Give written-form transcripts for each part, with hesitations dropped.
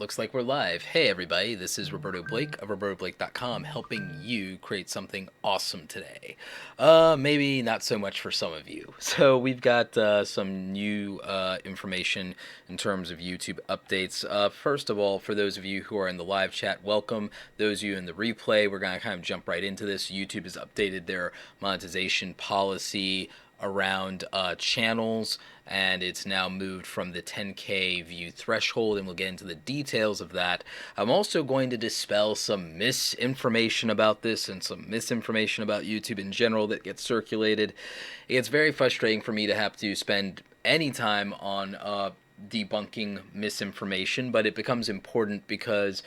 looks like we're live. Hey everybody, this is Roberto Blake of robertoblake.com, helping you create something awesome today. Maybe not so much for some of you. So we've got some new information in terms of YouTube updates. First of all, for those of you who are in the live chat, welcome. Those of you in the replay, we're going to kind of jump right into this. YouTube has updated their monetization policy around channels, and it's now moved from the 10K view threshold, and we'll get into the details of that. I'm also going to dispel some misinformation about this and some misinformation about YouTube in general that gets circulated. It's very frustrating for me to have to spend any time on debunking misinformation, but it becomes important because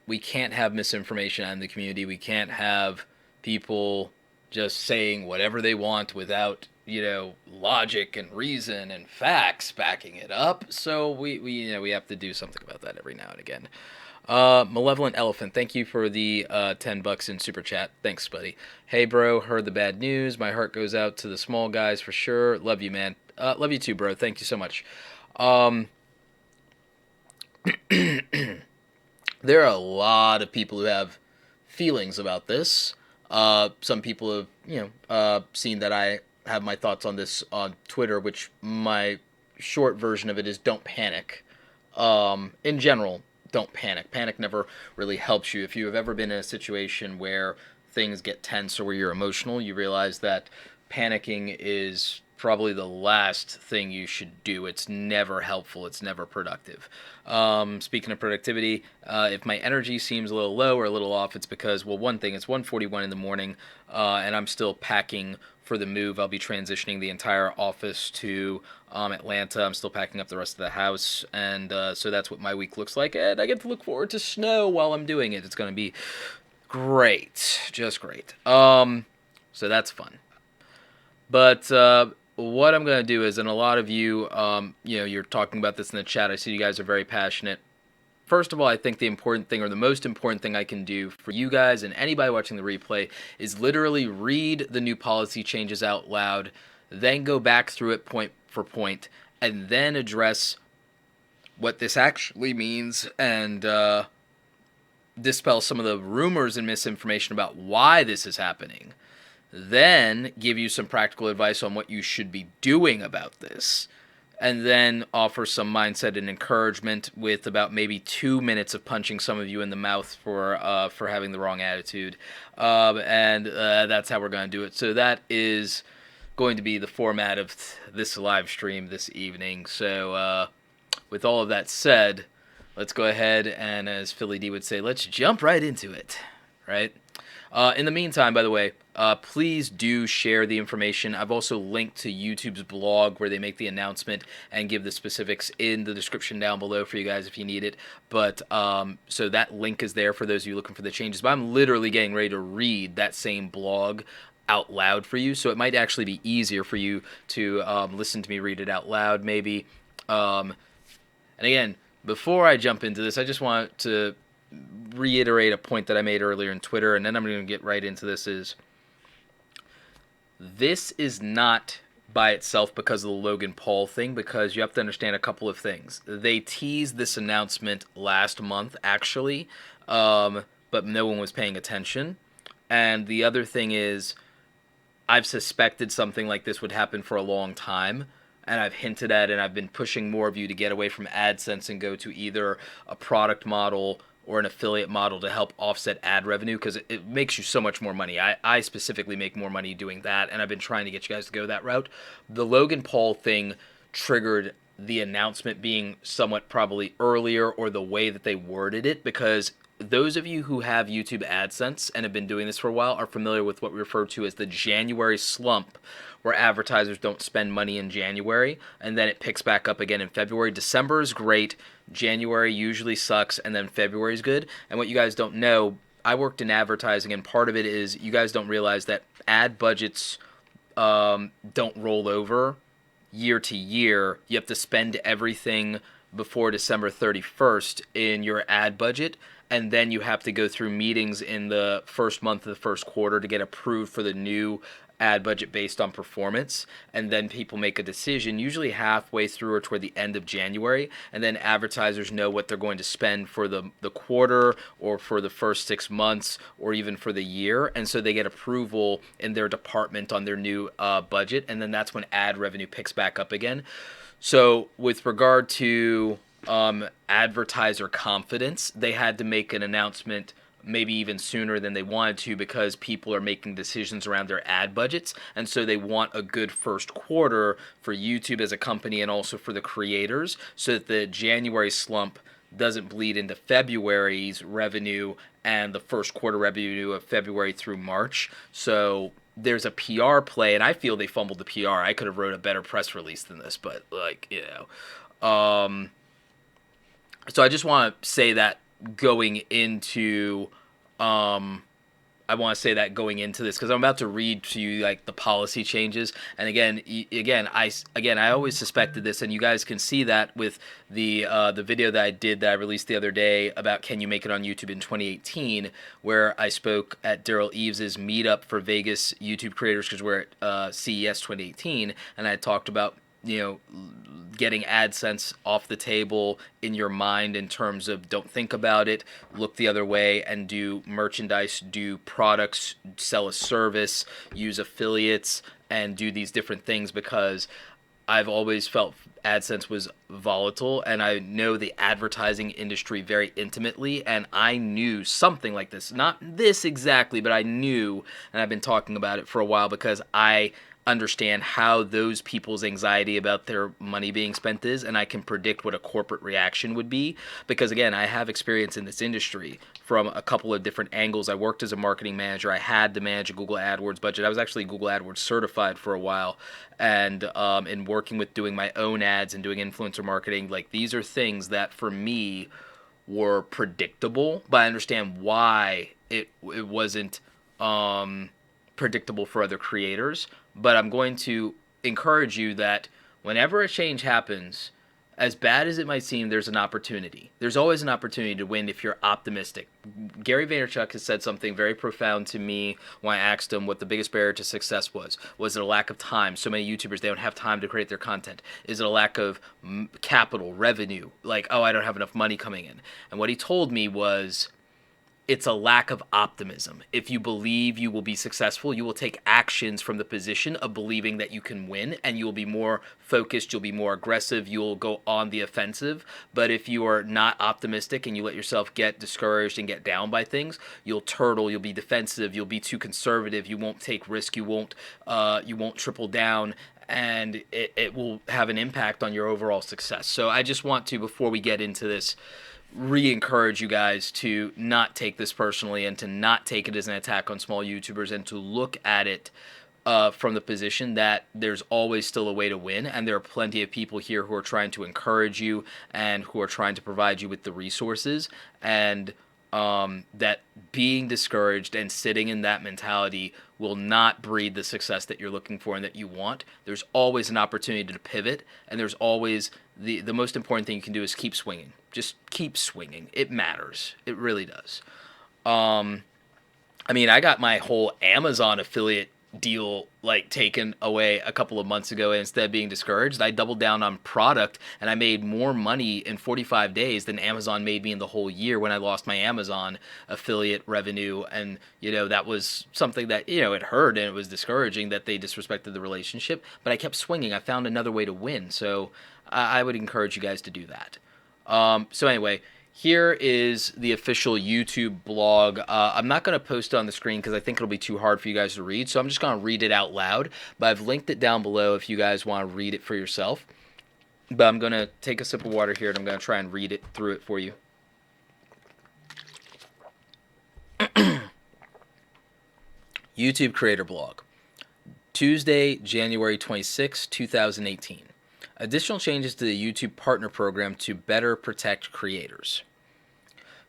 we can't have misinformation in the community. We can't have people just saying whatever they want without, logic and reason and facts backing it up. So we have to do something about that every now and again. Malevolent Elephant, thank you for the $10 in super chat. Thanks, buddy. Hey, bro, heard the bad news. My heart goes out to the small guys for sure. Love you, man. Love you too, bro. Thank you so much. There are a lot of people who have feelings about this. Some people have, seen that I have my thoughts on this on Twitter, which my short version of it is don't panic. In general, don't panic. Panic never really helps you. If you have ever been in a situation where things get tense or where you're emotional, you realize that panicking is probably the last thing you should do. It's never helpful. It's never productive. Speaking of productivity, if my energy seems a little low or a little off, it's because, well, one thing, it's 1:41 in the morning, and I'm still packing for the move. I'll be transitioning the entire office to Atlanta. I'm still packing up the rest of the house, and so that's what my week looks like, and I get to look forward to snow while I'm doing it. It's going to be great. Just great. So that's fun. But what I'm going to do is, and a lot of you, you're talking about this in the chat. I see you guys are very passionate. First of all, I think the important thing, or the most important thing I can do for you guys and anybody watching the replay, is literally read the new policy changes out loud, then go back through it point for point, and then address what this actually means and dispel some of the rumors and misinformation about why this is happening. Then give you some practical advice on what you should be doing about this, and then offer some mindset and encouragement with about maybe 2 minutes of punching some of you in the mouth for having the wrong attitude, and that's how we're going to do it. So that is going to be the format of this live stream this evening. So with all of that said, let's go ahead and, as Philly D would say, let's jump right into it, right? In the meantime, by the way, please do share the information. I've also linked to YouTube's blog where they make the announcement and give the specifics in the description down below for you guys if you need it. But so that link is there for those of you looking for the changes. But I'm literally getting ready to read that same blog out loud for you, so it might actually be easier for you to listen to me read it out loud, maybe. And again, before I jump into this, I just want to reiterate a point that I made earlier in Twitter, and then I'm going to get right into this is not by itself because of the Logan Paul thing, because you have to understand a couple of things. They teased this announcement last month, actually, but no one was paying attention. And the other thing is, I've suspected something like this would happen for a long time, and I've hinted at it, and I've been pushing more of you to get away from AdSense and go to either a product model or an affiliate model to help offset ad revenue, because it makes you so much more money. I specifically make more money doing that, and I've been trying to get you guys to go that route. The Logan Paul thing triggered the announcement being somewhat probably earlier, or the way that they worded it, because those of you who have YouTube AdSense and have been doing this for a while are familiar with what we refer to as the January slump, where advertisers don't spend money in January, and then it picks back up again in February. December is great, January usually sucks, and then February is good. And what you guys don't know, I worked in advertising, and part of it is you guys don't realize that ad budgets don't roll over year to year. You have to spend everything before December 31st in your ad budget, and then you have to go through meetings in the first month of the first quarter to get approved for the new ad budget based on performance, and then people make a decision usually halfway through or toward the end of January, and then advertisers know what they're going to spend for the quarter or for the first 6 months or even for the year, and so they get approval in their department on their new budget, and then that's when ad revenue picks back up again. So with regard to advertiser confidence, they had to make an announcement maybe even sooner than they wanted to because people are making decisions around their ad budgets, and so they want a good first quarter for YouTube as a company and also for the creators so that the January slump doesn't bleed into February's revenue and the first quarter revenue of February through March. So there's a PR play, and I feel they fumbled the PR. I could have wrote a better press release than this, but so I just want to say that going into I want to say that going into this because I'm about to read to you like the policy changes, and again I always suspected this, and you guys can see that with the video that I did that I released the other day about can you make it on YouTube in 2018, where I spoke at Daryl Eves's meetup for Vegas YouTube creators because we're at CES 2018, and I talked about getting AdSense off the table in your mind in terms of don't think about it, look the other way, and do merchandise, do products, sell a service, use affiliates, and do these different things because I've always felt AdSense was volatile, and I know the advertising industry very intimately, and I knew something like this. Not this exactly, but I knew, and I've been talking about it for a while because I understand how those people's anxiety about their money being spent is, and I can predict what a corporate reaction would be because again I have experience in this industry from a couple of different angles. I worked as a marketing manager. I had to manage a Google AdWords budget. I was actually Google AdWords certified for a while, and in working with doing my own ads and doing influencer marketing, like these are things that for me were predictable, but I understand why it wasn't predictable for other creators. But I'm going to encourage you that whenever a change happens, as bad as it might seem, there's an opportunity. There's always an opportunity to win if you're optimistic. Gary Vaynerchuk has said something very profound to me when I asked him what the biggest barrier to success was. Was it a lack of time? So many YouTubers, they don't have time to create their content. Is it a lack of capital, revenue? Like, oh, I don't have enough money coming in. And what he told me was, it's a lack of optimism. If you believe you will be successful, you will take actions from the position of believing that you can win, and you'll be more focused, you'll be more aggressive, you'll go on the offensive. But if you are not optimistic and you let yourself get discouraged and get down by things, you'll turtle, you'll be defensive, you'll be too conservative, you won't take risk, you won't triple down, and it will have an impact on your overall success. So I just want to, before we get into this, re-encourage you guys to not take this personally and to not take it as an attack on small YouTubers and to look at it from the position that there's always still a way to win, and there are plenty of people here who are trying to encourage you and who are trying to provide you with the resources, and that being discouraged and sitting in that mentality will not breed the success that you're looking for and that you want. There's always an opportunity to pivot, and there's always the most important thing you can do is keep swinging. Just keep swinging. It matters. It really does. I mean, I got my whole Amazon affiliate deal like taken away a couple of months ago, and instead of being discouraged, I doubled down on product, and I made more money in 45 days than Amazon made me in the whole year when I lost my Amazon affiliate revenue. And that was something that it hurt, and it was discouraging that they disrespected the relationship, but I kept swinging. I found another way to win. So I would encourage you guys to do that. So anyway, here is the official YouTube blog. I'm not going to post it on the screen because I think it'll be too hard for you guys to read, so I'm just going to read it out loud. But I've linked it down below if you guys want to read it for yourself. But I'm going to take a sip of water here, and I'm going to try and read it through it for you. YouTube Creator Blog. Tuesday, January 26, 2018. Additional changes to the YouTube Partner Program to better protect creators.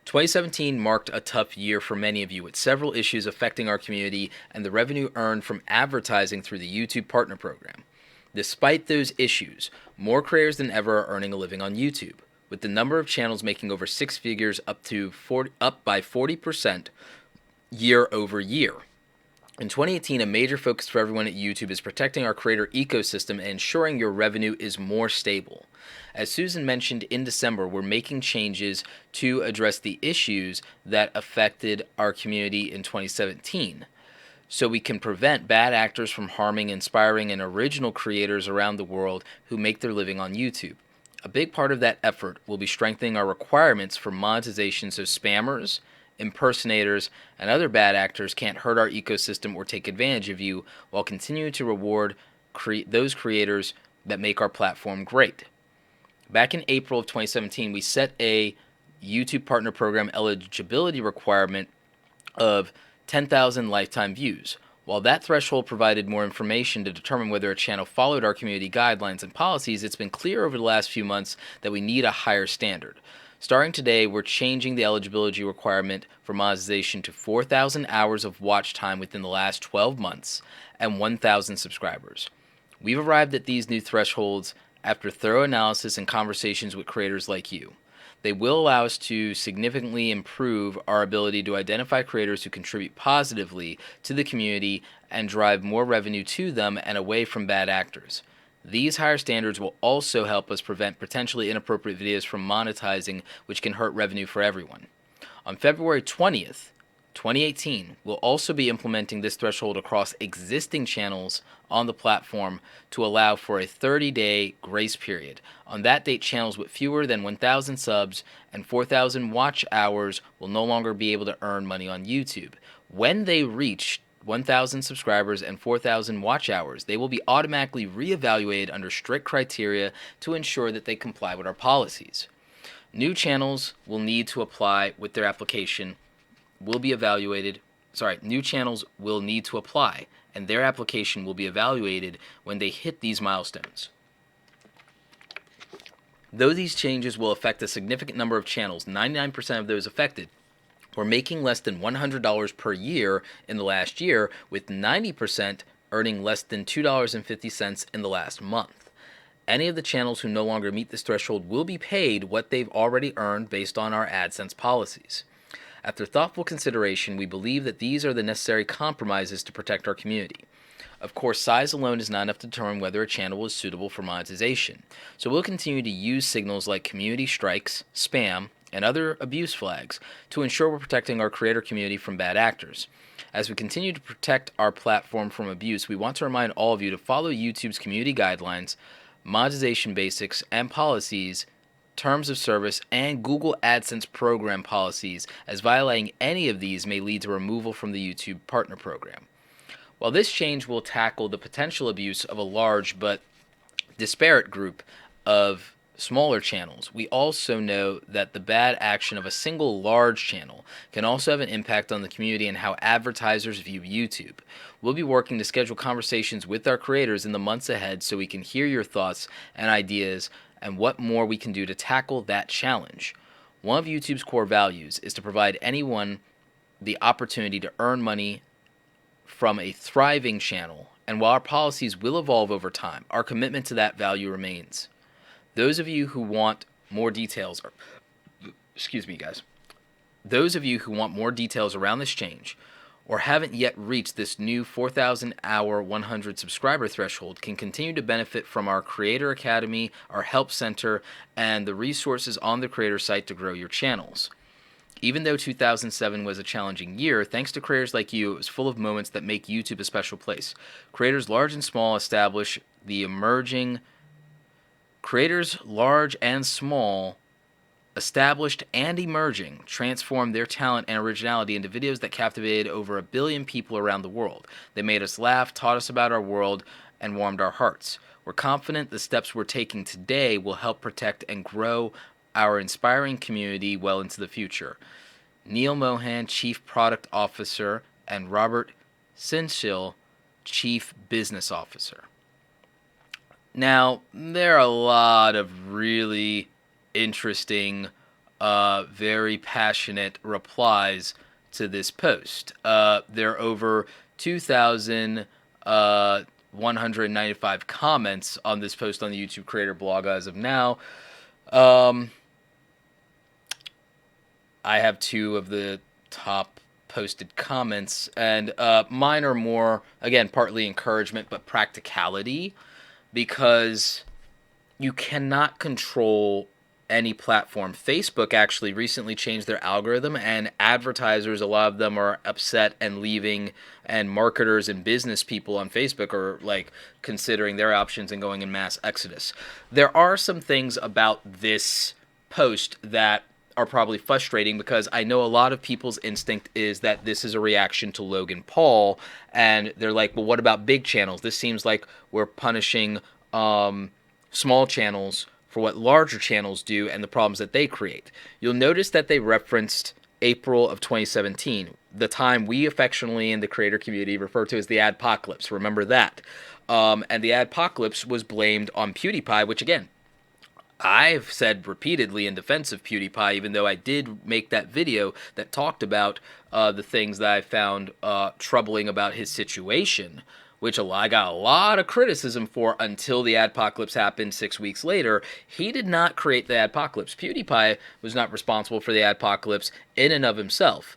2017 marked a tough year for many of you, with several issues affecting our community and the revenue earned from advertising through the YouTube Partner Program. Despite those issues, more creators than ever are earning a living on YouTube, with the number of channels making over six figures up by 40% year over year. In 2018, a major focus for everyone at YouTube is protecting our creator ecosystem and ensuring your revenue is more stable. As Susan mentioned in December, we're making changes to address the issues that affected our community in 2017, so we can prevent bad actors from harming inspiring and original creators around the world who make their living on YouTube. A big part of that effort will be strengthening our requirements for monetization so spammers, impersonators, and other bad actors can't hurt our ecosystem or take advantage of you, while continuing to reward those creators that make our platform great. Back in April of 2017, we set a YouTube Partner Program eligibility requirement of 10,000 lifetime views. While that threshold provided more information to determine whether a channel followed our community guidelines and policies, it's been clear over the last few months that we need a higher standard. Starting today, we're changing the eligibility requirement for monetization to 4,000 hours of watch time within the last 12 months and 1,000 subscribers. We've arrived at these new thresholds after thorough analysis and conversations with creators like you. They will allow us to significantly improve our ability to identify creators who contribute positively to the community and drive more revenue to them and away from bad actors. These higher standards will also help us prevent potentially inappropriate videos from monetizing, which can hurt revenue for everyone. On February 20th, 2018, we'll also be implementing this threshold across existing channels on the platform to allow for a 30-day grace period. On that date, channels with fewer than 1,000 subs and 4,000 watch hours will no longer be able to earn money on YouTube. When they reach 1,000 subscribers and 4,000 watch hours, they will be automatically reevaluated under strict criteria to ensure that they comply with our policies. New channels will need to apply with their application will be evaluated. New channels will need to apply, and their application will be evaluated when they hit these milestones. Though these changes will affect a significant number of channels, 99% of those affected were making less than $100 per year in the last year, with 90% earning less than $2.50 in the last month. Any of the channels who no longer meet this threshold will be paid what they've already earned based on our AdSense policies. After thoughtful consideration, we believe that these are the necessary compromises to protect our community. Of course, size alone is not enough to determine whether a channel is suitable for monetization, so we'll continue to use signals like community strikes, spam, and other abuse flags to ensure we're protecting our creator community from bad actors. As we continue to protect our platform from abuse, we want to remind all of you to follow YouTube's community guidelines, monetization basics and policies, terms of service, and Google AdSense program policies, as violating any of these may lead to removal from the YouTube Partner Program. While this change will tackle the potential abuse of a large but disparate group of smaller channels, we also know that the bad action of a single large channel can also have an impact on the community and how advertisers view YouTube. We'll be working to schedule conversations with our creators in the months ahead so we can hear your thoughts and ideas and what more we can do to tackle that challenge. One of YouTube's core values is to provide anyone the opportunity to earn money from a thriving channel, and while our policies will evolve over time, our commitment to that value remains. Those of you who want more details, those of you who want more details around this change, or haven't yet reached this new 4,000 hour 100 subscriber threshold, can continue to benefit from our Creator Academy, our Help Center, and the resources on the Creator site to grow your channels. Even though 2007 was a challenging year, thanks to creators like you, it was full of moments that make YouTube a special place. Creators large and small established and emerging, transformed their talent and originality into videos that captivated over 1 billion people around the world. They made us laugh, taught us about our world, and warmed our hearts. We're confident the steps we're taking today will help protect and grow our inspiring community well into the future. Neil Mohan, Chief Product Officer, and Robert Sinshil, Chief Business Officer. Now, there are a lot of really interesting, very passionate replies to this post. There are over 2,195 comments on this post on the YouTube Creator blog as of now. I have two of the top posted comments, and mine are more, again, partly encouragement, but practicality, because you cannot control any platform. Facebook actually recently changed their algorithm, and advertisers, a lot of them are upset and leaving, and marketers and business people on Facebook are like considering their options and going in mass exodus. There are some things about this post that are probably frustrating, because I know a lot of people's instinct is that this is a reaction to Logan Paul, and they're like, well, what about big channels? This seems like we're punishing small channels for what larger channels do and the problems that they create. You'll notice that they referenced April of 2017, the time we affectionately in the creator community refer to as the adpocalypse. Remember that. And the adpocalypse was blamed on PewDiePie, which, again, I've said repeatedly in defense of PewDiePie, even though I did make that video that talked about the things that I found troubling about his situation, which I got a lot of criticism for until the adpocalypse happened 6 weeks later. He did not create the adpocalypse. PewDiePie was not responsible for the adpocalypse in and of himself.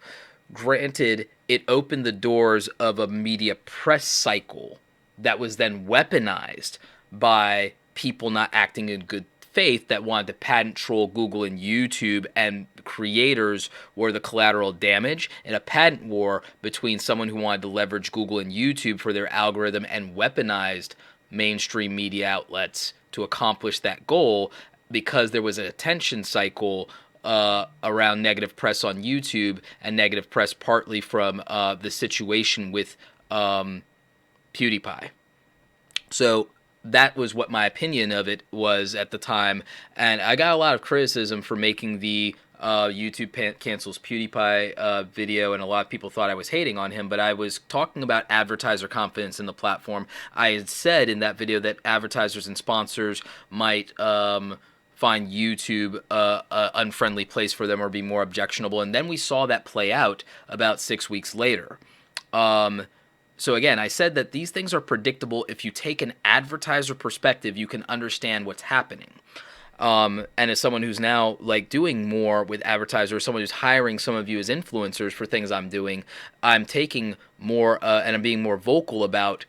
Granted, it opened the doors of a media press cycle that was then weaponized by people not acting in good faith that wanted to patent troll Google and YouTube, and creators were the collateral damage in a patent war between someone who wanted to leverage Google and YouTube for their algorithm and weaponized mainstream media outlets to accomplish that goal, because there was an attention cycle around negative press on YouTube, and negative press partly from the situation with PewDiePie. So that was what my opinion of it was at the time, and I got a lot of criticism for making the YouTube cancels PewDiePie video, and a lot of people thought I was hating on him, but I was talking about advertiser confidence in the platform. I had said in that video that advertisers and sponsors might find YouTube an unfriendly place for them or be more objectionable, and then we saw that play out about 6 weeks later. So again, I said that these things are predictable. If you take an advertiser perspective, you can understand what's happening. And as someone who's now like doing more with advertisers, someone who's hiring some of you as influencers for things I'm doing, I'm taking more and I'm being more vocal about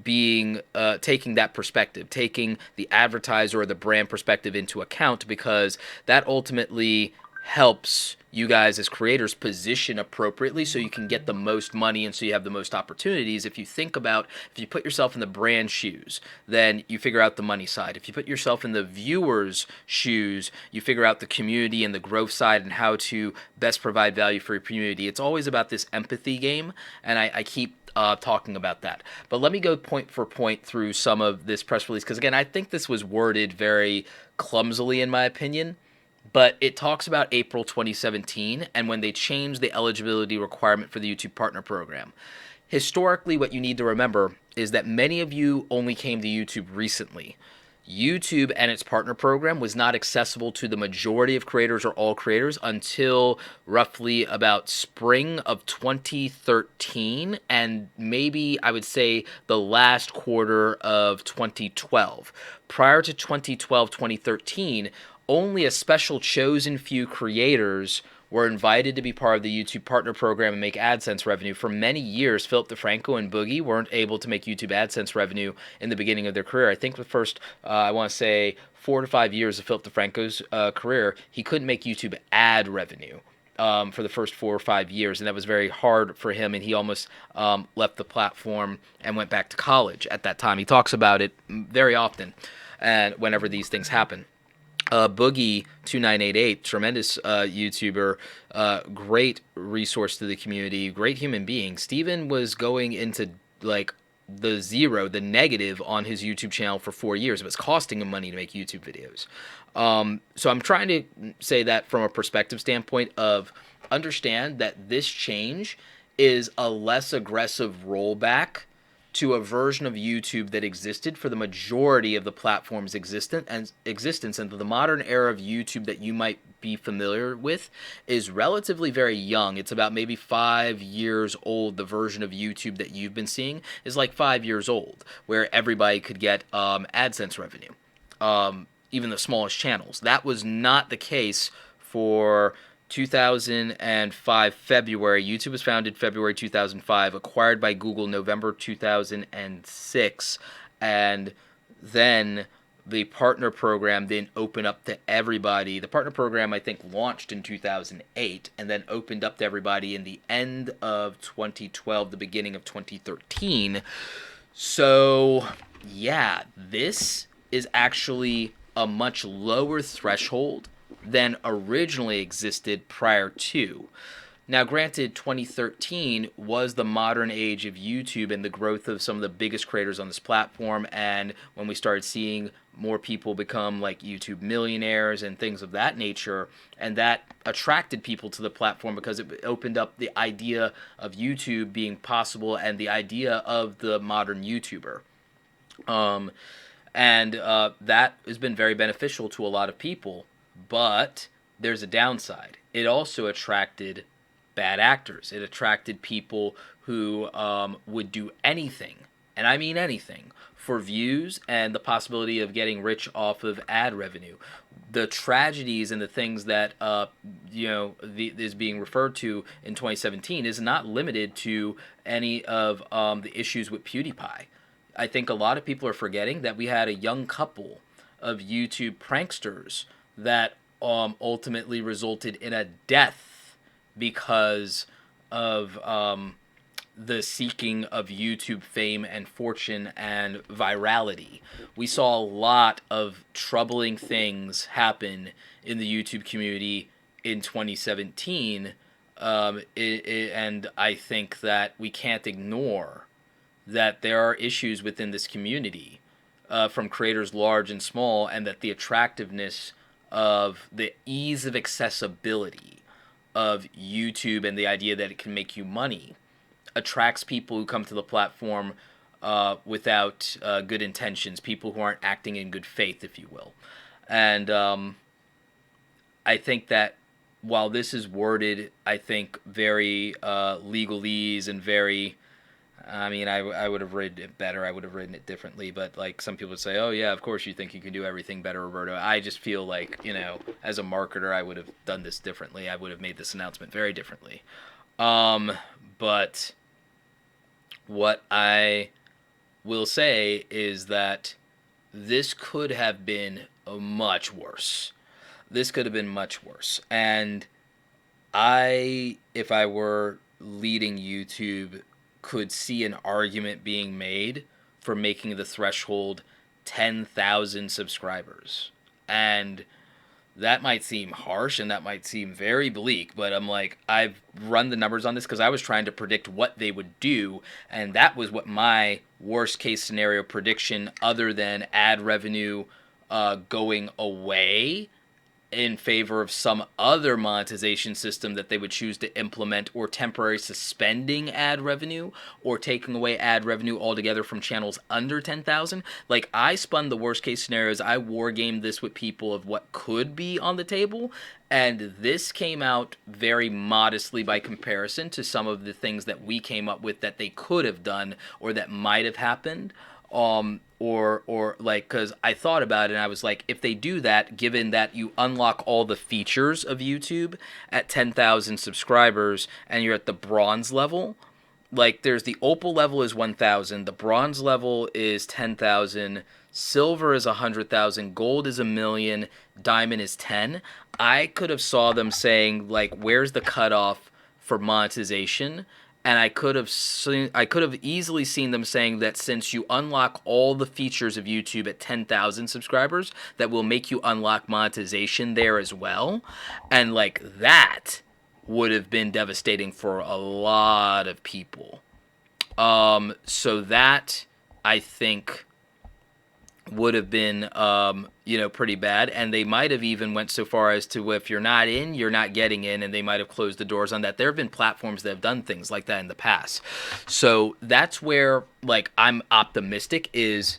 being taking that perspective, taking the advertiser or the brand perspective into account, because that ultimately helps you guys as creators position appropriately so you can get the most money and so you have the most opportunities. If you think about, if you put yourself in the brand shoes, then you figure out the money side. If you put yourself in the viewer's shoes, you figure out the community and the growth side and how to best provide value for your community. It's always about this empathy game, and I keep talking about that. But let me go point for point through some of this press release, because again, I think this was worded very clumsily in my opinion. But it talks about April 2017 and when they changed the eligibility requirement for the YouTube Partner Program. Historically, what you need to remember is that many of you only came to YouTube recently. YouTube and its partner program was not accessible to the majority of creators or all creators until roughly about spring of 2013, and maybe I would say the last quarter of 2012. Prior to 2012, 2013, only a special chosen few creators were invited to be part of the YouTube Partner Program and make AdSense revenue. For many years, Philip DeFranco and Boogie weren't able to make YouTube AdSense revenue in the beginning of their career. I think the first, I want to say, 4 to 5 years of Philip DeFranco's career, he couldn't make YouTube ad revenue for the first 4 or 5 years, and that was very hard for him, and he almost left the platform and went back to college at that time. He talks about it very often, and whenever these things happen. Boogie 2988, tremendous YouTuber, great resource to the community, great human being. Steven was going into like the negative on his YouTube channel for 4 years. It was costing him money to make YouTube videos. So I'm trying to say that from a perspective standpoint of understand that this change is a less aggressive rollback to a version of YouTube that existed for the majority of the platform's existence, and the modern era of YouTube that you might be familiar with is relatively very young. It's about maybe 5 years old. The version of YouTube that you've been seeing is like 5 years old, where everybody could get AdSense revenue, even the smallest channels. That was not the case for 2005 February. YouTube was founded February 2005, acquired by Google November 2006, and then the partner program then opened up to everybody. The partner program, I think, launched in 2008 and then opened up to everybody in the end of 2012, the beginning of 2013. So, yeah, this is actually a much lower threshold than originally existed prior to. Now, granted, 2013 was the modern age of YouTube and the growth of some of the biggest creators on this platform, and when we started seeing more people become like YouTube millionaires and things of that nature, and that attracted people to the platform because it opened up the idea of YouTube being possible and the idea of the modern YouTuber. That has been very beneficial to a lot of people, but there's a downside. It also attracted bad actors. It attracted people who would do anything, and I mean anything, for views and the possibility of getting rich off of ad revenue. The tragedies and the things that is being referred to in 2017 is not limited to any of the issues with PewDiePie. I think a lot of people are forgetting that we had a young couple of YouTube pranksters that ultimately resulted in a death because of the seeking of YouTube fame and fortune and virality. We saw a lot of troubling things happen in the YouTube community in 2017, and I think that we can't ignore that there are issues within this community from creators large and small, and that the attractiveness of the ease of accessibility of YouTube and the idea that it can make you money attracts people who come to the platform without good intentions, people who aren't acting in good faith, if you will. And I think that while this is worded, I think, very legalese and very... I mean, I would have written it better. I would have written it differently. But, like, some people would say, oh, yeah, of course you think you can do everything better, Roberto. I just feel like, as a marketer, I would have done this differently. I would have made this announcement very differently. But what I will say is that this could have been much worse. This could have been much worse. And if I were leading YouTube, could see an argument being made for making the threshold 10,000 subscribers. And that might seem harsh and that might seem very bleak, but I'm like, I've run the numbers on this because I was trying to predict what they would do, and that was what my worst case scenario prediction, other than ad revenue going away in favor of some other monetization system that they would choose to implement, or temporary suspending ad revenue, or taking away ad revenue altogether from channels under 10,000. Like, I spun the worst case scenarios. I wargamed this with people of what could be on the table, and this came out very modestly by comparison to some of the things that we came up with that they could have done or that might have happened. Or like, because I thought about it and I was like, if they do that, given that you unlock all the features of YouTube at 10,000 subscribers and you're at the bronze level, like, there's the opal level is 1,000, the bronze level is 10,000, silver is 100,000, gold is 1,000,000, diamond is 10. I could have saw them saying, like, where's the cutoff for monetization? And I could have easily seen them saying that since you unlock all the features of YouTube at 10,000 subscribers, that will make you unlock monetization there as well. And, like, that would have been devastating for a lot of people. So that, I think, would have been, pretty bad. And they might have even went so far as to, if you're not in, you're not getting in, and they might have closed the doors on that. There have been platforms that have done things like that in the past. So that's where, like, I'm optimistic is,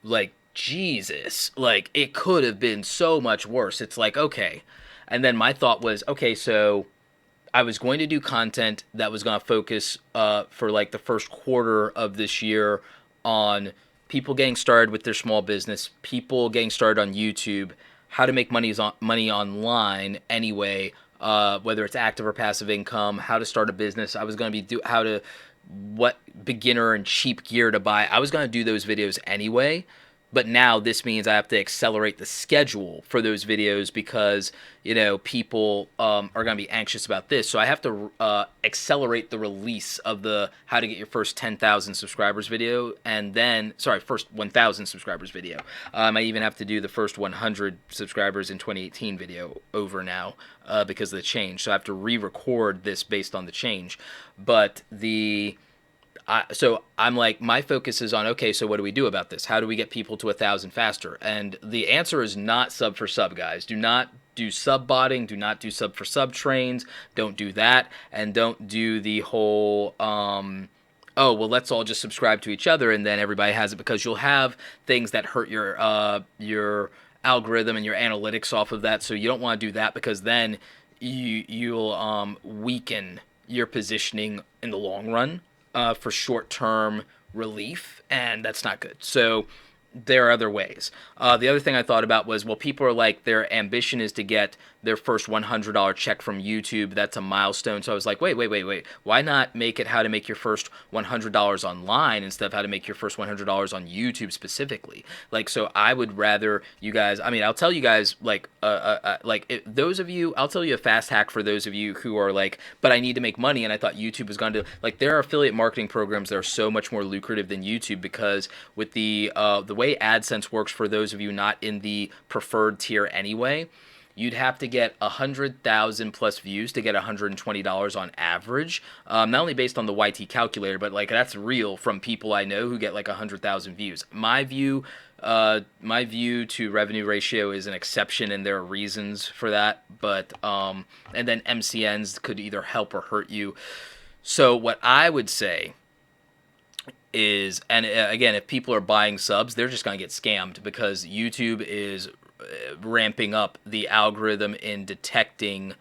like, Jesus, like, it could have been so much worse. It's like, okay. And then my thought was, okay, so I was going to do content that was going to focus for, like, the first quarter of this year on people getting started with their small business, people getting started on YouTube, how to make money online anyway, whether it's active or passive income, how to start a business. I was going to be what beginner and cheap gear to buy. I was going to do those videos anyway. But now this means I have to accelerate the schedule for those videos because, people are going to be anxious about this. So I have to accelerate the release of the how to get your first 10,000 subscribers video and then, first 1,000 subscribers video. I even have to do the first 100 subscribers in 2018 video over now because of the change. So I have to re-record this based on the change. But so I'm like, my focus is on, okay, so what do we do about this? How do we get people to 1,000 faster? And the answer is not sub for sub, guys. Do not do sub botting. Do not do sub for sub trains. Don't do that. And don't do the whole, oh, well, let's all just subscribe to each other and then everybody has it, because you'll have things that hurt your algorithm and your analytics off of that. So you don't want to do that, because then you'll weaken your positioning in the long run. For short-term relief, and that's not good. So there are other ways. The other thing I thought about was, well, people are like, their ambition is to get their first $100 check from YouTube. That's a milestone. So I was like, wait. Why not make it how to make your first $100 online instead of how to make your first $100 on YouTube specifically? Like, so I would rather you guys, I'll tell you guys, those of you, I'll tell you a fast hack for those of you who are like, but I need to make money and I thought YouTube was going to, like, there are affiliate marketing programs that are so much more lucrative than YouTube, because with the way AdSense works, for those of you not in the preferred tier anyway, you'd have to get 100,000 plus views to get $120 on average. Not only based on the YT calculator, but like that's real from people I know who get like 100,000 views. My view to revenue ratio is an exception, and there are reasons for that. But and then MCNs could either help or hurt you. So what I would say is, and again, if people are buying subs, they're just going to get scammed, because YouTube is ramping up the algorithm in detecting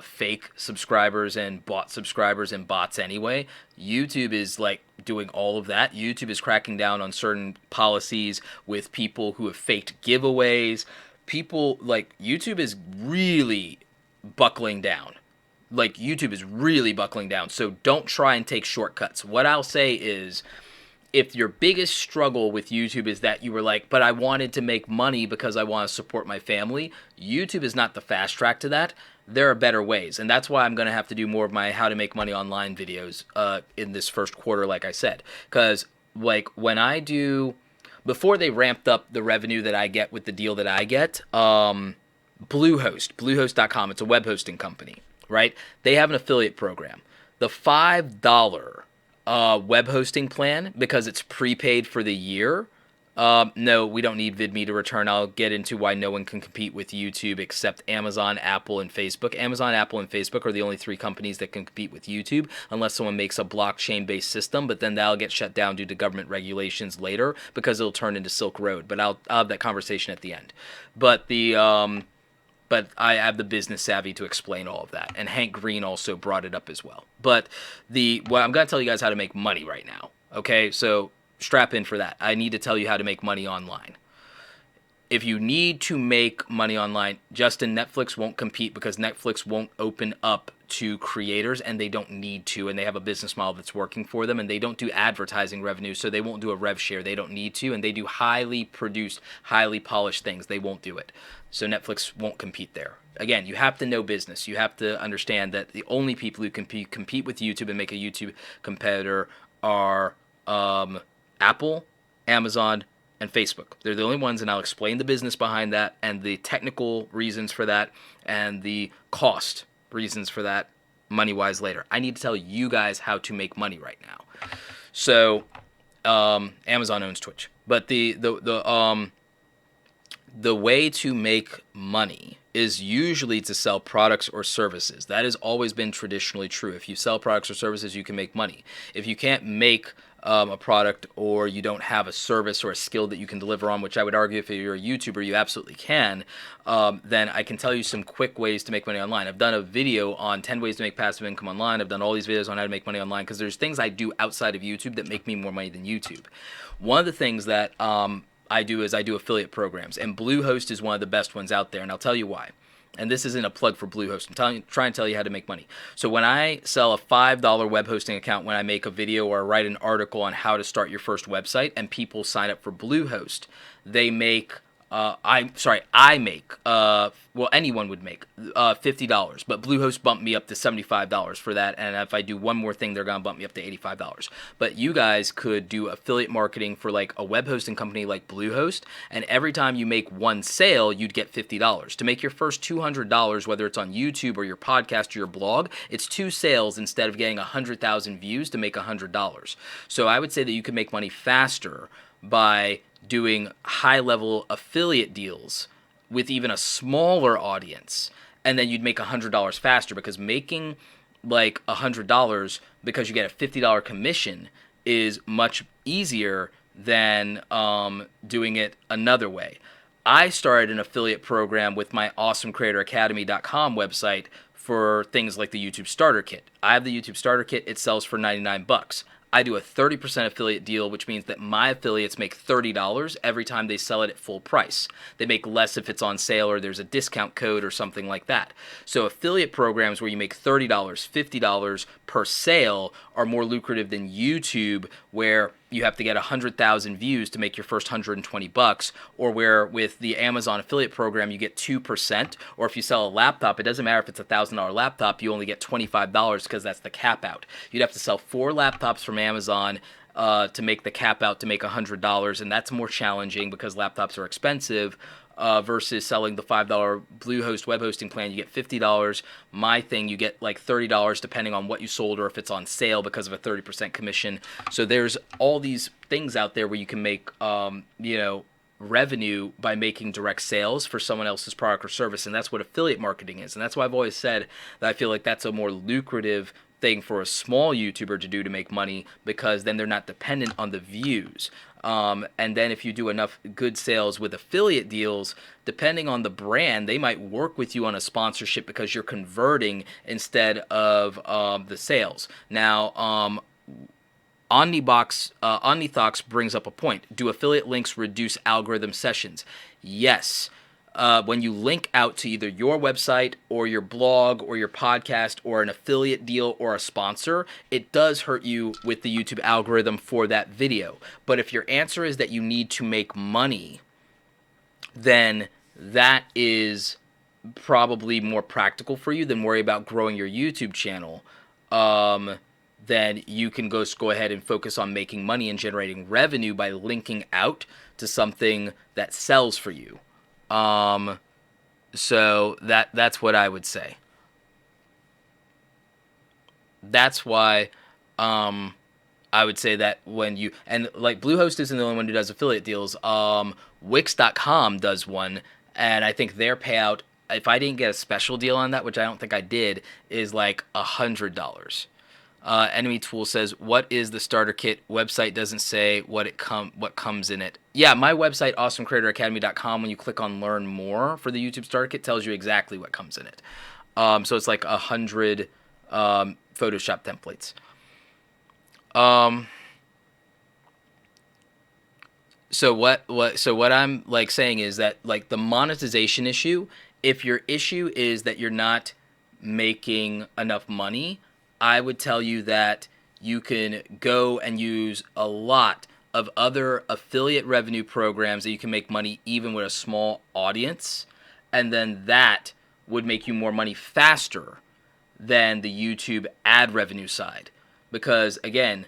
fake subscribers and bot subscribers and bots anyway. YouTube is like doing all of that. YouTube is cracking down on certain policies with people who have faked giveaways. People, like, YouTube is really buckling down. So don't try and take shortcuts. What I'll say is, if your biggest struggle with YouTube is that you were like, but I wanted to make money because I want to support my family, YouTube is not the fast track to that. There are better ways. And that's why I'm going to have to do more of my how to make money online videos in this first quarter, like I said. Because like when I do, before they ramped up the revenue that I get with the deal that I get, Bluehost.com, it's a web hosting company, right? They have an affiliate program. The $5 web hosting plan, because it's prepaid for the year. No, we don't need VidMe to return. I'll get into why no one can compete with YouTube except Amazon, Apple, and Facebook. Amazon, Apple, and Facebook are the only three companies that can compete with YouTube, unless someone makes a blockchain-based system, but then that'll get shut down due to government regulations later, because it'll turn into Silk Road. But I'll have that conversation at the end. But but I have the business savvy to explain all of that. And Hank Green also brought it up as well. But I'm going to tell you guys how to make money right now. Okay, so strap in for that. I need to tell you how to make money online. If you need to make money online, Justin, Netflix won't compete, because Netflix won't open up to creators, and they don't need to, and they have a business model that's working for them, and they don't do advertising revenue, so they won't do a rev share. They don't need to, and they do highly produced, highly polished things. They won't do it. So Netflix won't compete there. Again, you have to know business. You have to understand that the only people who compete with YouTube and make a YouTube competitor are Apple, Amazon, and Facebook. They're the only ones, and I'll explain the business behind that and the technical reasons for that and the cost reasons for that money-wise later. I need to tell you guys how to make money right now. So Amazon owns Twitch, but the way to make money is usually to sell products or services. That has always been traditionally true. If you sell products or services, you can make money. If you can't make a product, or you don't have a service or a skill that you can deliver on, which I would argue if you're a YouTuber, you absolutely can, then I can tell you some quick ways to make money online. I've done a video on 10 ways to make passive income online. I've done all these videos on how to make money online, because there's things I do outside of YouTube that make me more money than YouTube. One of the things that I do affiliate programs, and Bluehost is one of the best ones out there, and I'll tell you why. and this isn't a plug for Bluehost. I'm trying to tell you how to make money. So when I sell a $5 web hosting account, when I make a video or write an article on how to start your first website, and people sign up for Bluehost, they make I make, well, anyone would make $50, but Bluehost bumped me up to $75 for that, and if I do one more thing, they're going to bump me up to $85. But you guys could do affiliate marketing for like a web hosting company like Bluehost, and every time you make one sale, you'd get $50. To make your first $200, whether it's on YouTube or your podcast or your blog, it's 2 sales instead of getting 100,000 views to make $100. So I would say that you could make money faster by doing high-level affiliate deals with even a smaller audience, and then you'd make $100 faster, because making like $100 because you get a $50 commission is much easier than doing it another way. I started an affiliate program with my awesomecreatoracademy.com website for things like the YouTube Starter Kit. I have the YouTube Starter Kit. It sells for $99. I do a 30% affiliate deal, which means that my affiliates make $30 every time they sell it at full price. They make less if it's on sale or there's a discount code or something like that. So affiliate programs where you make $30, $50 per sale are more lucrative than YouTube, where you have to get 100,000 views to make your first $120, or where with the Amazon affiliate program you get 2%, or if you sell a laptop, it doesn't matter if it's a $1,000 laptop, you only get $25 because that's the cap out. You'd have to sell 4 laptops from Amazon to make the cap out to make $100, and that's more challenging because laptops are expensive. Versus selling the $5 Bluehost web hosting plan, you get $50. My thing, you get like $30 depending on what you sold or if it's on sale because of a 30% commission. So there's all these things out there where you can make, revenue by making direct sales for someone else's product or service, and that's what affiliate marketing is. And that's why I've always said that I feel like that's a more lucrative thing for a small YouTuber to do to make money, because then they're not dependent on the views. And then if you do enough good sales with affiliate deals, depending on the brand, they might work with you on a sponsorship because you're converting instead of the sales. Now, Omnithox brings up a point. Do affiliate links reduce algorithm sessions? Yes. When you link out to either your website or your blog or your podcast or an affiliate deal or a sponsor, it does hurt you with the YouTube algorithm for that video. But if your answer is that you need to make money, then that is probably more practical for you than worry about growing your YouTube channel. Then you can go ahead and focus on making money and generating revenue by linking out to something that sells for you. So that's what I would say. That's why I would say that when you, and like Bluehost isn't the only one who does affiliate deals. Wix.com does one, and I think their payout, if I didn't get a special deal on that, which I don't think I did, is like $100. Enemy Tool says, "What is the starter kit? Website doesn't say what comes in it." Yeah, my website, awesomecreatoracademy.com, when you click on Learn More for the YouTube starter kit, tells you exactly what comes in it. So it's like 100 Photoshop templates. So what I'm like saying is that like the monetization issue, if your issue is that you're not making enough money, I would tell you that you can go and use a lot of other affiliate revenue programs that you can make money even with a small audience, and then that would make you more money faster than the YouTube ad revenue side. Because again,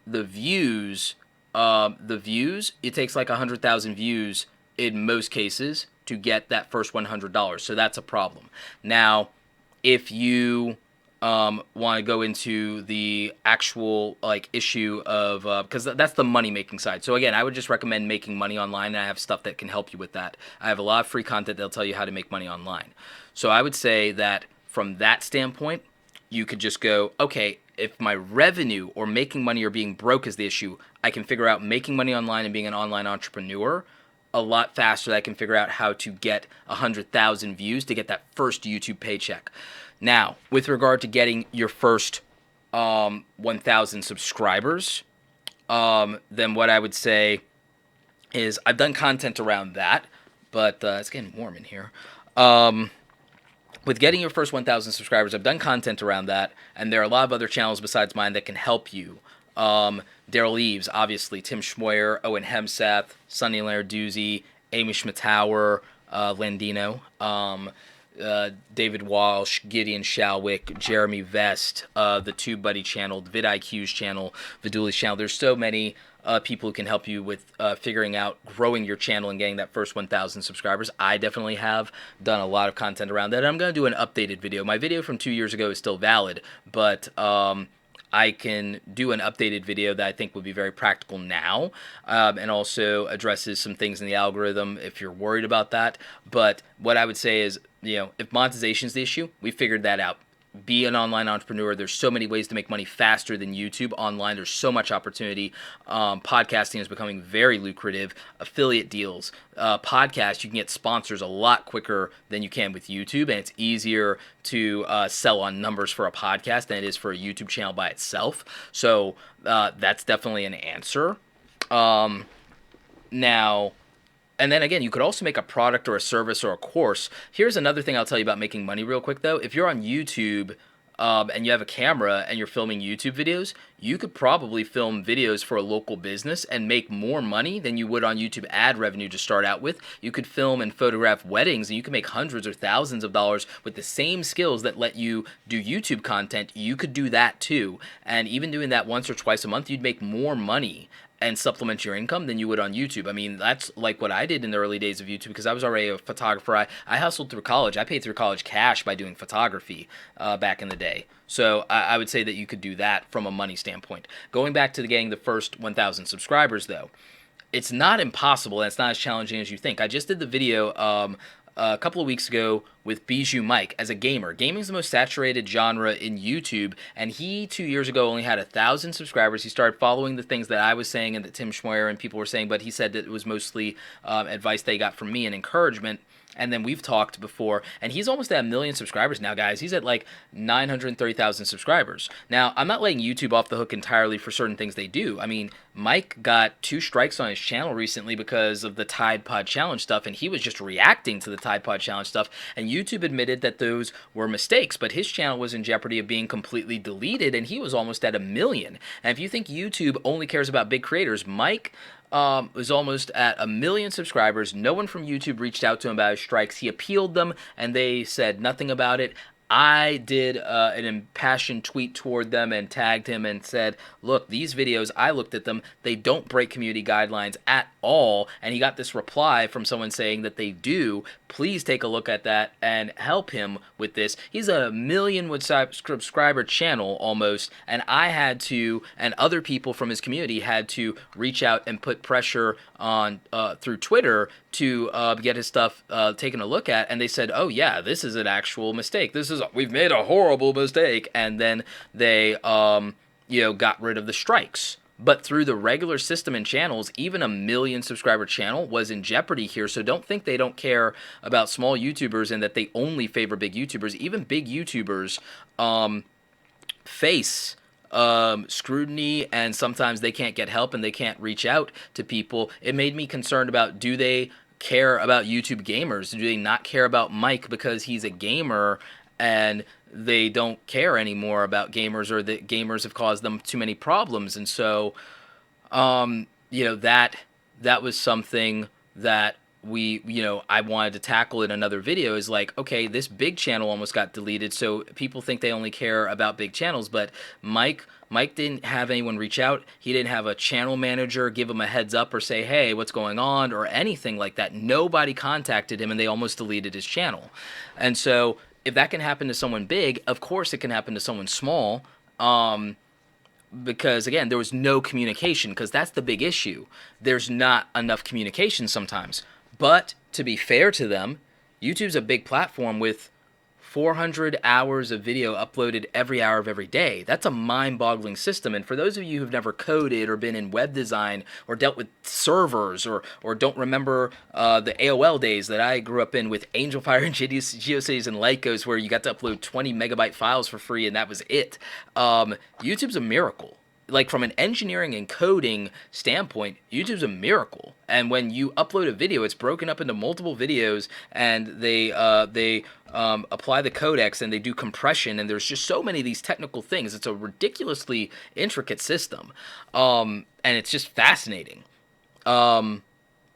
the views, it takes like 100,000 views in most cases to get that first $100. So that's a problem. Now, if you want to go into the actual like issue of because that's the money making side. So again, I would just recommend making money online, and I have stuff that can help you with that. I have a lot of free content that'll tell you how to make money online. So I would say that from that standpoint, you could just go, okay, if my revenue or making money or being broke is the issue, I can figure out making money online and being an online entrepreneur a lot faster than I can figure out how to get 100,000 views to get that first YouTube paycheck. Now, with regard to getting your first 1,000 subscribers, then what I would say is I've done content around that, but it's getting warm in here. with getting your first 1,000 subscribers, I've done content around that, and there are a lot of other channels besides mine that can help you. Daryl Eves, obviously, Tim Schmoyer, Owen Hemseth, Sonny Larduzzi, Amy Schmittauer, Landino, David Walsh, Gideon Shalwick, Jeremy Vest, the TubeBuddy channel, vidIQ's channel, Viduli's channel. There's so many people who can help you with figuring out growing your channel and getting that first 1,000 subscribers. I definitely have done a lot of content around that. I'm going to do an updated video. My video from 2 years ago is still valid, but I can do an updated video that I think would be very practical now, and also addresses some things in the algorithm if you're worried about that. But what I would say is, if monetization is the issue, we figured that out. Be an online entrepreneur. There's so many ways to make money faster than YouTube. Online, there's so much opportunity. Podcasting is becoming very lucrative. Affiliate deals. Podcasts, you can get sponsors a lot quicker than you can with YouTube, and it's easier to sell on numbers for a podcast than it is for a YouTube channel by itself. So that's definitely an answer. Now, and then again, you could also make a product or a service or a course. Here's another thing I'll tell you about making money real quick, though. If you're on YouTube and you have a camera and you're filming YouTube videos, you could probably film videos for a local business and make more money than you would on YouTube ad revenue to start out with. You could film and photograph weddings, and you can make hundreds or thousands of dollars with the same skills that let you do YouTube content. You could do that too. And even doing that once or twice a month, you'd make more money and supplement your income than you would on YouTube. I mean, that's like what I did in the early days of YouTube, because I was already a photographer. I hustled through college. I paid through college cash by doing photography back in the day. So I would say that you could do that from a money standpoint. Going back to getting the first 1,000 subscribers, though, it's not impossible, and it's not as challenging as you think. I just did the video a couple of weeks ago with Bijou Mike as a gamer. Gaming is the most saturated genre in YouTube, and he 2 years ago only had 1,000 subscribers. He started following the things that I was saying and that Tim Schmoyer and people were saying, but he said that it was mostly advice they got from me and encouragement. And then we've talked before, and he's almost at 1 million subscribers now, guys. He's at like 930,000 subscribers. Now, I'm not letting YouTube off the hook entirely for certain things they do. I mean, Mike got 2 strikes on his channel recently because of the Tide Pod Challenge stuff, and he was just reacting to the Tide Pod Challenge stuff, and YouTube admitted that those were mistakes, but his channel was in jeopardy of being completely deleted, and he was almost at 1 million. And if you think YouTube only cares about big creators, Mike was almost at 1 million subscribers. No one from YouTube reached out to him about his strikes. He appealed them, and they said nothing about it. I did an impassioned tweet toward them and tagged him and said, look, these videos, I looked at them, they don't break community guidelines at all. And he got this reply from someone saying that they do. Please take a look at that and help him with this. He's a 1 million subscriber channel almost, and I had to, and other people from his community had to reach out and put pressure on through Twitter to get his stuff taken a look at, and they said, oh yeah, this is an actual mistake. We've made a horrible mistake, and then they got rid of the strikes. But through the regular system and channels, even a 1 million subscriber channel was in jeopardy here. So don't think they don't care about small YouTubers and that they only favor big YouTubers. Even big YouTubers face scrutiny, and sometimes they can't get help and they can't reach out to people. It made me concerned about, do they care about YouTube gamers? Do they not care about Mike because he's a gamer and they don't care anymore about gamers, or that gamers have caused them too many problems? And so, that was something that I wanted to tackle in another video, is like, okay, this big channel almost got deleted, so people think they only care about big channels, but Mike didn't have anyone reach out. He didn't have a channel manager give him a heads up or say, hey, what's going on, or anything like that. Nobody contacted him, and they almost deleted his channel. And so if that can happen to someone big, of course it can happen to someone small, because, again, there was no communication, because that's the big issue. There's not enough communication sometimes. But to be fair to them, YouTube's a big platform with 400 hours of video uploaded every hour of every day. That's a mind-boggling system. And for those of you who've never coded or been in web design or dealt with servers, or don't remember the AOL days that I grew up in with AngelFire and GeoCities and Lycos, where you got to upload 20 megabyte files for free and that was it. YouTube's a miracle. like from an engineering and coding standpoint, YouTube's a miracle. And when you upload a video, it's broken up into multiple videos, and they apply the codecs and they do compression, and there's just so many of these technical things. It's a ridiculously intricate system, and it's just fascinating.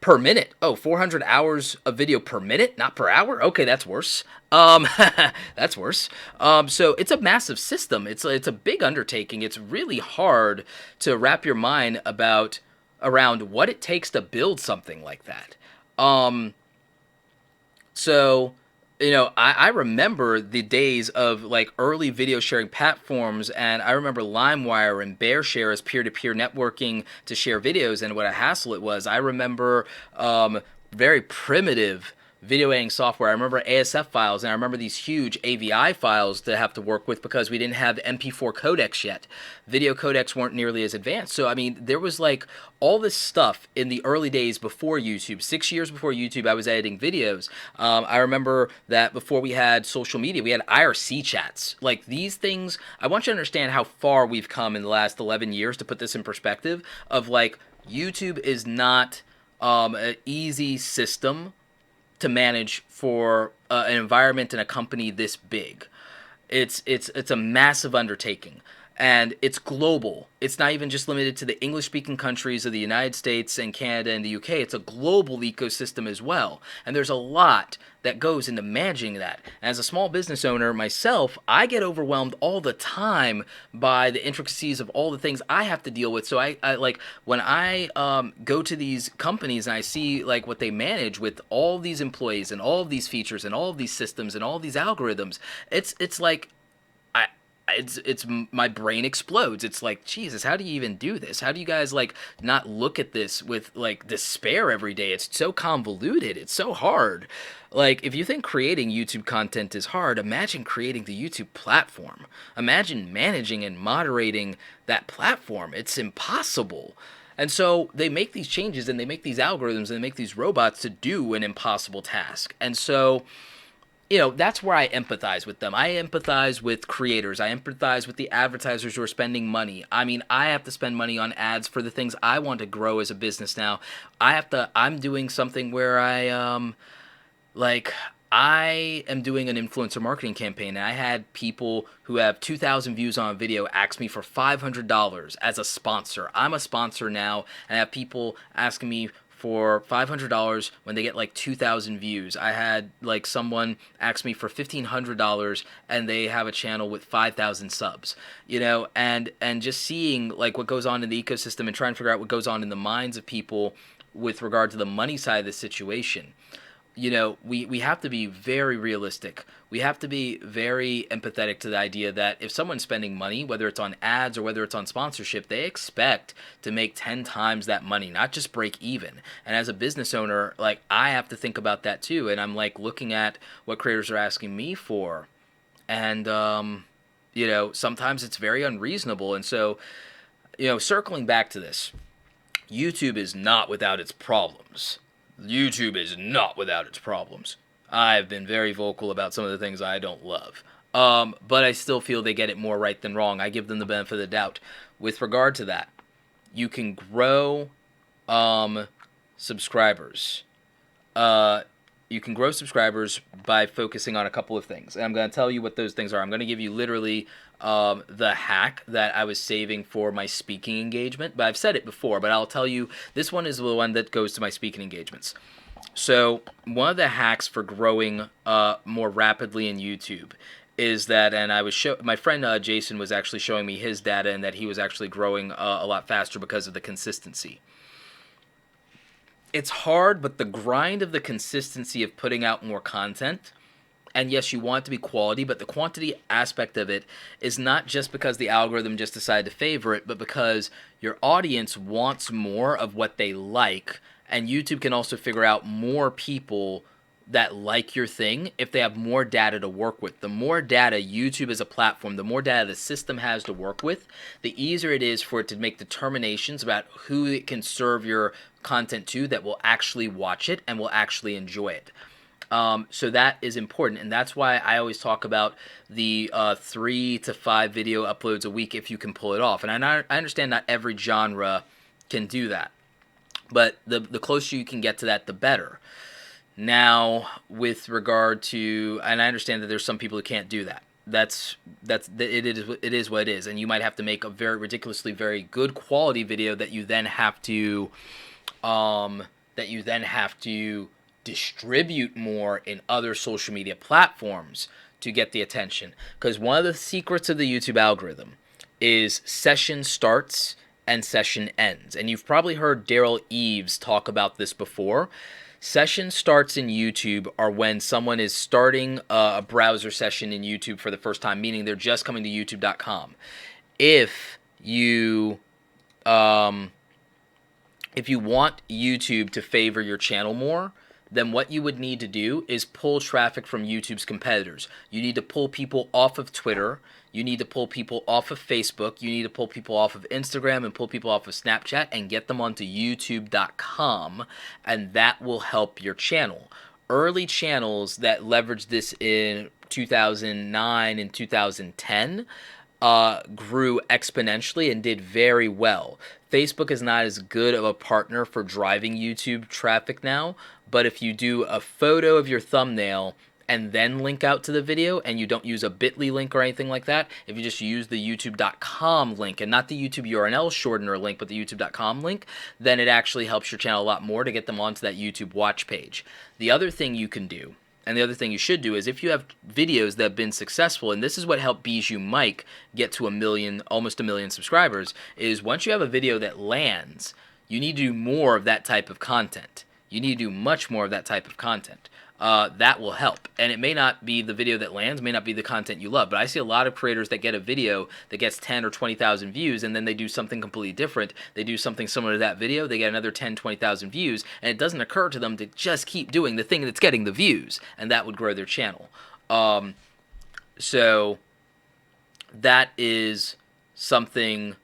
Per minute. Oh, 400 hours of video per minute, not per hour. Okay, that's worse. That's worse. So it's a massive system. It's a big undertaking. It's really hard to wrap your mind around what it takes to build something like that. So, I remember the days of like early video sharing platforms, and I remember LimeWire and BearShare as peer-to-peer networking to share videos, and what a hassle it was. I remember very primitive video editing software. I remember ASF files, and I remember these huge AVI files to have to work with because we didn't have MP4 codecs yet. Video codecs weren't nearly as advanced. So, I mean, there was like all this stuff in the early days before YouTube. 6 years before YouTube, I was editing videos. I remember that before we had social media, we had IRC chats. Like, these things, I want you to understand how far we've come in the last 11 years, to put this in perspective, of like, YouTube is not an easy system to manage for an environment and a company this big. It's a massive undertaking, and it's global. It's not even just limited to the English-speaking countries of the United States and Canada and the UK. It's a global ecosystem as well, and there's a lot that goes into managing that. As a small business owner myself, I get overwhelmed all the time by the intricacies of all the things I have to deal with. So I like when I go to these companies and I see like what they manage with all these employees and all of these features and all of these systems and all of these algorithms, it's like it's my brain explodes. It's like, Jesus, how do you even do this? How do you guys like not look at this with like despair every day? It's so convoluted. It's so hard. Like, if you think creating YouTube content is hard, imagine creating the YouTube platform. Imagine managing and moderating that platform. It's impossible. And so they make these changes and they make these algorithms and they make these robots to do an impossible task. And so, that's where I empathize with them. I empathize with creators. I empathize with the advertisers who are spending money. I mean, I have to spend money on ads for the things I want to grow as a business now. I'm doing something where I am doing an influencer marketing campaign, and I had people who have 2,000 views on a video ask me for $500 as a sponsor. I'm a sponsor now, and I have people asking me for $500 when they get like 2,000 views. I had like someone ask me for $1,500 and they have a channel with 5,000 subs, and just seeing like what goes on in the ecosystem and trying to figure out what goes on in the minds of people with regard to the money side of the situation. We have to be very realistic. We have to be very empathetic to the idea that if someone's spending money, whether it's on ads or whether it's on sponsorship, they expect to make 10 times that money, not just break even. And as a business owner, like, I have to think about that too. And I'm like looking at what creators are asking me for. And, sometimes it's very unreasonable. And so, circling back to this, YouTube is not without its problems. YouTube is not without its problems. I've been very vocal about some of the things I don't love. But I still feel they get it more right than wrong. I give them the benefit of the doubt. With regard to that, you can grow subscribers. You can grow subscribers by focusing on a couple of things. And I'm going to tell you what those things are. I'm going to give you literally the hack that I was saving for my speaking engagement. But I've said it before, but I'll tell you, this one is the one that goes to my speaking engagements. So one of the hacks for growing more rapidly in YouTube is that, and my friend Jason was actually showing me his data, and that he was actually growing a lot faster because of the consistency. It's hard, but the grind of the consistency of putting out more content, and yes, you want it to be quality, but the quantity aspect of it is not just because the algorithm just decided to favor it, but because your audience wants more of what they like, and YouTube can also figure out more people that like your thing if they have more data to work with. The more data YouTube as a platform, the more data the system has to work with, the easier it is for it to make determinations about who it can serve your content to that will actually watch it and will actually enjoy it. So that is important, and that's why I always talk about the 3 to 5 video uploads a week if you can pull it off. And I understand not every genre can do that, but the closer you can get to that, the better. Now, with regard to, and I understand that there's some people who can't do that. It is what it is, and you might have to make a very ridiculously very good quality video that you then have to distribute more in other social media platforms to get the attention. Because one of the secrets of the YouTube algorithm is session starts and session ends. And you've probably heard Daryl Eves talk about this before. Session starts in YouTube are when someone is starting a browser session in YouTube for the first time, meaning they're just coming to youtube.com. If you want YouTube to favor your channel more, then what you would need to do is pull traffic from YouTube's competitors. You need to pull people off of Twitter. You need to pull people off of Facebook. You need to pull people off of Instagram and pull people off of Snapchat and get them onto youtube.com, and that will help your channel. Early channels that leveraged this in 2009 and 2010 grew exponentially and did very well. Facebook is not as good of a partner for driving YouTube traffic now, but if you do a photo of your thumbnail and then link out to the video, and you don't use a bit.ly link or anything like that, if you just use the youtube.com link, and not the YouTube URL shortener link, but the youtube.com link, then it actually helps your channel a lot more to get them onto that YouTube watch page. The other thing you can do, and the other thing you should do, is if you have videos that have been successful, and this is what helped Bijou Mike get to almost a million subscribers, is once you have a video that lands, you need to do more of that type of content. You need to do much more of that type of content. That will help. And it may not be the video that lands, may not be the content you love, but I see a lot of creators that get a video that gets 10 or 20,000 views, and then they do something completely different. They do something similar to that video, they get another 10, 20,000 views, and it doesn't occur to them to just keep doing the thing that's getting the views, and that would grow their channel. So that is something,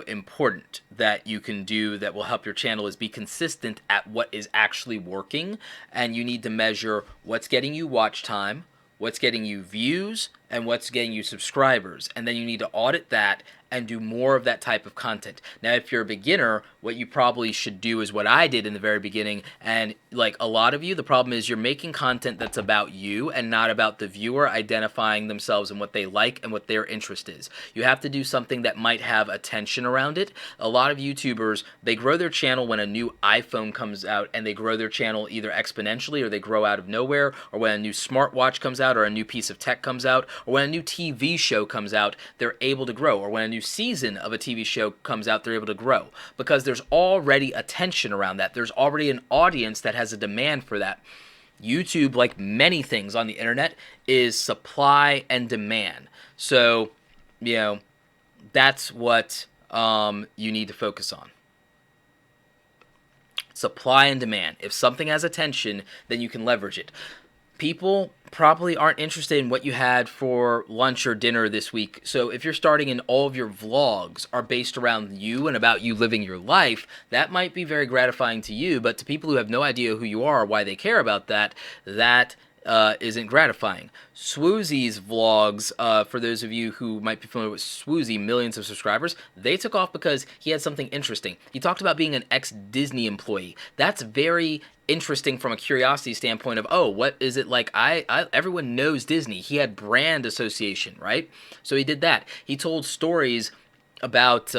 important that you can do that will help your channel, is be consistent at what is actually working. And you need to measure what's getting you watch time, what's getting you views, and what's getting you subscribers. And then you need to audit that and do more of that type of content. Now, if you're a beginner, what you probably should do is what I did in the very beginning. And like a lot of you, the problem is you're making content that's about you and not about the viewer identifying themselves and what they like and what their interest is. You have to do something that might have attention around it. A lot of YouTubers, they grow their channel when a new iPhone comes out, and they grow their channel either exponentially or they grow out of nowhere, or when a new smartwatch comes out or a new piece of tech comes out, or when a new TV show comes out, they're able to grow, or when a new season of a TV show comes out, they're able to grow, because there's already attention around that. There's already an audience that has a demand for that. YouTube, like many things on the internet, is supply and demand. So, that's what you need to focus on. Supply and demand. If something has attention, then you can leverage it. People probably aren't interested in what you had for lunch or dinner this week. So if you're starting and all of your vlogs are based around you and about you living your life, that might be very gratifying to you, but to people who have no idea who you are or why they care about that, that isn't gratifying. Swoozy's vlogs, for those of you who might be familiar with Swoozy, millions of subscribers, they took off because he had something interesting. He talked about being an ex-Disney employee. That's very interesting from a curiosity standpoint of, oh, what is it like? Everyone knows Disney. He had brand association, right? So he did that. He told stories about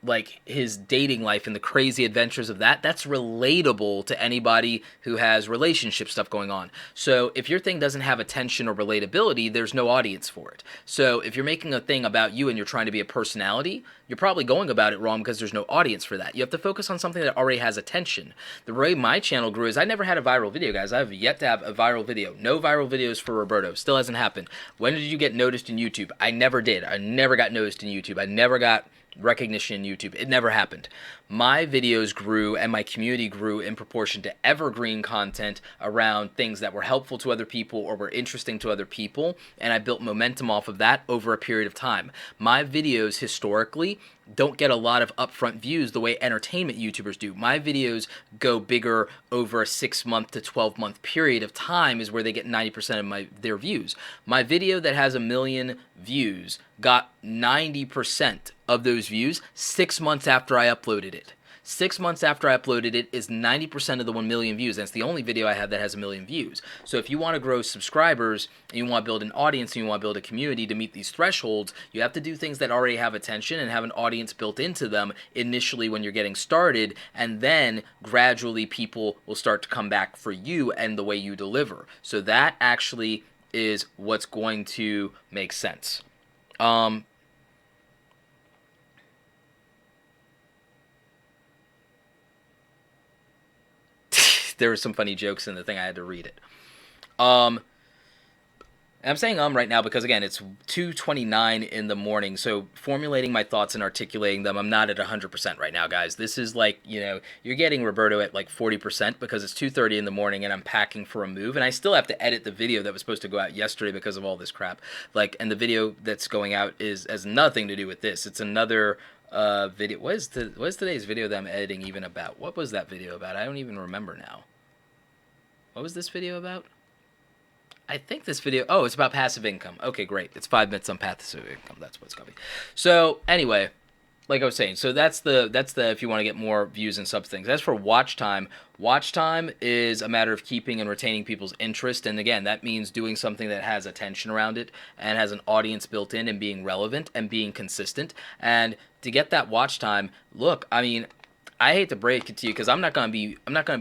like his dating life and the crazy adventures of that. That's relatable to anybody who has relationship stuff going on. So if your thing doesn't have attention or relatability, there's no audience for it. So if you're making a thing about you and you're trying to be a personality, you're probably going about it wrong because there's no audience for that. You have to focus on something that already has attention. The way my channel grew is I never had a viral video, guys. I've yet to have a viral video. No viral videos for Roberto. Still hasn't happened. When did you get noticed in YouTube? I never did. I never got noticed in YouTube. I never got recognition in YouTube. It never happened. My videos grew and my community grew in proportion to evergreen content around things that were helpful to other people or were interesting to other people, and I built momentum off of that over a period of time. My videos historically don't get a lot of upfront views the way entertainment YouTubers do. My videos go bigger over a 6-month to 12-month period of time is where they get 90% of their views. My video that has 1 million views got 90% of those views 6 months after I uploaded it. 6 months after I uploaded it is 90% of the 1 million views. And it's the only video I have that has 1 million views. So if you want to grow subscribers, and you want to build an audience, and you want to build a community to meet these thresholds, you have to do things that already have attention and have an audience built into them initially when you're getting started. And then gradually people will start to come back for you and the way you deliver. So that actually is what's going to make sense. There were some funny jokes in the thing. I had to read it. And I'm saying right now because, again, it's 2:29 in the morning. So formulating my thoughts and articulating them, I'm not at 100% right now, guys. This is like, you're getting Roberto at like 40% because it's 2:30 in the morning and I'm packing for a move. And I still have to edit the video that was supposed to go out yesterday because of all this crap. And the video that's going out has nothing to do with this. It's another video. What is today's video that I'm editing even about? What was that video about? I don't even remember now. What was this video about? I think this video, it's about passive income. Okay, great. It's 5 minutes on passive income. That's what it's gonna be. So anyway, like I was saying, so that's the if you want to get more views and sub things. As for watch time is a matter of keeping and retaining people's interest. And again, that means doing something that has attention around it and has an audience built in and being relevant and being consistent. And to get that watch time, look, I mean, I hate to break it to you because I'm not gonna be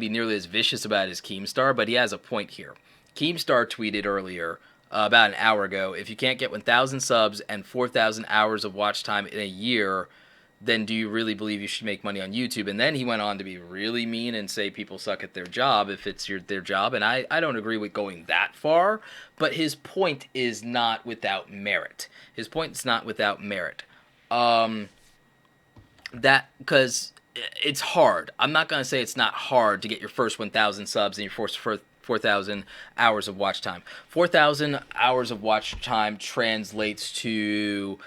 nearly as vicious about it as Keemstar, but he has a point here. Keemstar tweeted earlier about an hour ago, if you can't get 1,000 subs and 4,000 hours of watch time in a year, then do you really believe you should make money on YouTube? And then he went on to be really mean and say people suck at their job if it's their job. And I don't agree with going that far, but his point is not without merit. Because it's hard. I'm not going to say it's not hard to get your first 1,000 subs and your first 4,000 hours of watch time. 4,000 hours of watch time translates to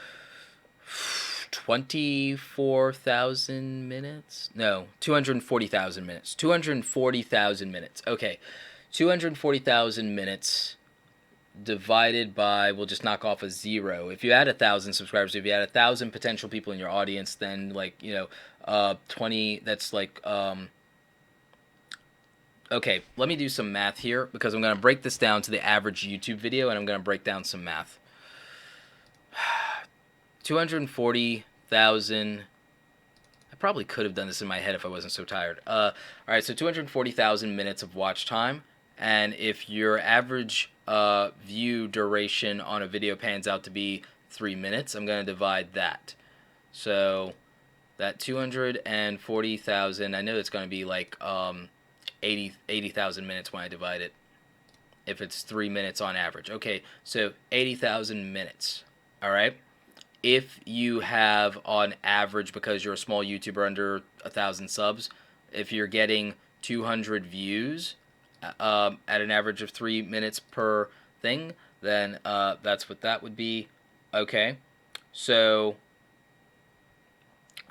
24,000 minutes? No, 240,000 minutes. 240,000 minutes. Okay, 240,000 minutes divided by, we'll just knock off a 0. If you add 1,000 subscribers, if you add 1,000 potential people in your audience, then 20, that's like, okay, let me do some math here because I'm going to break this down to the average YouTube video and I'm going to break down some math. 240,000, I probably could have done this in my head if I wasn't so tired. All right, so 240,000 minutes of watch time, and if your average view duration on a video pans out to be 3 minutes, I'm going to divide that. So that 240,000, I know it's going to be like 80,000 minutes when I divide it, if it's 3 minutes on average. Okay, so 80,000 minutes, all right? If you have on average, because you're a small YouTuber under 1,000 subs, if you're getting 200 views at an average of 3 minutes per thing, then that's what that would be. Okay, so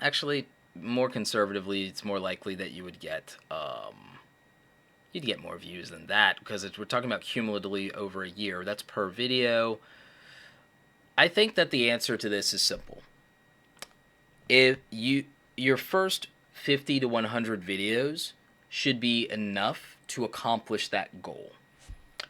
actually, more conservatively, it's more likely that you would get you'd get more views than that because we're talking about cumulatively over a year. That's per video. I think that the answer to this is simple. If your first 50 to 100 videos should be enough to accomplish that goal.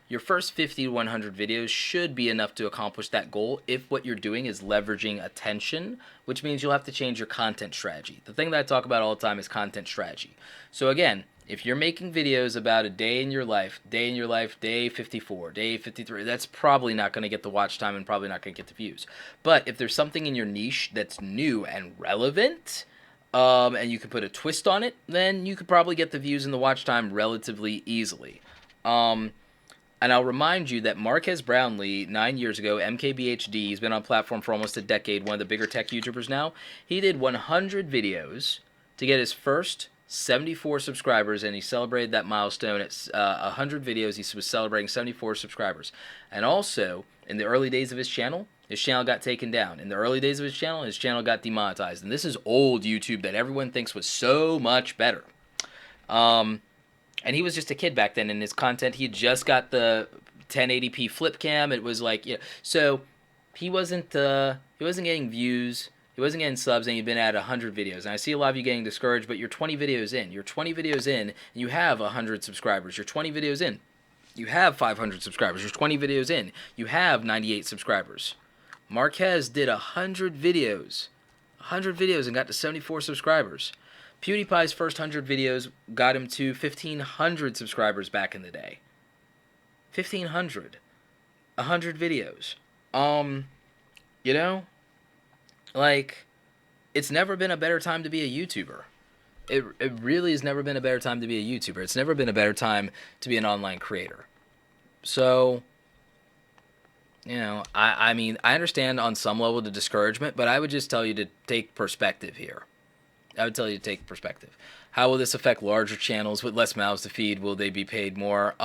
Your first 50 to 100 videos should be enough to accomplish that goal if what you're doing is leveraging attention, which means you'll have to change your content strategy. The thing that I talk about all the time is content strategy. So again, if you're making videos about a day in your life, day 54, day 53, that's probably not going to get the watch time and probably not going to get the views. But if there's something in your niche that's new and relevant, and you can put a twist on it, then you could probably get the views and the watch time relatively easily. And I'll remind you that Marques Brownlee, 9 years ago, MKBHD, he's been on platform for almost a decade, one of the bigger tech YouTubers now. He did 100 videos to get his first 74 subscribers, and he celebrated that milestone at 100 videos. He was celebrating 74 subscribers. And also, in the early days of his channel, His channel got taken down. In the early days of his channel got demonetized. And this is old YouTube that everyone thinks was so much better. And he was just a kid back then, and his content, he had just got the 1080p flip cam. It was like, so he wasn't getting views, he wasn't getting subs, and he'd been at 100 videos. And I see a lot of you getting discouraged, but you're 20 videos in. You're 20 videos in, and you have 100 subscribers. You're 20 videos in, you have 500 subscribers. You're 20 videos in, you have 98 subscribers. Marquez did 100 videos, and got to 74 subscribers. PewDiePie's first 100 videos got him to 1,500 subscribers back in the day. 1,500. 100 videos. Like, it's never been a better time to be a YouTuber. It really has never been a better time to be a YouTuber. It's never been a better time to be an online creator. So, I mean, I understand on some level the discouragement, but I would just tell you to take perspective here. I would tell you to take perspective. How will this affect larger channels with less mouths to feed? Will they be paid more?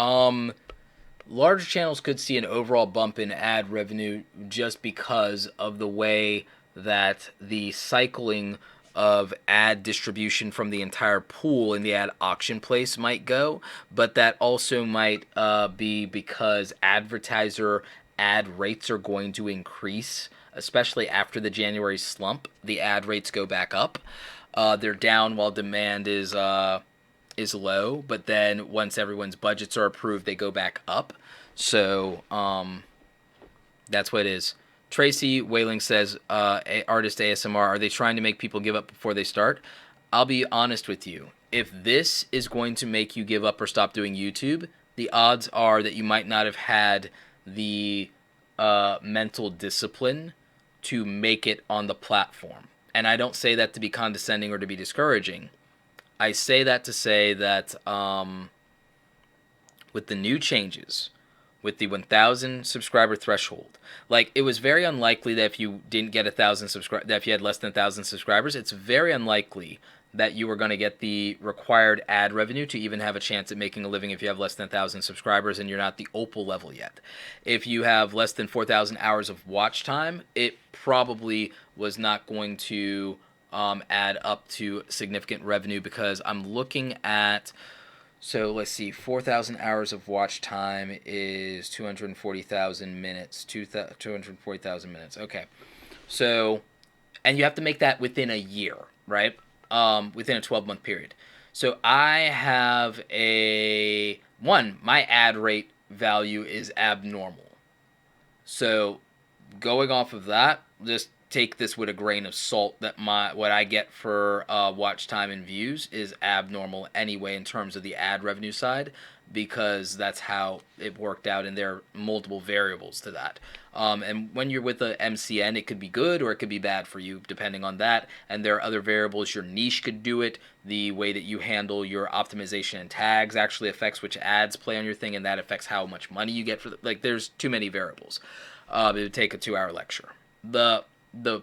Larger channels could see an overall bump in ad revenue just because of the way that the cycling of ad distribution from the entire pool in the ad auction place might go, but that also might be because advertiser ad rates are going to increase, especially after the January slump. The ad rates go back up. They're down while demand is low, but then once everyone's budgets are approved, they go back up. So that's what it is. Tracy Whaling says, artist ASMR, are they trying to make people give up before they start? I'll be honest with you. If this is going to make you give up or stop doing YouTube, the odds are that you might not have had the mental discipline to make it on the platform. And I don't say that to be condescending or to be discouraging. I say that to say that with the new changes, with the 1,000 subscriber threshold, like, it was very unlikely that if you didn't get 1,000 subscribers, that if you had less than 1,000 subscribers, it's very unlikely that you were going to get the required ad revenue to even have a chance at making a living if you have less than 1,000 subscribers and you're not the Opal level yet. If you have less than 4,000 hours of watch time, it probably was not going to add up to significant revenue, because I'm looking at, so let's see, 4,000 hours of watch time is 240,000 minutes, 240,000 minutes. Okay. So, and you have to make that within a year, right? Within a 12-month period. So I have my ad rate value is abnormal. So going off of that, just take this with a grain of salt that what I get for watch time and views is abnormal anyway in terms of the ad revenue side, because that's how it worked out, and there are multiple variables to that. And when you're with a MCN, it could be good or it could be bad for you, depending on that. And there are other variables. Your niche could do it. The way that you handle your optimization and tags actually affects which ads play on your thing, and that affects how much money you get for like, there's too many variables. It would take a 2-hour lecture. The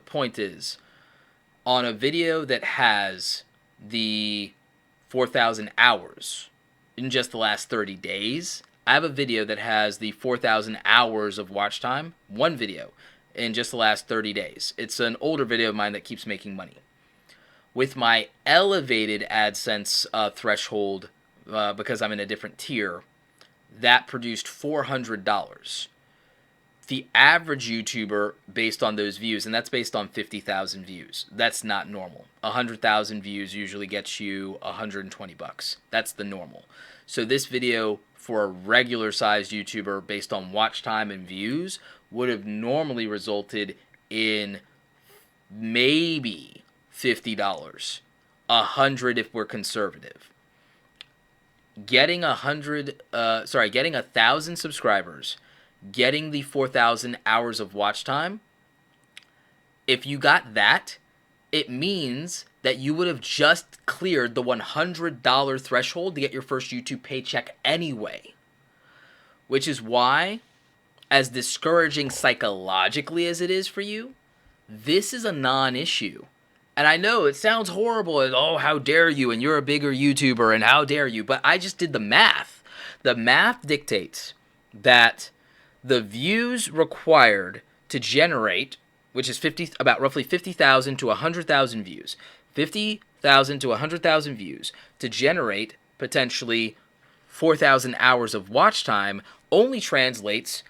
point is, on a video that has the 4,000 hours in just the last 30 days, I have a video that has the 4,000 hours of watch time, one video, in just the last 30 days. It's an older video of mine that keeps making money. With my elevated AdSense threshold, because I'm in a different tier, that produced $400. The average YouTuber, based on those views, and that's based on 50,000 views, that's not normal. 100,000 views usually gets you $120. That's the normal. So this video, for a regular sized YouTuber, based on watch time and views, would have normally resulted in maybe $50, $100 if we're conservative. Getting 1,000 subscribers, getting the 4,000 hours of watch time, if you got that, it means that you would have just cleared the $100 threshold to get your first YouTube paycheck anyway. Which is why, as discouraging psychologically as it is for you, this is a non-issue. And I know it sounds horrible, and oh, how dare you, and you're a bigger YouTuber, and how dare you, but I just did the math. The math dictates that the views required to generate, which is about roughly 50,000 to 100,000 views. 50,000 to 100,000 views to generate potentially 4,000 hours of watch time only translates,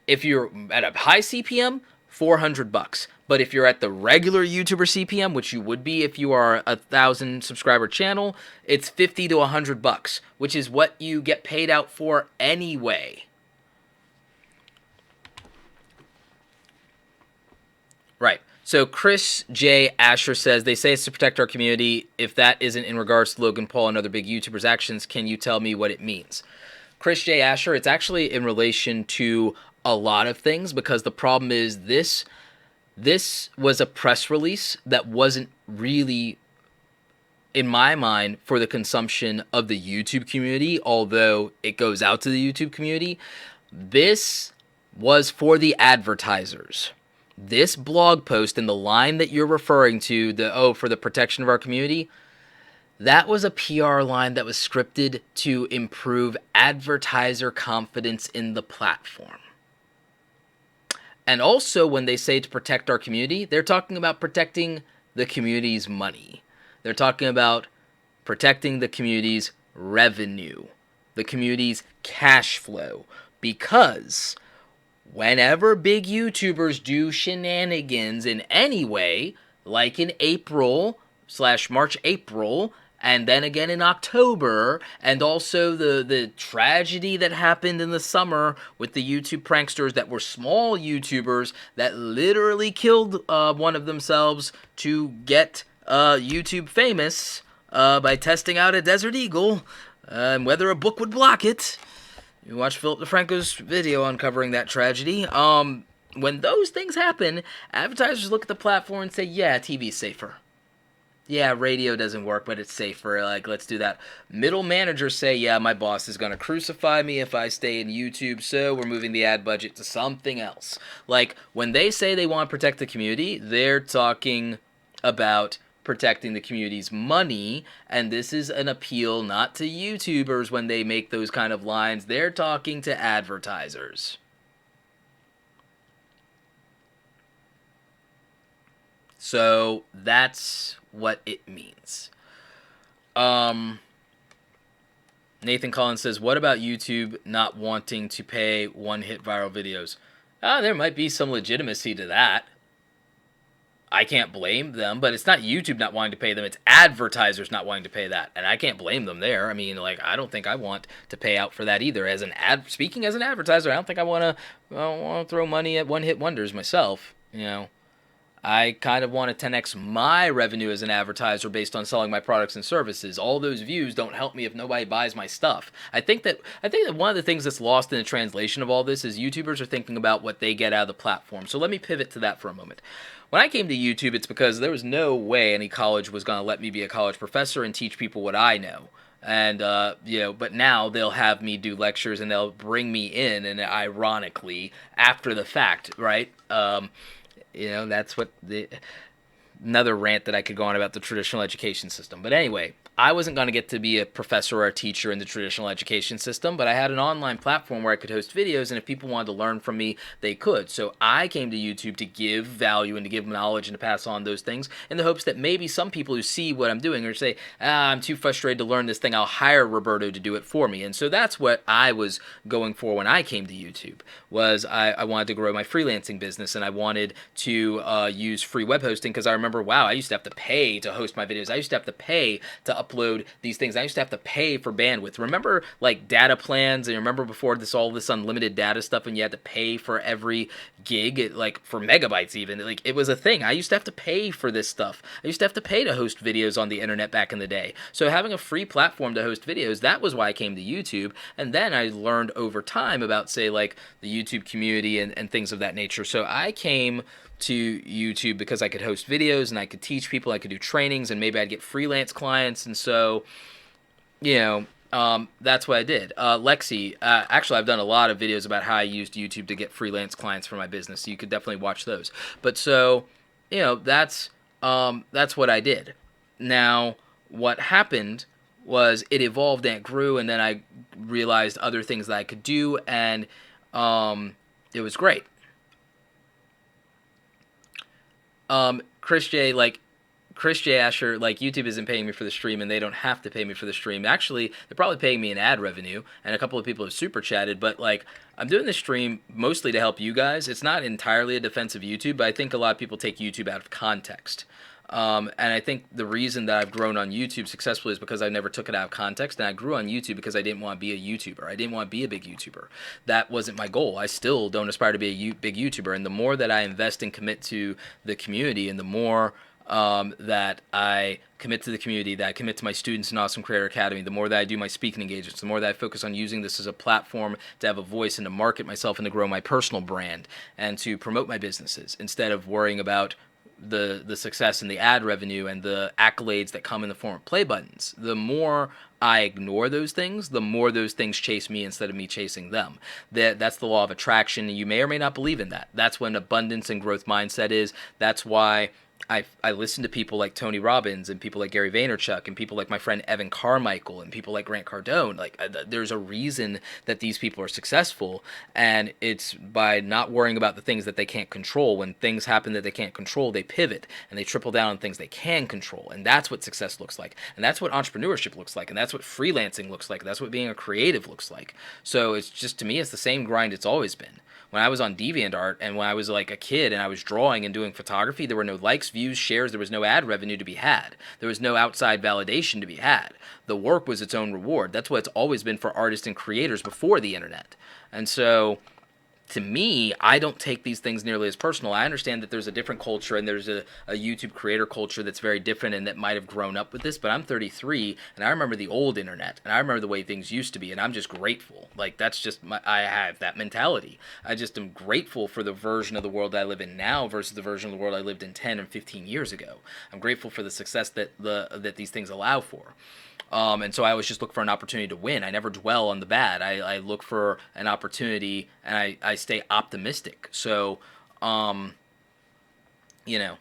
if you're at a high CPM, $400. But if you're at the regular YouTuber CPM, which you would be if you are a 1,000 subscriber channel, it's 50 to $100, which is what you get paid out for anyway. Right. So Chris J. Asher says, they say it's to protect our community. If that isn't in regards to Logan Paul and other big YouTubers' actions, can you tell me what it means? Chris J. Asher, it's actually in relation to a lot of things, because the problem is this was a press release that wasn't really, in my mind, for the consumption of the YouTube community, although it goes out to the YouTube community. This was for the advertisers. This blog post and the line that you're referring to, for the protection of our community, that was a PR line that was scripted to improve advertiser confidence in the platform. And also, when they say to protect our community, they're talking about protecting the community's money. They're talking about protecting the community's revenue, the community's cash flow. Because whenever big YouTubers do shenanigans in any way, like in March, April, and then again in October, and also the tragedy that happened in the summer with the YouTube pranksters that were small YouTubers that literally killed one of themselves to get YouTube famous by testing out a Desert Eagle and whether a book would block it. You watch Philip DeFranco's video uncovering that tragedy. When those things happen, advertisers look at the platform and say, yeah, TV's safer. Yeah, radio doesn't work, but it's safer. Like, let's do that. Middle managers say, yeah, my boss is going to crucify me if I stay in YouTube, so we're moving the ad budget to something else. Like, when they say they want to protect the community, they're talking about protecting the community's money, and this is an appeal not to YouTubers when they make those kind of lines. They're talking to advertisers. So that's what it means. Nathan Collins says, what about YouTube not wanting to pay one-hit viral videos? There might be some legitimacy to that. I can't blame them, but it's not YouTube not wanting to pay them. It's advertisers not wanting to pay that, and I can't blame them there. I mean, like, I don't think I want to pay out for that either. Speaking as an advertiser, I don't think I want to throw money at one-hit wonders myself, you know. I kind of want to 10x my revenue as an advertiser based on selling my products and services. All those views don't help me if nobody buys my stuff. I think that one of the things that's lost in the translation of all this is YouTubers are thinking about what they get out of the platform. So let me pivot to that for a moment. When I came to YouTube, it's because there was no way any college was going to let me be a college professor and teach people what I know. And, but now they'll have me do lectures and they'll bring me in, and ironically, after the fact, right? That's what another rant that I could go on about the traditional education system. But anyway, I wasn't going to get to be a professor or a teacher in the traditional education system, but I had an online platform where I could host videos, and if people wanted to learn from me, they could. So I came to YouTube to give value and to give knowledge and to pass on those things in the hopes that maybe some people who see what I'm doing or say, I'm too frustrated to learn this thing, I'll hire Roberto to do it for me. And so that's what I was going for when I came to YouTube, was I wanted to grow my freelancing business, and I wanted to use free web hosting, because I remember, wow, I used to have to pay to host my videos. I used to have to pay to upload these things. I used to have to pay for bandwidth. Remember, like, data plans, and remember before all this unlimited data stuff, and you had to pay for every gig, like for megabytes even. Like, it was a thing. I used to have to pay for this stuff. I used to have to pay to host videos on the internet back in the day. So having a free platform to host videos, that was why I came to YouTube. And then I learned over time about, say, like the YouTube community and things of that nature. So I came to YouTube because I could host videos and I could teach people, I could do trainings, and maybe I'd get freelance clients. And so, that's what I did. Lexi, actually, I've done a lot of videos about how I used YouTube to get freelance clients for my business, so you could definitely watch those. But so, that's what I did. Now, what happened was it evolved and it grew, and then I realized other things that I could do, and it was great. Chris J, like, Chris J. Asher, like, YouTube isn't paying me for the stream, and they don't have to pay me for the stream. Actually, they're probably paying me in ad revenue, and a couple of people have super chatted, but, like, I'm doing this stream mostly to help you guys. It's not entirely a defense of YouTube, but I think a lot of people take YouTube out of context. And I think the reason that I've grown on YouTube successfully is because I never took it out of context, and I grew on YouTube because I didn't want to be a YouTuber. I didn't want to be a big YouTuber. That wasn't my goal. I still don't aspire to be a big YouTuber, and the more that I invest and commit to the community, and the more that I commit to the community, that I commit to my students in Awesome Creator Academy, the more that I do my speaking engagements, the more that I focus on using this as a platform to have a voice and to market myself and to grow my personal brand and to promote my businesses instead of worrying about the success and the ad revenue and the accolades that come in the form of play buttons. The more I ignore those things, the more those things chase me instead of me chasing them. That's the law of attraction, and you may or may not believe in that. That's what an abundance and growth mindset is. That's why I listen to people like Tony Robbins and people like Gary Vaynerchuk and people like my friend Evan Carmichael and people like Grant Cardone. Like, there's a reason that these people are successful, and it's by not worrying about the things that they can't control. When things happen that they can't control, they pivot and they triple down on things they can control, and that's what success looks like, and that's what entrepreneurship looks like, and that's what freelancing looks like, and that's what being a creative looks like. So it's just, to me, it's the same grind it's always been. When I was on DeviantArt and when I was like a kid and I was drawing and doing photography, there were no likes, views, shares. There was no ad revenue to be had. There was no outside validation to be had. The work was its own reward. That's what it's always been for artists and creators before the internet. And so, to me, I don't take these things nearly as personal. I understand that there's a different culture and there's a YouTube creator culture that's very different and that might have grown up with this, but I'm 33 and I remember the old internet and I remember the way things used to be, and I'm just grateful. Like, that's just I have that mentality. I just am grateful for the version of the world that I live in now versus the version of the world I lived in 10 and 15 years ago. I'm grateful for the success that these things allow for. And so I always just look for an opportunity to win. I never dwell on the bad. I look for an opportunity, and I stay optimistic. So, you know,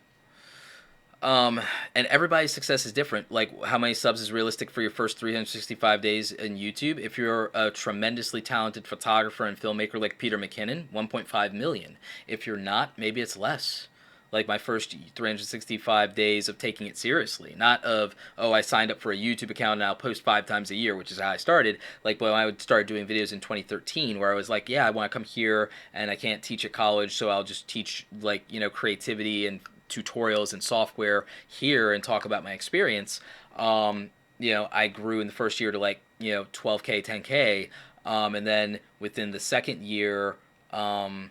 and everybody's success is different. Like, how many subs is realistic for your first 365 days in YouTube? If you're a tremendously talented photographer and filmmaker like Peter McKinnon, 1.5 million. If you're not, maybe it's less. Like, my first 365 days of taking it seriously. Not of, oh, I signed up for a YouTube account and I'll post 5 times a year, which is how I started. Like, when I would start doing videos in 2013, where I was like, yeah, I want to come here and I can't teach at college, so I'll just teach, like, creativity and tutorials and software here and talk about my experience. I grew in the first year to, like, 12K, 10K. And then within the second year, then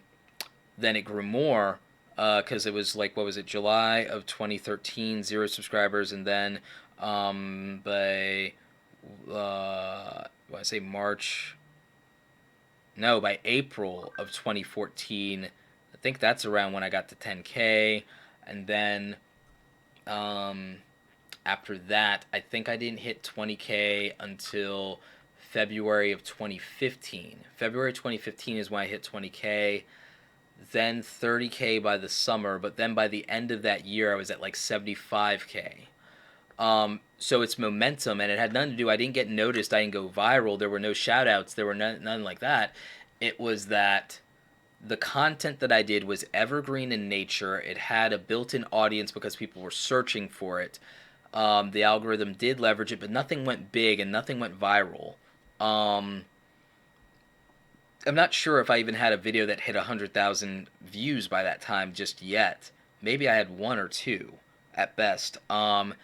it grew more. Because it was like, what was it, July of 2013, 0 subscribers, and then by I say March? No, by April of 2014, I think that's around when I got to 10K, and then after that, I think I didn't hit 20K until February of 2015. February 2015 is when I hit 20K. Then 30K by the summer, but then by the end of that year, I was at like 75K. So it's momentum, and it had nothing to do, I didn't get noticed, I didn't go viral, there were no shout-outs, there were none like that. It was that the content that I did was evergreen in nature. It had a built-in audience because people were searching for it. The algorithm did leverage it, but nothing went big and nothing went viral. I'm not sure if I even had a video that hit 100,000 views by that time just yet. Maybe I had 1 or 2 at best. And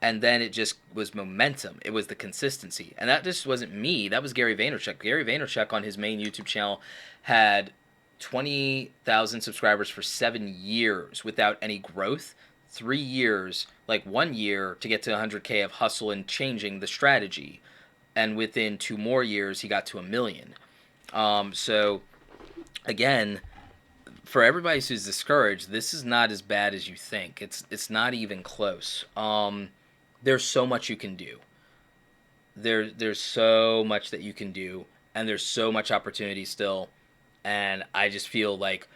then it just was momentum. It was the consistency. And that just wasn't me. That was Gary Vaynerchuk. Gary Vaynerchuk on his main YouTube channel had 20,000 subscribers for 7 years without any growth. 3 years, like 1 year to get to 100K of hustle and changing the strategy. And within 2 more years, he got to 1 million. So, again, for everybody who's discouraged, this is not as bad as you think. It's not even close. There's so much you can do. There's so much that you can do, and there's so much opportunity still. And I just feel like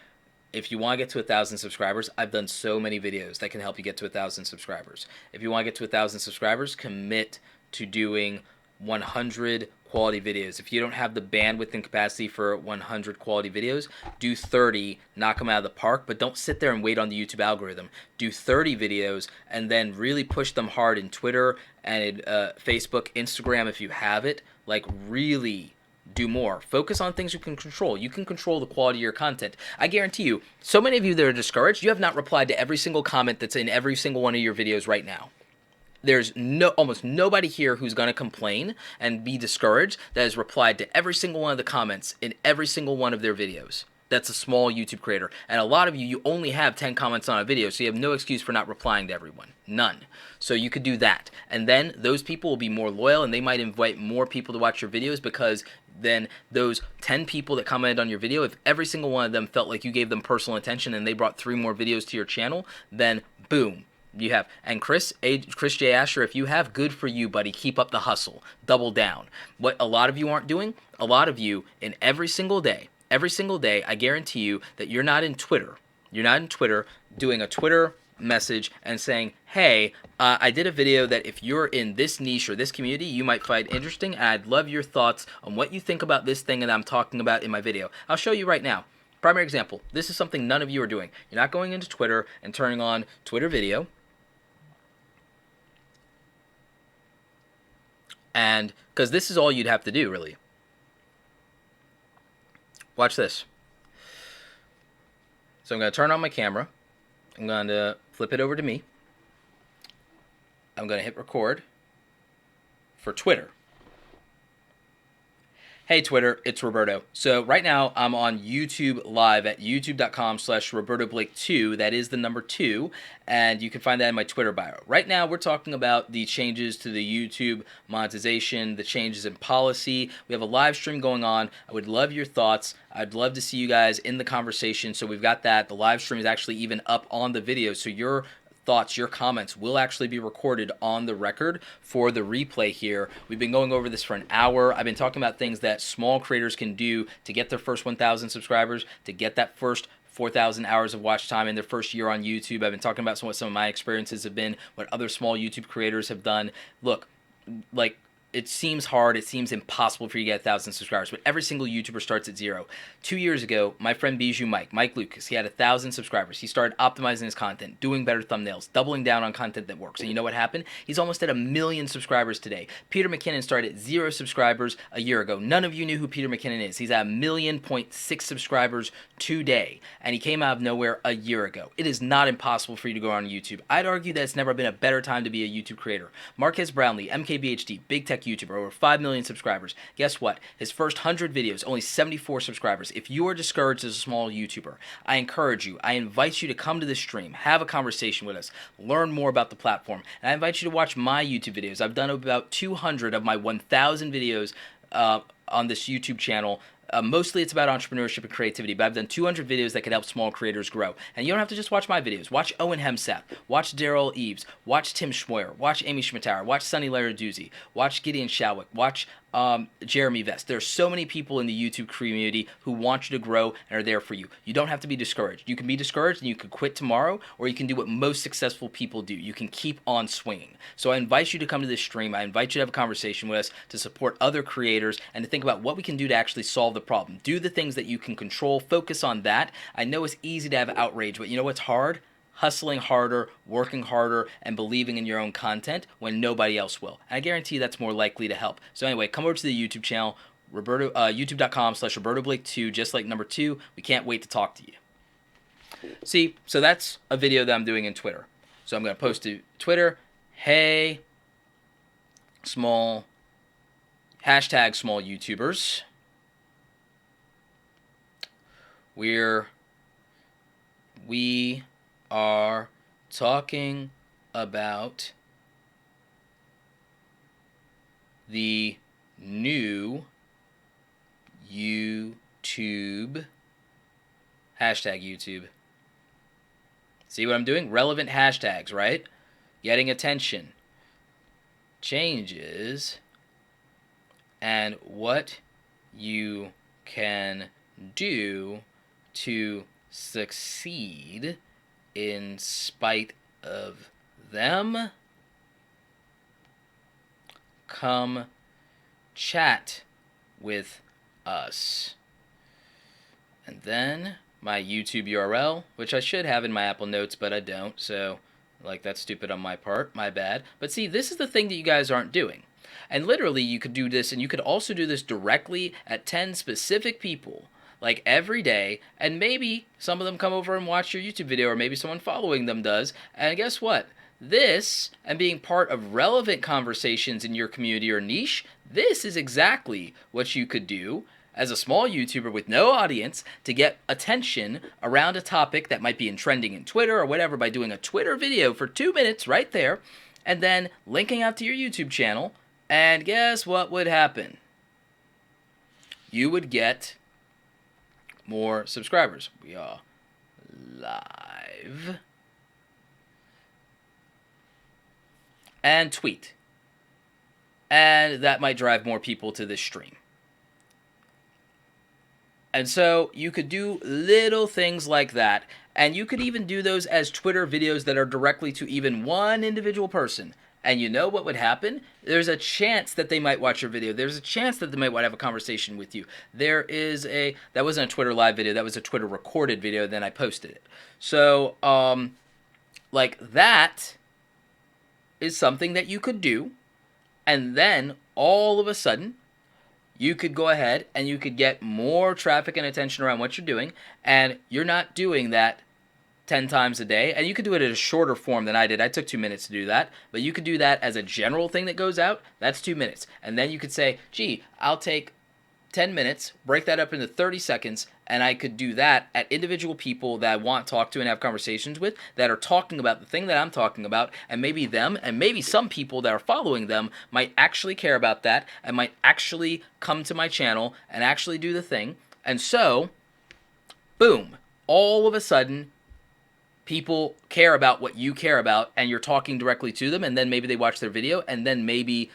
if you want to get to 1,000 subscribers, I've done so many videos that can help you get to 1,000 subscribers. If you want to get to 1,000 subscribers, commit to doing 100 quality videos. If you don't have the bandwidth and capacity for 100 quality videos, do 30, knock them out of the park, but don't sit there and wait on the YouTube algorithm. Do 30 videos and then really push them hard in Twitter and Facebook, Instagram if you have it. Like, really do more. Focus on things you can control. You can control the quality of your content. I guarantee you, so many of you that are discouraged, you have not replied to every single comment that's in every single one of your videos right now. There's almost nobody here who's going to complain and be discouraged that has replied to every single one of the comments in every single one of their videos. That's a small YouTube creator. And a lot of you only have 10 comments on a video, so you have no excuse for not replying to everyone. None. So you could do that. And then those people will be more loyal, and they might invite more people to watch your videos, because then those 10 people that commented on your video, if every single one of them felt like you gave them personal attention and they brought 3 more videos to your channel, then boom. You have. And Chris J. Asher, if you have, good for you, buddy. Keep up the hustle. Double down. What a lot of you aren't doing, a lot of you in every single day, I guarantee you that you're not in Twitter. You're not in Twitter doing a Twitter message and saying, hey, I did a video that if you're in this niche or this community, you might find interesting, and I'd love your thoughts on what you think about this thing that I'm talking about in my video. I'll show you right now. Primary example. This is something none of you are doing. You're not going into Twitter and turning on Twitter video. And because this is all you'd have to do, really. Watch this. So I'm going to turn on my camera. I'm going to flip it over to me. I'm going to hit record for Twitter. Hey Twitter, it's Roberto. So right now I'm on YouTube Live at youtube.com/RobertoBlake2. That is the number 2, and you can find that in my Twitter bio. Right now we're talking about the changes to the YouTube monetization, the changes in policy. We have a live stream going on. I would love your thoughts. I'd love to see you guys in the conversation. So we've got that. The live stream is actually even up on the video, so your thoughts, your comments will actually be recorded on the record for the replay here. We've been going over this for an hour. I've been talking about things that small creators can do to get their first 1,000 subscribers, to get that first 4,000 hours of watch time in their first year on YouTube. I've been talking about what some of my experiences have been, what other small YouTube creators have done. Look, like, it seems hard, it seems impossible for you to get 1,000 subscribers, but every single YouTuber starts at 0. 2 years ago, my friend Bijou Mike Lucas, he had 1,000 subscribers. He started optimizing his content, doing better thumbnails, doubling down on content that works. And you know what happened? He's almost at 1 million subscribers today. Peter McKinnon started at 0 subscribers a year ago. None of you knew who Peter McKinnon is. He's at 1.6 million subscribers today, and he came out of nowhere a year ago. It is not impossible for you to go on YouTube. I'd argue that it's never been a better time to be a YouTube creator. Marquez Brownlee, MKBHD, big tech YouTuber, over 5 million subscribers. Guess what? His first 100 videos, only 74 subscribers. If you are discouraged as a small YouTuber, I encourage you, I invite you to come to the stream, have a conversation with us, learn more about the platform, and I invite you to watch my YouTube videos. I've done about 200 of my 1,000 videos on this YouTube channel. Mostly it's about entrepreneurship and creativity, but I've done 200 videos that can help small creators grow. And you don't have to just watch my videos. Watch Owen Hemseth, watch Daryl Eves, watch Tim Schmoyer, watch Amy Schmittauer, watch Sonny Laraduzzi, watch Gideon Shalwick, watch Jeremy Vest. There are so many people in the YouTube community who want you to grow and are there for you. You don't have to be discouraged. You can be discouraged and you can quit tomorrow, or you can do what most successful people do. You can keep on swinging. So I invite you to come to this stream. I invite you to have a conversation with us, to support other creators, and to think about what we can do to actually solve the problem. Do the things that you can control. Focus on that. I know it's easy to have outrage, but you know what's hard? Hustling harder, working harder, and believing in your own content when nobody else will. And I guarantee you that's more likely to help. So anyway, come over to the YouTube channel, youtube.com/RobertoBlake2, just like number 2. We can't wait to talk to you. See, so that's a video that I'm doing in Twitter. So I'm going to post to Twitter, hey, small, hashtag small YouTubers. We are talking about the new YouTube, hashtag YouTube. See what I'm doing? Relevant hashtags, right? Getting attention. Changes. And what you can do to succeed in spite of them. Come chat with us. And then my YouTube URL, which I should have in my Apple Notes, but I don't, so like that's stupid on my part, my bad. But see, this is the thing that you guys aren't doing. And literally you could do this, and you could also do this directly at 10 specific people, like every day, and maybe some of them come over and watch your YouTube video, or maybe someone following them does, and guess what? This, and being part of relevant conversations in your community or niche, this is exactly what you could do as a small YouTuber with no audience to get attention around a topic that might be in trending in Twitter or whatever by doing a Twitter video for 2 minutes right there, and then linking out to your YouTube channel, and guess what would happen? You would get more subscribers. We are live. And tweet. And that might drive more people to this stream. And so you could do little things like that, and you could even do those as Twitter videos that are directly to even one individual person. And you know what would happen? There's a chance that they might watch your video. There's a chance that they might want to have a conversation with you. That wasn't a Twitter live video, that was a Twitter recorded video, then I posted it. So, like that is something that you could do, and then all of a sudden, you could go ahead and you could get more traffic and attention around what you're doing, and you're not doing that 10 times a day, and you could do it in a shorter form than I did. I took 2 minutes to do that, but you could do that as a general thing that goes out. That's 2 minutes, and then you could say, gee, I'll take 10 minutes, break that up into 30 seconds, and I could do that at individual people that I want to talk to and have conversations with that are talking about the thing that I'm talking about, and maybe them, and maybe some people that are following them might actually care about that and might actually come to my channel and actually do the thing. And so, boom, all of a sudden, people care about what you care about, and you're talking directly to them, and then maybe they watch their video, and then maybe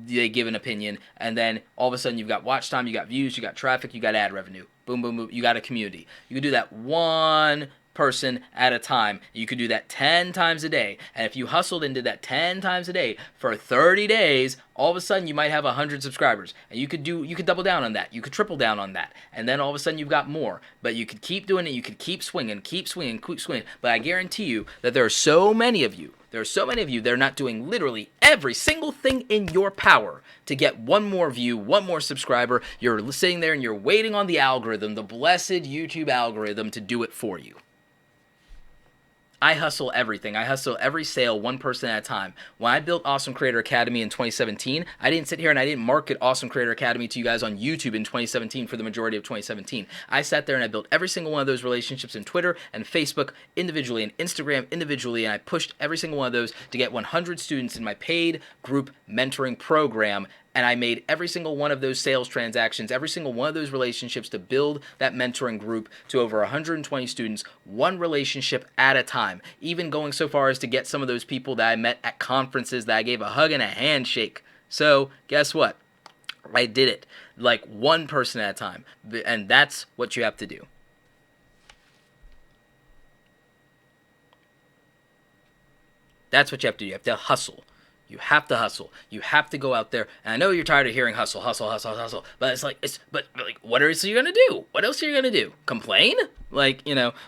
they give an opinion, and then all of a sudden you've got watch time, you got views, you got traffic, you got ad revenue. Boom, boom, boom. You got a community. You can do that one person at a time. You could do that 10 times a day. And if you hustled and did that 10 times a day for 30 days, all of a sudden you might have 100 subscribers. And you could double down on that. You could triple down on that. And then all of a sudden you've got more. But you could keep doing it. You could keep swinging, keep swinging, keep swinging. But I guarantee you that there are so many of you that are not doing literally every single thing in your power to get one more view, one more subscriber. You're sitting there and you're waiting on the algorithm, the blessed YouTube algorithm, to do it for you. I hustle everything. I hustle every sale one person at a time. When I built Awesome Creator Academy in 2017, I didn't sit here and I didn't market Awesome Creator Academy to you guys on YouTube in 2017 for the majority of 2017. I sat there and I built every single one of those relationships in Twitter and Facebook individually and Instagram individually, and I pushed every single one of those to get 100 students in my paid group mentoring program. And I made every single one of those sales transactions, every single one of those relationships to build that mentoring group to over 120 students, one relationship at a time. Even going so far as to get some of those people that I met at conferences that I gave a hug and a handshake. So guess what? I did it like one person at a time. And that's what you have to do. That's what you have to do. You have to hustle. You have to hustle. You have to go out there. And I know you're tired of hearing hustle, hustle, hustle, hustle. But but what else are you gonna do? What else are you gonna do? Complain?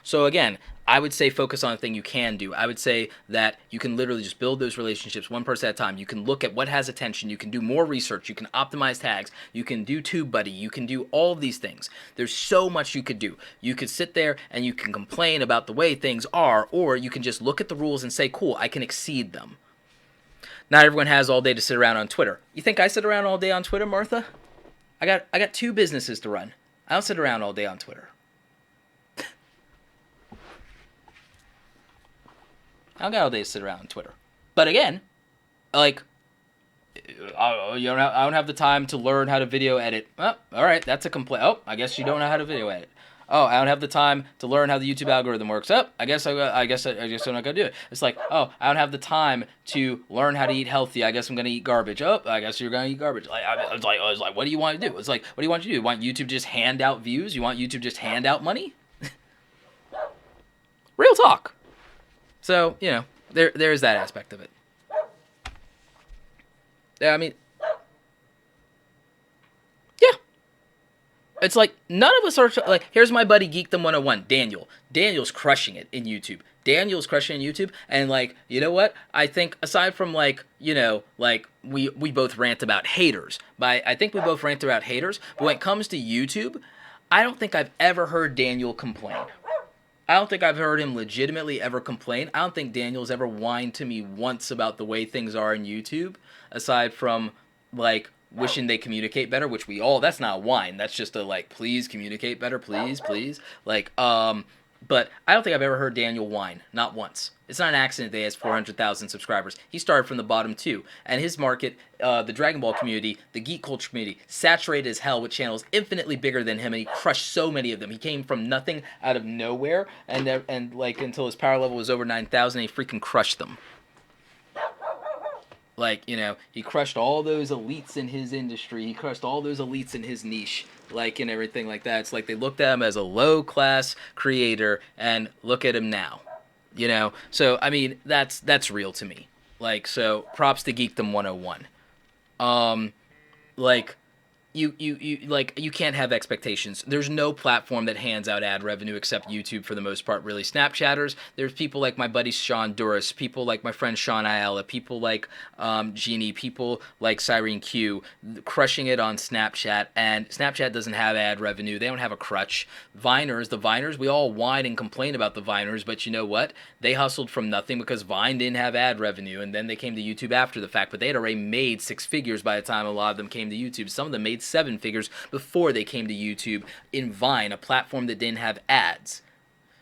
So again, I would say focus on a thing you can do. I would say that you can literally just build those relationships one person at a time. You can look at what has attention. You can do more research. You can optimize tags. You can do TubeBuddy. You can do all of these things. There's so much you could do. You could sit there and you can complain about the way things are, or you can just look at the rules and say, cool, I can exceed them. Not everyone has all day to sit around on Twitter. You think I sit around all day on Twitter, Martha? I got 2 businesses to run. I don't sit around all day on Twitter. I don't got all day to sit around on Twitter. But again, I don't have the time to learn how to video edit. Oh, all right, that's a complaint. Oh, I guess you don't know how to video edit. Oh, I don't have the time to learn how the YouTube algorithm works. Oh, I guess I'm not gonna do it. It's like, oh, I don't have the time to learn how to eat healthy. I guess I'm gonna eat garbage. Oh, I guess you're gonna eat garbage. I was like, what do you want to do? It's like, what do you want to do? You want YouTube to just hand out views? You want YouTube to just hand out money? Real talk. So, there's that aspect of it. Yeah, I mean, it's like none of us are like. Here's my buddy Geekdom 101, Daniel. Daniel's crushing it in YouTube. Daniel's crushing in YouTube, and like, you know what? I think aside from like, you know, like we both rant about haters, but I think we both rant about haters. But when it comes to YouTube, I don't think I've ever heard Daniel complain. I don't think I've heard him legitimately ever complain. I don't think Daniel's ever whined to me once about the way things are in YouTube, aside from like wishing they communicate better, which we all, that's not a whine. That's just a like, please communicate better, please, please. Like, but I don't think I've ever heard Daniel whine, not once. It's not an accident that he has 400,000 subscribers. He started from the bottom too, and his market, the Dragon Ball community, the geek culture community, saturated as hell with channels infinitely bigger than him, and he crushed so many of them. He came from nothing out of nowhere, and like until his power level was over 9,000, he freaking crushed them. Like, you know, he crushed all those elites in his industry. He crushed all those elites in his niche, like, and everything like that. It's like they looked at him as a low-class creator, and look at him now, you know? So, I mean, that's real to me. Like, so, props to Geekdom 101. Like, you can't have expectations. There's no platform that hands out ad revenue except YouTube for the most part, really. Snapchatters, there's people like my buddy Sean Duras, people like my friend Sean Ayala, people like Jeannie, people like Cyrene Q, crushing it on Snapchat, and Snapchat doesn't have ad revenue. They don't have a crutch. The Viners, we all whine and complain about the Viners, but you know what? They hustled from nothing because Vine didn't have ad revenue, and then they came to YouTube after the fact, but they had already made 6 figures by the time a lot of them came to YouTube. Some of them made 7 figures before they came to YouTube in Vine, a platform that didn't have ads.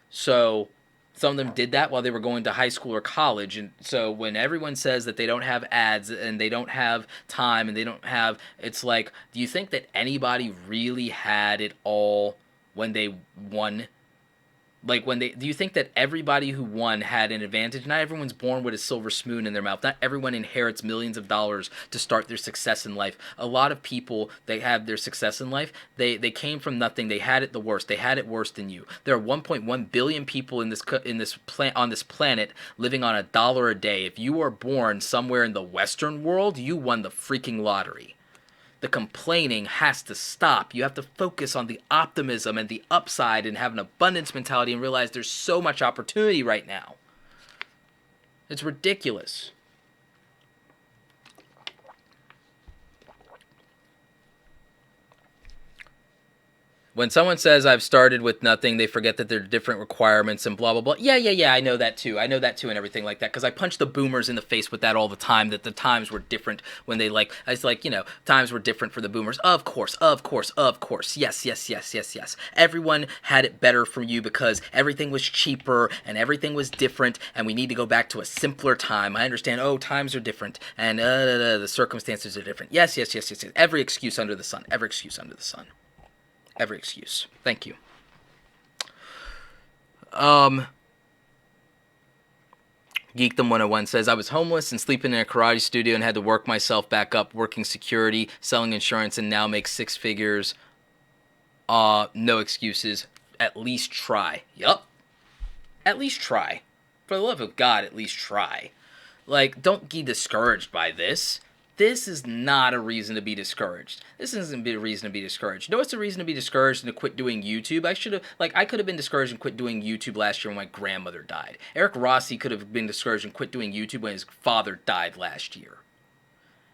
So some of them did that while they were going to high school or college. And so when everyone says that they don't have ads and they don't have time and they don't have, it's like, do you think that anybody really had it all when they won? Like, do you think that everybody who won had an advantage? Not everyone's born with a silver spoon in their mouth. Not everyone inherits millions of dollars to start their success in life. A lot of people, they have their success in life, they came from nothing. They had it the worst. They had it worse than you. There are 1.1 billion people on this planet living on $1 a day. If you were born somewhere in the Western world, you won the freaking lottery. The complaining has to stop. You have to focus on the optimism and the upside and have an abundance mentality and realize there's so much opportunity right now. It's ridiculous. When someone says I've started with nothing, they forget that there are different requirements and blah, blah, blah. Yeah, I know that too. I know that too and everything like that because I punch the boomers in the face with that all the time, that the times were different when they I was like, you know, times were different for the boomers. Of course. Yes. Everyone had it better for you because everything was cheaper and everything was different and we need to go back to a simpler time. I understand, times are different and the circumstances are different. Yes. Every excuse under the sun. Every excuse. Thank you. Geekdom 101 says, I was homeless and sleeping in a karate studio and had to work myself back up, working security, selling insurance, and now make 6 figures. No excuses. At least try. Yup. At least try. For the love of God, at least try. Like, don't be discouraged by this. This is not a reason to be discouraged. This isn't a reason to be discouraged. No, it's a reason to be discouraged and to quit doing YouTube. I could have been discouraged and quit doing YouTube last year when my grandmother died. Eric Rossi could have been discouraged and quit doing YouTube when his father died last year.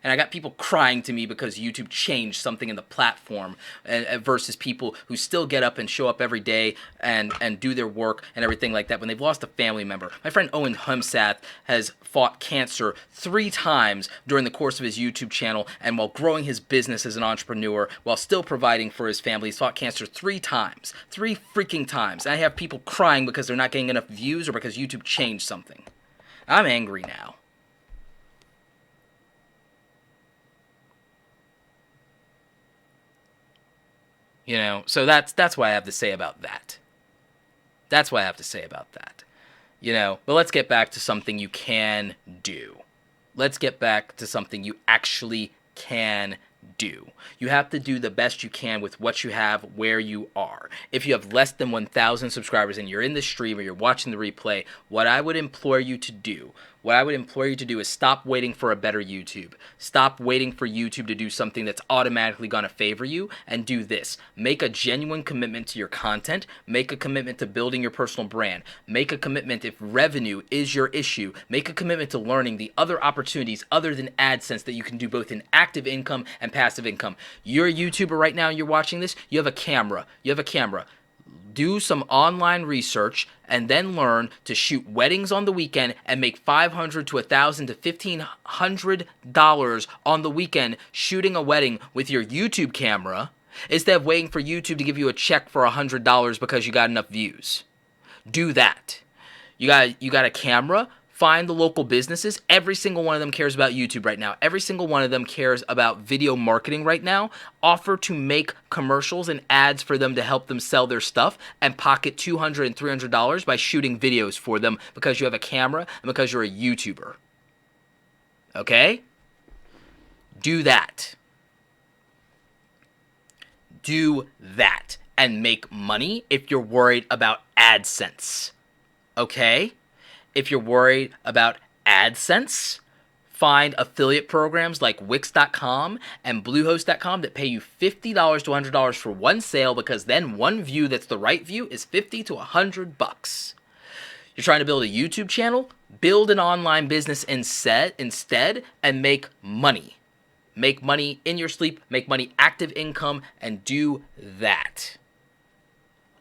And I got people crying to me because YouTube changed something in the platform versus people who still get up and show up every day and do their work and everything like that when they've lost a family member. My friend Owen Humsath has fought cancer 3 times during the course of his YouTube channel, and while growing his business as an entrepreneur, while still providing for his family, he's fought cancer 3 times. 3 freaking times. And I have people crying because they're not getting enough views or because YouTube changed something. I'm angry now. You know, so that's what I have to say about that. You know, but let's get back to something you can do. Let's get back to something you actually can do. You have to do the best you can with what you have where you are. If you have less than 1,000 subscribers and you're in the stream or you're watching the replay, what I would implore you to do is stop waiting for a better YouTube. Stop waiting for YouTube to do something that's automatically going to favor you, and do this. Make a genuine commitment to your content. Make a commitment to building your personal brand. Make a commitment, if revenue is your issue, make a commitment to learning the other opportunities other than AdSense that you can do both in active income and passive income. You're a YouTuber right now and you're watching this. You have a camera. Do some online research and then learn to shoot weddings on the weekend and make $500 to $1,000 to $1,500 on the weekend shooting a wedding with your YouTube camera, instead of waiting for YouTube to give you a check for $100 because you got enough views. Do that. You got a camera. Find the local businesses. Every single one of them cares about YouTube right now. Every single one of them cares about video marketing right now. Offer to make commercials and ads for them to help them sell their stuff, and pocket $200 and $300 by shooting videos for them because you have a camera and because you're a YouTuber. Okay? Do that. Do that and make money if you're worried about AdSense. Okay? If you're worried about AdSense, find affiliate programs like Wix.com and Bluehost.com that pay you $50 to $100 for one sale, because then one view that's the right view is $50 to $100. You're trying to build a YouTube channel? Build an online business instead and make money. Make money in your sleep, make money active income, and do that.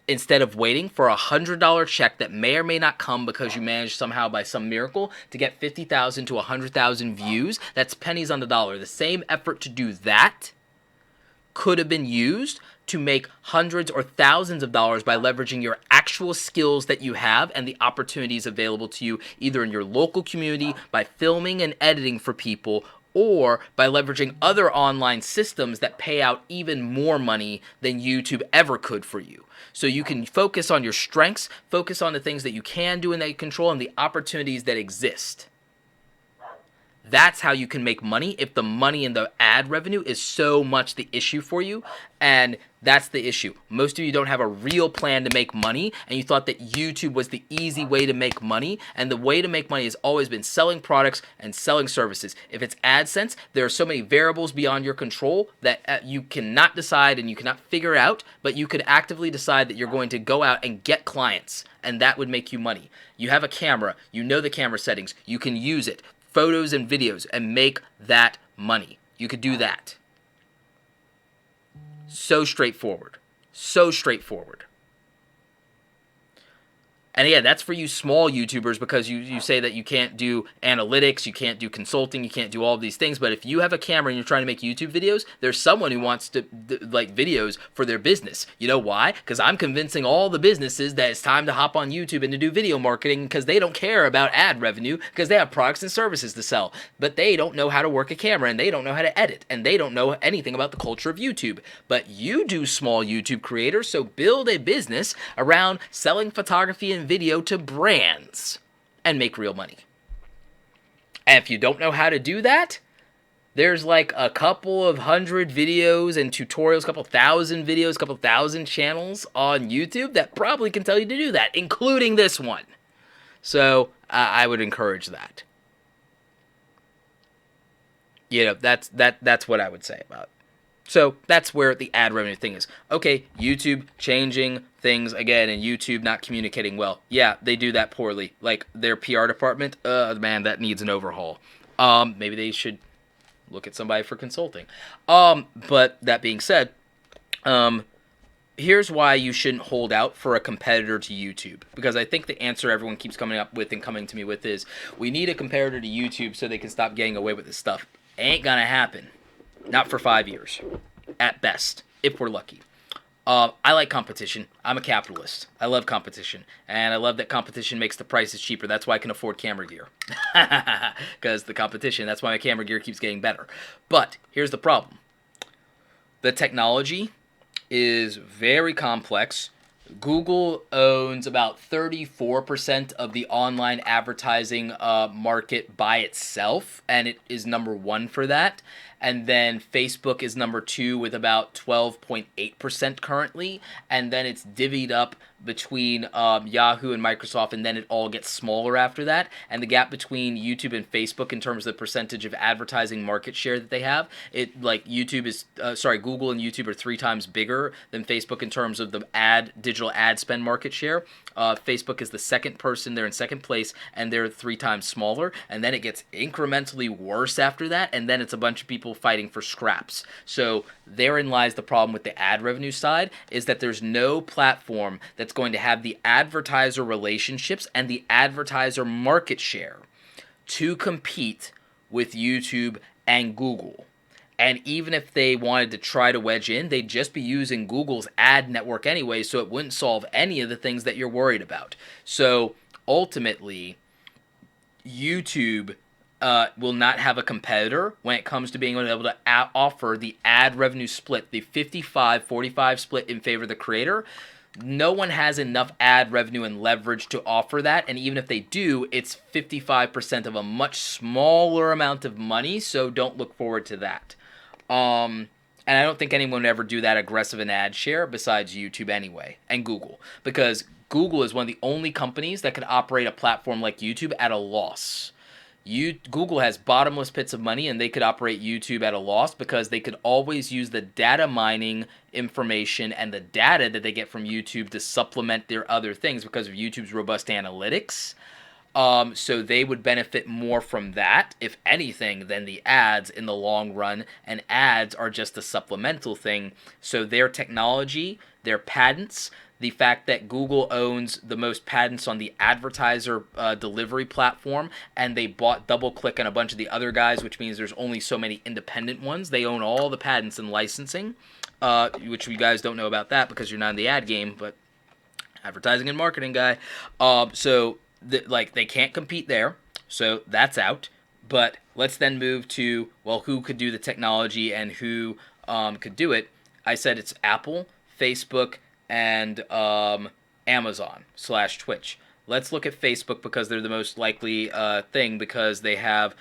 Instead of waiting for a $100 check that may or may not come because you managed somehow by some miracle to get 50,000 to 100,000 views, that's pennies on the dollar. The same effort to do that could have been used to make hundreds or thousands of dollars by leveraging your actual skills that you have and the opportunities available to you either in your local community by filming and editing for people, or by leveraging other online systems that pay out even more money than YouTube ever could for you. So you can focus on your strengths, focus on the things that you can do and that you control, and the opportunities that exist. That's how you can make money if the money and the ad revenue is so much the issue for you. And that's the issue. Most of you don't have a real plan to make money, and you thought that YouTube was the easy way to make money. And the way to make money has always been selling products and selling services. If it's AdSense, there are so many variables beyond your control that you cannot decide and you cannot figure out, but you could actively decide that you're going to go out and get clients, and that would make you money. You have a camera, you know the camera settings, you can use it, photos and videos, and make that money. You could do that. So straightforward. So straightforward. And again, that's for you small YouTubers, because you say that you can't do analytics, you can't do consulting, you can't do all of these things. But if you have a camera and you're trying to make YouTube videos, there's someone who wants to like videos for their business. You know why? Because I'm convincing all the businesses that it's time to hop on YouTube and to do video marketing, because they don't care about ad revenue, because they have products and services to sell. But they don't know how to work a camera, and they don't know how to edit, and they don't know anything about the culture of YouTube. But you do, small YouTube creators, so build a business around selling photography and video to brands and make real money. And if you don't know how to do that, there's like a couple of hundred videos and tutorials, a couple thousand videos, a couple thousand channels on YouTube that probably can tell you to do that, including this one. So I would encourage that. You know, that's what I would say about it. So that's where the ad revenue thing is. Okay, YouTube changing things again, and YouTube not communicating well. Yeah, they do that poorly. Like their PR department, man, that needs an overhaul. Maybe they should look at somebody for consulting. But that being said, here's why you shouldn't hold out for a competitor to YouTube. Because I think the answer everyone keeps coming up with and coming to me with is, we need a competitor to YouTube so they can stop getting away with this stuff. Ain't gonna happen. Not for 5 years, at best, if we're lucky. I like competition. I'm a capitalist. I love competition. And I love that competition makes the prices cheaper. That's why I can afford camera gear. Because the competition, that's why my camera gear keeps getting better. But here's the problem. The technology is very complex, Google owns about 34% of the online advertising market by itself, and it is number one for that. And then Facebook is number two with about 12.8% currently. And then it's divvied up between Yahoo and Microsoft, and then it all gets smaller after that. And the gap between YouTube and Facebook in terms of the percentage of advertising market share that they have, Google and YouTube are 3 times bigger than Facebook in terms of the digital ad spend market share. Facebook is the second person; they're in second place, and they're 3 times smaller. And then it gets incrementally worse after that, and then it's a bunch of people fighting for scraps. So therein lies the problem with the ad revenue side, is that there's no platform that's going to have the advertiser relationships and the advertiser market share to compete with YouTube and Google. And even if they wanted to try to wedge in, they'd just be using Google's ad network anyway, so it wouldn't solve any of the things that you're worried about. So ultimately, YouTube will not have a competitor when it comes to being able to offer the ad revenue split, the 55-45 split in favor of the creator. No one has enough ad revenue and leverage to offer that, and even if they do, it's 55% of a much smaller amount of money, so don't look forward to that. And I don't think anyone would ever do that aggressive an ad share besides YouTube anyway, and Google, because Google is one of the only companies that could operate a platform like YouTube at a loss. Google has bottomless pits of money, and they could operate YouTube at a loss because they could always use the data mining information and the data that they get from YouTube to supplement their other things because of YouTube's robust analytics. So they would benefit more from that, if anything, than the ads in the long run. And ads are just a supplemental thing. So their technology, their patents, the fact that Google owns the most patents on the advertiser delivery platform, and they bought DoubleClick and a bunch of the other guys, which means there's only so many independent ones. They own all the patents and licensing, which you guys don't know about that because you're not in the ad game, but advertising and marketing guy. They can't compete there, so that's out. But let's then move to, well, who could do the technology and who could do it. I said it's Apple, Facebook, and Amazon/Twitch. Let's look at Facebook because they're the most likely thing, because they have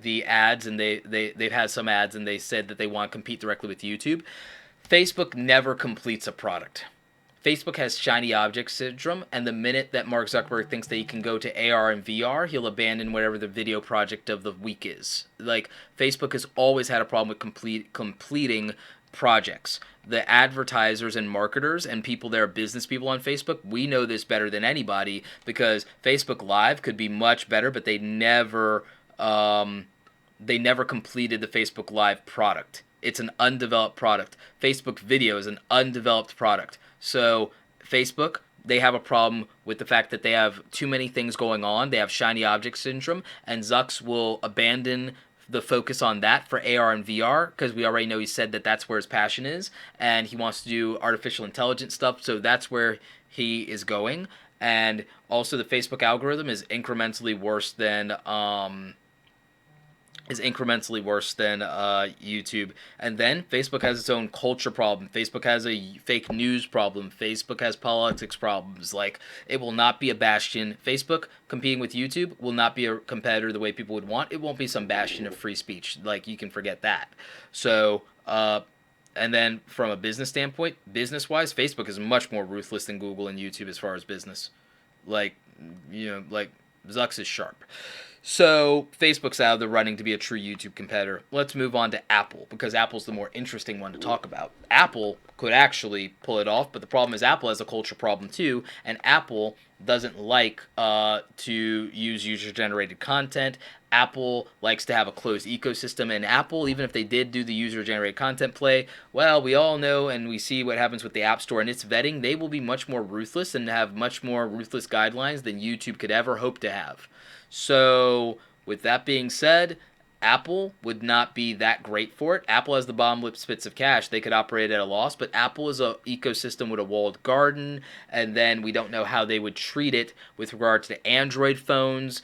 the ads, and they've had some ads, and they said that they want to compete directly with YouTube. Facebook never completes a product. Facebook has shiny object syndrome, and the minute that Mark Zuckerberg thinks that he can go to AR and VR, he'll abandon whatever the video project of the week is. Like, Facebook has always had a problem with completing projects. The advertisers and marketers and people that are business people on Facebook, we know this better than anybody, because Facebook Live could be much better, but they never completed the Facebook Live product. It's an undeveloped product. Facebook Video is an undeveloped product. So Facebook, they have a problem with the fact that they have too many things going on. They have shiny object syndrome, and Zucks will abandon the focus on that for AR and VR, because we already know he said that that's where his passion is, and he wants to do artificial intelligence stuff, so that's where he is going. And also the Facebook algorithm is incrementally worse than YouTube. And then Facebook has its own culture problem. Facebook has a fake news problem. Facebook has politics problems. Like, it will not be a bastion. Facebook competing with YouTube will not be a competitor the way people would want. It won't be some bastion of free speech. Like, you can forget that. So, and then from a business standpoint, business-wise, Facebook is much more ruthless than Google and YouTube as far as business. Like Zucks is sharp. So Facebook's out of the running to be a true YouTube competitor. Let's move on to Apple, because Apple's the more interesting one to talk about. Apple could actually pull it off, but the problem is Apple has a culture problem too, and Apple doesn't like to use user-generated content. Apple likes to have a closed ecosystem, and Apple, even if they did do the user-generated content play, well, we all know and we see what happens with the App Store and its vetting. They will be much more ruthless and have much more ruthless guidelines than YouTube could ever hope to have. So, with that being said, Apple would not be that great for it. Apple has the bottomless pits of cash. They could operate at a loss, but Apple is an ecosystem with a walled garden, and then we don't know how they would treat it with regard to Android phones,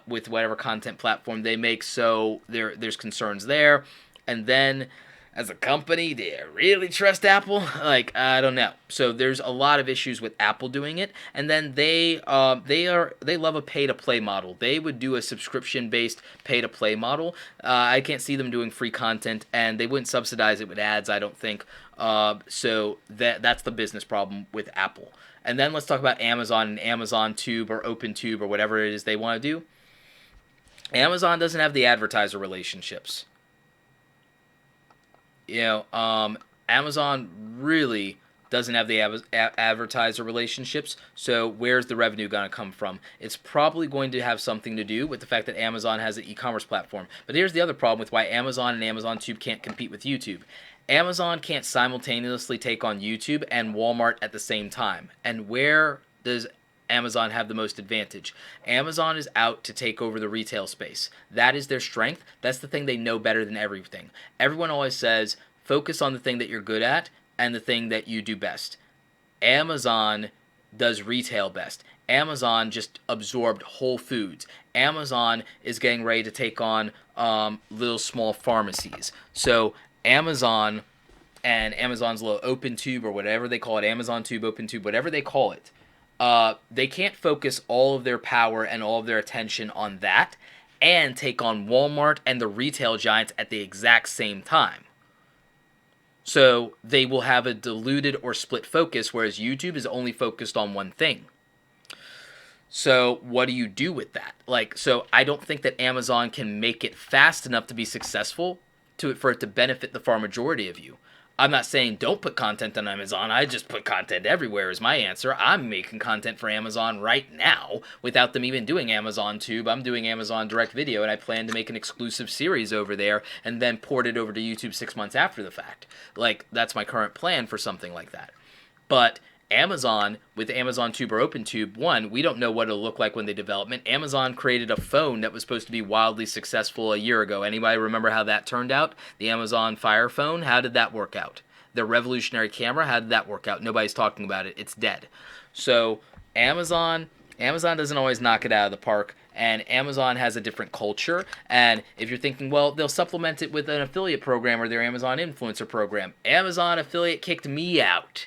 with whatever content platform they make, so there's concerns there. And then as a company, do you really trust Apple? Like, I don't know. So there's a lot of issues with Apple doing it, and then they love a pay to play model. They would do a subscription based pay to play model. I can't see them doing free content, and they wouldn't subsidize it with ads, I don't think. So that's the business problem with Apple. And then let's talk about Amazon and Amazon Tube or OpenTube or whatever it is they want to do. Amazon doesn't have the advertiser relationships. Amazon really doesn't have the advertiser relationships, so where's the revenue going to come from? It's probably going to have something to do with the fact that Amazon has an e-commerce platform. But here's the other problem with why Amazon and Amazon Tube can't compete with YouTube. Amazon can't simultaneously take on YouTube and Walmart at the same time. And where does Amazon have the most advantage? Amazon is out to take over the retail space. That is their strength. That's the thing they know better than everything. Everyone always says, focus on the thing that you're good at and the thing that you do best. Amazon does retail best. Amazon just absorbed Whole Foods. Amazon is getting ready to take on little small pharmacies. So Amazon and Amazon's little OpenTube or whatever they call it, Amazon Tube, OpenTube, whatever they call it, they can't focus all of their power and all of their attention on that and take on Walmart and the retail giants at the exact same time. So they will have a diluted or split focus, whereas YouTube is only focused on one thing. So what do you do with that? So I don't think that Amazon can make it fast enough to be successful for it to benefit the far majority of you. I'm not saying don't put content on Amazon. I just put content everywhere is my answer. I'm making content for Amazon right now without them even doing Amazon Tube. I'm doing Amazon Direct Video, and I plan to make an exclusive series over there and then port it over to YouTube 6 months after the fact. That's my current plan for something like that. But Amazon, with Amazon Tube or OpenTube, one, we don't know what it'll look like when they develop it. Amazon created a phone that was supposed to be wildly successful a year ago. Anybody remember how that turned out? The Amazon Fire phone, how did that work out? The revolutionary camera, how did that work out? Nobody's talking about it. It's dead. So Amazon doesn't always knock it out of the park, and Amazon has a different culture. And if you're thinking, well, they'll supplement it with an affiliate program or their Amazon influencer program. Amazon affiliate kicked me out.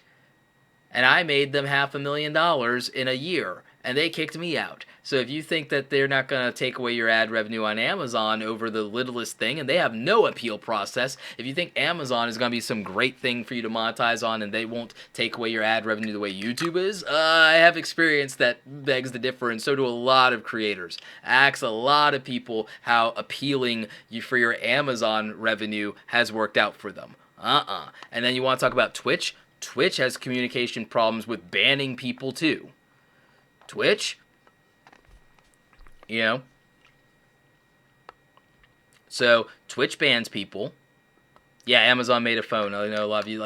And I made them $500,000 in a year, and they kicked me out. So if you think that they're not going to take away your ad revenue on Amazon over the littlest thing, and they have no appeal process, if you think Amazon is going to be some great thing for you to monetize on and they won't take away your ad revenue the way YouTube is, I have experience that begs the difference. So do a lot of creators. Ask a lot of people how appealing for your Amazon revenue has worked out for them. And then you want to talk about Twitch? Twitch has communication problems with banning people too. Twitch, so Twitch bans people. Yeah, Amazon made a phone. I know a lot of you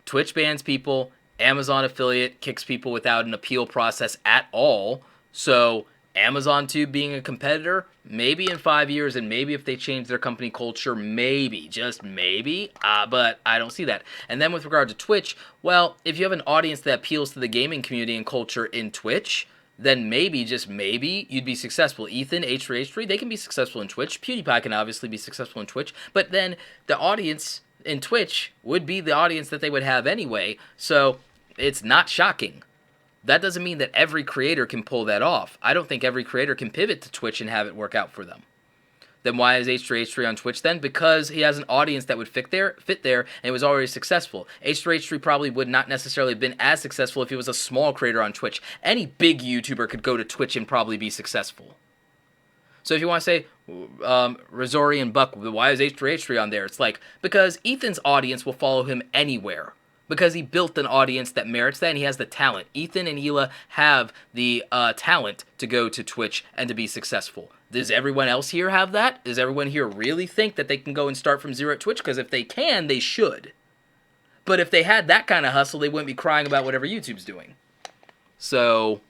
Twitch bans people. Amazon affiliate kicks people without an appeal process at all. So Amazon Tube being a competitor, maybe in 5 years, and maybe if they change their company culture, maybe, just maybe, but I don't see that. And then with regard to Twitch, well, if you have an audience that appeals to the gaming community and culture in Twitch, then maybe, just maybe, you'd be successful. Ethan, H3H3, they can be successful in Twitch. PewDiePie can obviously be successful in Twitch, but then the audience in Twitch would be the audience that they would have anyway, so it's not shocking. That doesn't mean that every creator can pull that off. I don't think every creator can pivot to Twitch and have it work out for them. Then why is H3H3 on Twitch then? Because he has an audience that would fit there, and it was already successful. H3H3 probably would not necessarily have been as successful if he was a small creator on Twitch. Any big YouTuber could go to Twitch and probably be successful. So if you want to say, Razori and Buck, why is H3H3 on there? It's because Ethan's audience will follow him anywhere. Because he built an audience that merits that, and he has the talent. Ethan and Hila have the talent to go to Twitch and to be successful. Does everyone else here have that? Does everyone here really think that they can go and start from zero at Twitch? Because if they can, they should. But if they had that kind of hustle, they wouldn't be crying about whatever YouTube's doing. So,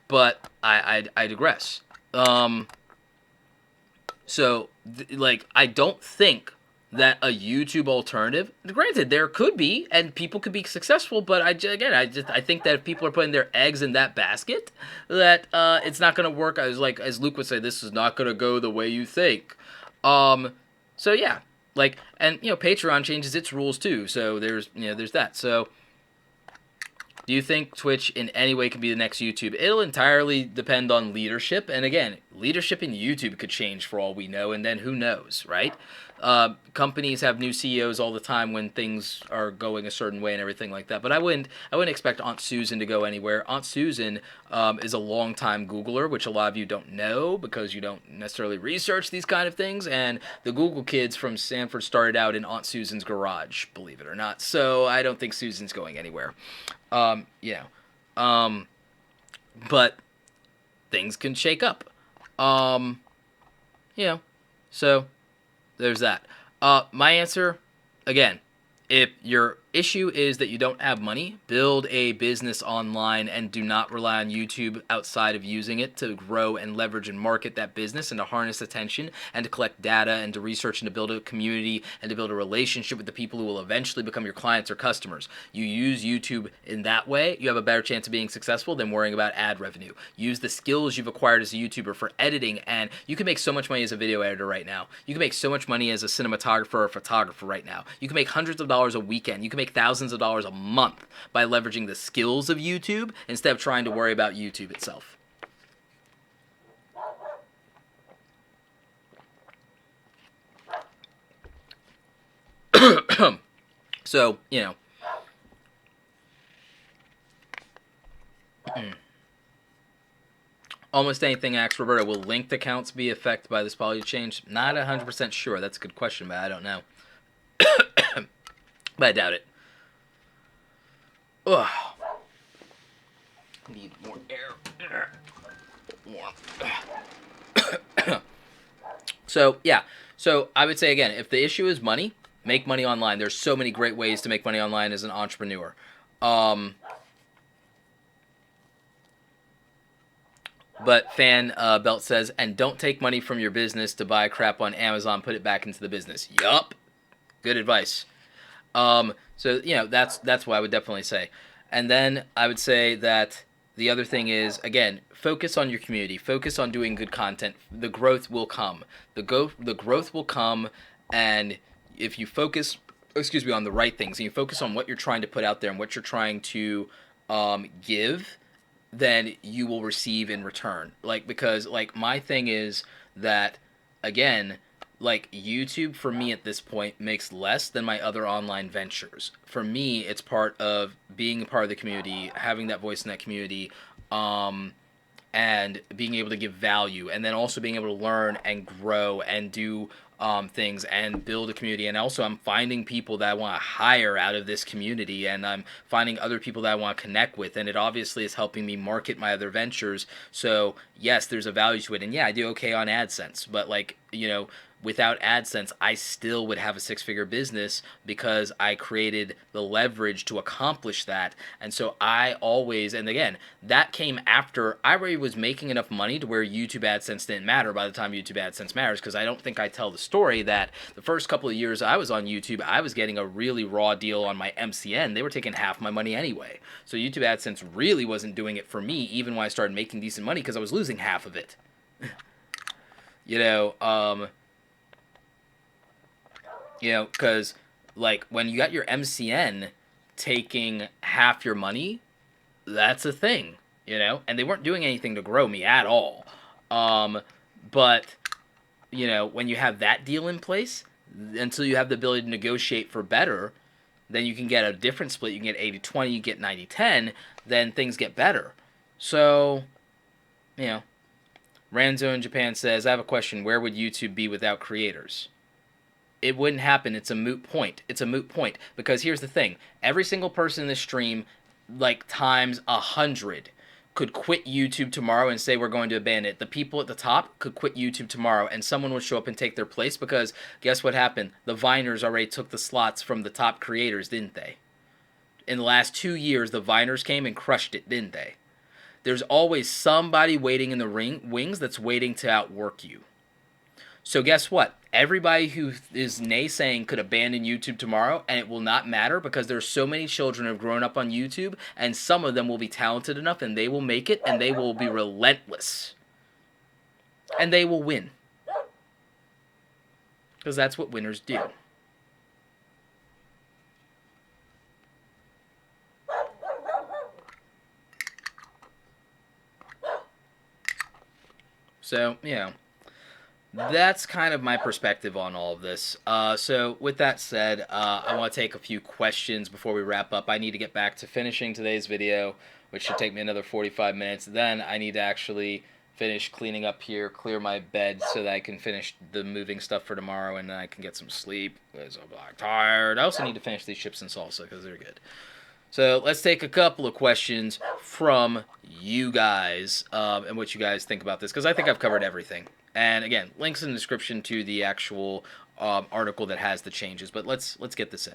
but I digress. I don't think that a YouTube alternative, granted, there could be, and people could be successful, but I think that if people are putting their eggs in that basket, that it's not going to work. As Luke would say, this is not going to go the way you think. So yeah, like, and Patreon changes its rules too. So there's that. So do you think Twitch in any way can be the next YouTube? It'll entirely depend on leadership. And again, leadership in YouTube could change for all we know. And then who knows, right? Companies have new CEOs all the time when things are going a certain way and everything like that. But I wouldn't expect Aunt Susan to go anywhere. Aunt Susan is a longtime Googler, which a lot of you don't know because you don't necessarily research these kind of things. And the Google kids from Stanford started out in Aunt Susan's garage, believe it or not. So I don't think Susan's going anywhere. You know, but things can shake up. So there's that. My answer, again, if your issue is that you don't have money, build a business online and do not rely on YouTube outside of using it to grow and leverage and market that business and to harness attention and to collect data and to research and to build a community and to build a relationship with the people who will eventually become your clients or customers. You use YouTube in that way, you have a better chance of being successful than worrying about ad revenue. Use the skills you've acquired as a YouTuber for editing, and you can make so much money as a video editor right now. You can make so much money as a cinematographer or photographer right now. You can make hundreds of dollars a weekend. You can make thousands of dollars a month by leveraging the skills of YouTube instead of trying to worry about YouTube itself. So, almost anything asks Roberta, will linked accounts be affected by this policy change? Not 100% sure. That's a good question, but I don't know. But I doubt it. Ugh. Need more air. Warm. So, yeah. So, I would say, again, if the issue is money, make money online. There's so many great ways to make money online as an entrepreneur. But Fan Belt says, and don't take money from your business to buy crap on Amazon. Put it back into the business. Yup. Good advice. So, that's what I would definitely say. And then I would say that the other thing is, again, focus on your community. Focus on doing good content. The growth will come. The growth will come, and if you focus, on the right things, and you focus on what you're trying to put out there and what you're trying to give, then you will receive in return. Because my thing is that, again, YouTube for me at this point makes less than my other online ventures. For me, it's part of being a part of the community, having that voice in that community, and being able to give value, and then also being able to learn and grow and do things and build a community. And also I'm finding people that I want to hire out of this community, and I'm finding other people that I want to connect with, and it obviously is helping me market my other ventures. So yes, there's a value to it, and yeah, I do okay on AdSense, but without AdSense, I still would have a six-figure business because I created the leverage to accomplish that. And so I always, and again, that came after I already was making enough money to where YouTube AdSense didn't matter by the time YouTube AdSense matters, because I don't think I tell the story that the first couple of years I was on YouTube, I was getting a really raw deal on my MCN. They were taking half my money anyway. So YouTube AdSense really wasn't doing it for me, even when I started making decent money, because I was losing half of it. Because, when you got your MCN taking half your money, that's a thing, and they weren't doing anything to grow me at all. But, when you have that deal in place, until you have the ability to negotiate for better, then you can get a different split. You can get 80-20, you get 90-10, then things get better. So, Ranzo in Japan says, I have a question. Where would YouTube be without creators? It wouldn't happen. It's a moot point. Because here's the thing. Every single person in this stream, times 100, could quit YouTube tomorrow and say we're going to abandon it. The people at the top could quit YouTube tomorrow, and someone would show up and take their place, because guess what happened? The Viners already took the slots from the top creators, didn't they? In the last 2 years, the Viners came and crushed it, didn't they? There's always somebody waiting in the wings that's waiting to outwork you. So guess what? Everybody who is naysaying could abandon YouTube tomorrow, and it will not matter, because there's so many children who have grown up on YouTube, and some of them will be talented enough, and they will make it, and they will be relentless. And they will win. because that's what winners do. So, that's kind of my perspective on all of this. So, with that said, I want to take a few questions before we wrap up. I need to get back to finishing today's video, which should take me another 45 minutes. Then I need to actually finish cleaning up here, clear my bed so that I can finish the moving stuff for tomorrow, and then I can get some sleep because I'm tired. I also need to finish these chips and salsa because they're good. So let's take a couple of questions from you guys and what you guys think about this, because I think I've covered everything. And again, links in the description to the actual article that has the changes. But let's get this in.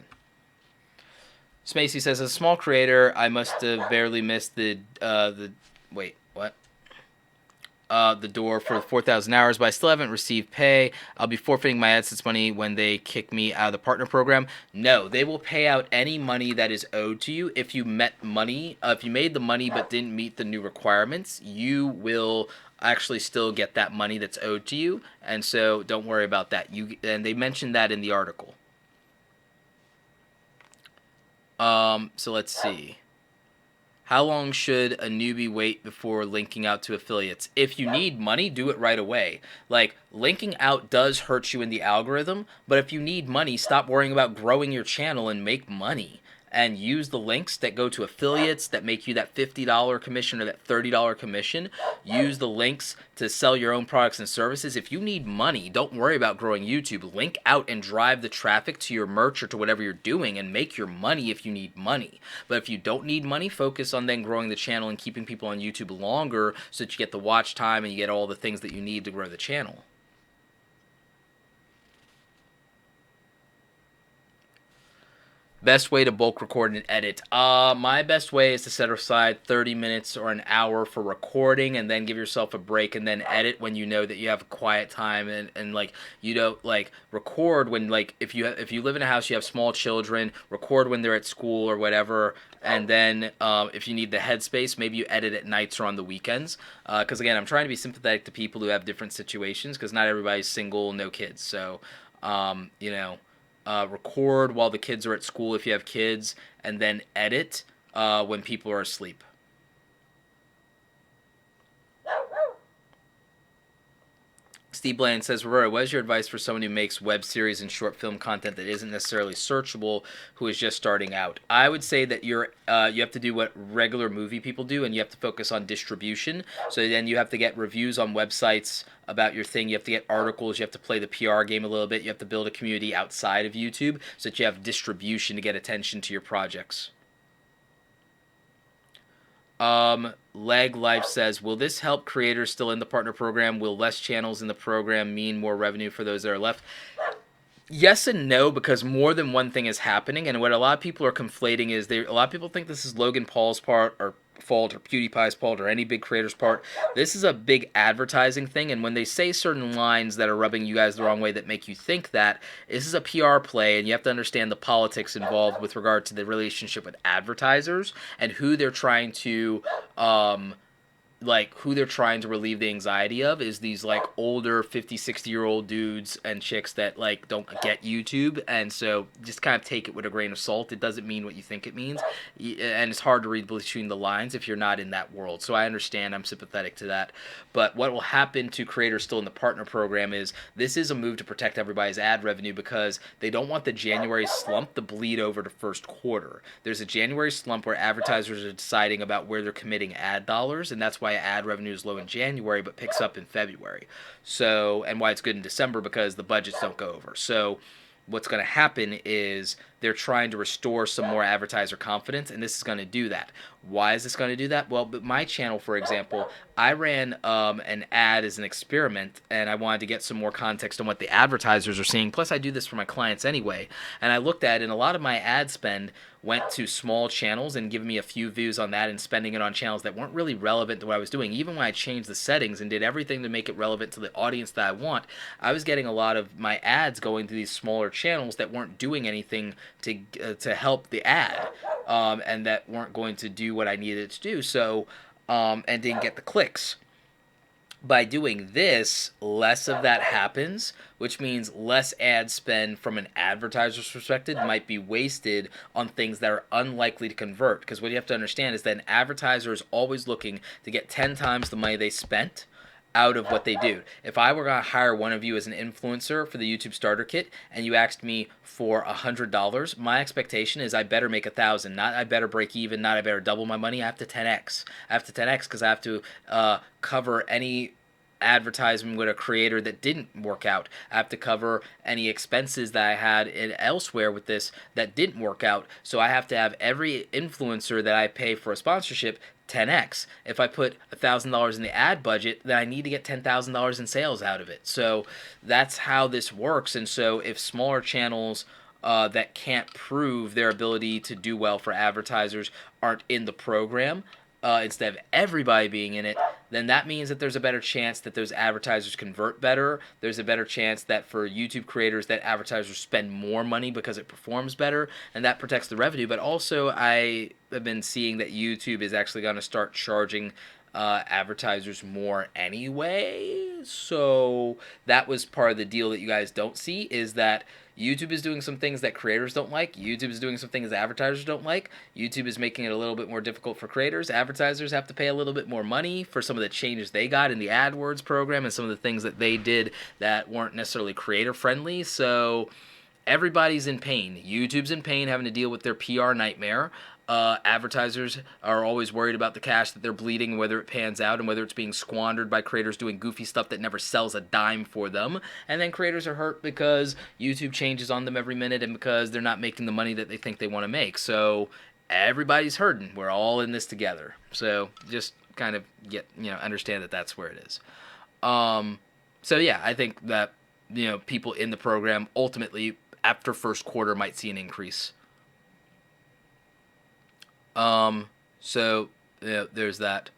Spacey says, as a small creator, I must have barely missed the wait, what? The door for 4,000 hours, but I still haven't received pay. I'll be forfeiting my AdSense money when they kick me out of the partner program. No, they will pay out any money that is owed to you. If you met money, if you made the money but didn't meet the new requirements, you will actually still get that money that's owed to you. And so don't worry about that. And they mentioned that in the article. So let's see. How long should a newbie wait before linking out to affiliates? If you need money, do it right away. Like, linking out does hurt you in the algorithm, but if you need money, stop worrying about growing your channel and make money. And use the links that go to affiliates that make you that $50 commission or that $30 commission. Use the links to sell your own products and services. If you need money, don't worry about growing YouTube. Link out and drive the traffic to your merch or to whatever you're doing and make your money if you need money. But if you don't need money, focus on then growing the channel and keeping people on YouTube longer so that you get the watch time and you get all the things that you need to grow the channel. Best way to bulk record and edit. My best way is to set aside 30 minutes or an hour for recording and then give yourself a break and then edit when you know that you have a quiet time and like you don't like record when like if you live in a house you have small children, record when they're at school or whatever, and then if you need the headspace, maybe you edit at nights or on the weekends. Because again, I'm trying to be sympathetic to people who have different situations because not everybody's single, no kids. So record while the kids are at school if you have kids, and then edit when people are asleep. Steve Bland says, Aurora, what is your advice for someone who makes web series and short film content that isn't necessarily searchable, who is just starting out? I would say that you have to do what regular movie people do, and you have to focus on distribution. So then you have to get reviews on websites about your thing. You have to get articles. You have to play the PR game a little bit. You have to build a community outside of YouTube so that you have distribution to get attention to your projects. Leg Life says, will this help creators still in the partner program? Will less channels in the program mean more revenue for those that are left? Yes and no, because more than one thing is happening, and what a lot of people are conflating is a lot of people think this is Logan Paul's fault or PewDiePie's fault or any big creator's part. This is a big advertising thing, and when they say certain lines that are rubbing you guys the wrong way that make you think that, this is a PR play, and you have to understand the politics involved with regard to the relationship with advertisers and who they're trying to relieve the anxiety of is these like older 50, 60-year-old dudes and chicks that like don't get YouTube, and so just kind of take it with a grain of salt. It doesn't mean what you think it means, and it's hard to read between the lines if you're not in that world. So I understand, I'm sympathetic to that. But what will happen to creators still in the partner program is this is a move to protect everybody's ad revenue because they don't want the January slump to bleed over to first quarter. There's a January slump where advertisers are deciding about where they're committing ad dollars, and that's why ad revenue is low in January but picks up in February. So, and why it's good in December, because the budgets don't go over. So what's going to happen is they're trying to restore some more advertiser confidence, and this is going to do that. Why is this going to do that? Well, but my channel, for example, I ran an ad as an experiment, and I wanted to get some more context on what the advertisers are seeing. Plus, I do this for my clients anyway, and I looked at it, and a lot of my ad spend went to small channels and giving me a few views on that and spending it on channels that weren't really relevant to what I was doing. Even when I changed the settings and did everything to make it relevant to the audience that I want, I was getting a lot of my ads going to these smaller channels that weren't doing anything to help the ad, and that weren't going to do what I needed it to do. So, and didn't get the clicks. By doing this, less of that happens, which means less ad spend from an advertiser's perspective might be wasted on things that are unlikely to convert. Because what you have to understand is that an advertiser is always looking to get 10 times the money they spent out of what they do. If I were going to hire one of you as an influencer for the YouTube starter kit and you asked me for $100, my expectation is I better make 1,000, not I better break even, not I better double my money. I have to 10x. I have to 10x because I have to cover any advertisement with a creator that didn't work out. I have to cover any expenses that I had elsewhere with this that didn't work out. So I have to have every influencer that I pay for a sponsorship 10x. If I put $1,000 in the ad budget, then I need to get $10,000 in sales out of it. So that's how this works. And so if smaller channels that can't prove their ability to do well for advertisers aren't in the program, instead of everybody being in it, then that means that there's a better chance that those advertisers convert better. There's a better chance that for YouTube creators that advertisers spend more money because it performs better, and that protects the revenue. But also I have been seeing that YouTube is actually going to start charging advertisers more anyway. So that was part of the deal that you guys don't see, is that YouTube is doing some things that creators don't like. YouTube is doing some things that advertisers don't like. YouTube is making it a little bit more difficult for creators. Advertisers have to pay a little bit more money for some of the changes they got in the AdWords program and some of the things that they did that weren't necessarily creator friendly. So everybody's in pain. YouTube's in pain having to deal with their PR nightmare. Advertisers are always worried about the cash that they're bleeding, whether it pans out and whether it's being squandered by creators doing goofy stuff that never sells a dime for them. And then creators are hurt because YouTube changes on them every minute and because they're not making the money that they think they want to make. So everybody's hurting. We're all in this together. So just kind of understand that that's where it is. So yeah, I think that people in the program ultimately after first quarter might see an increase. So there's that.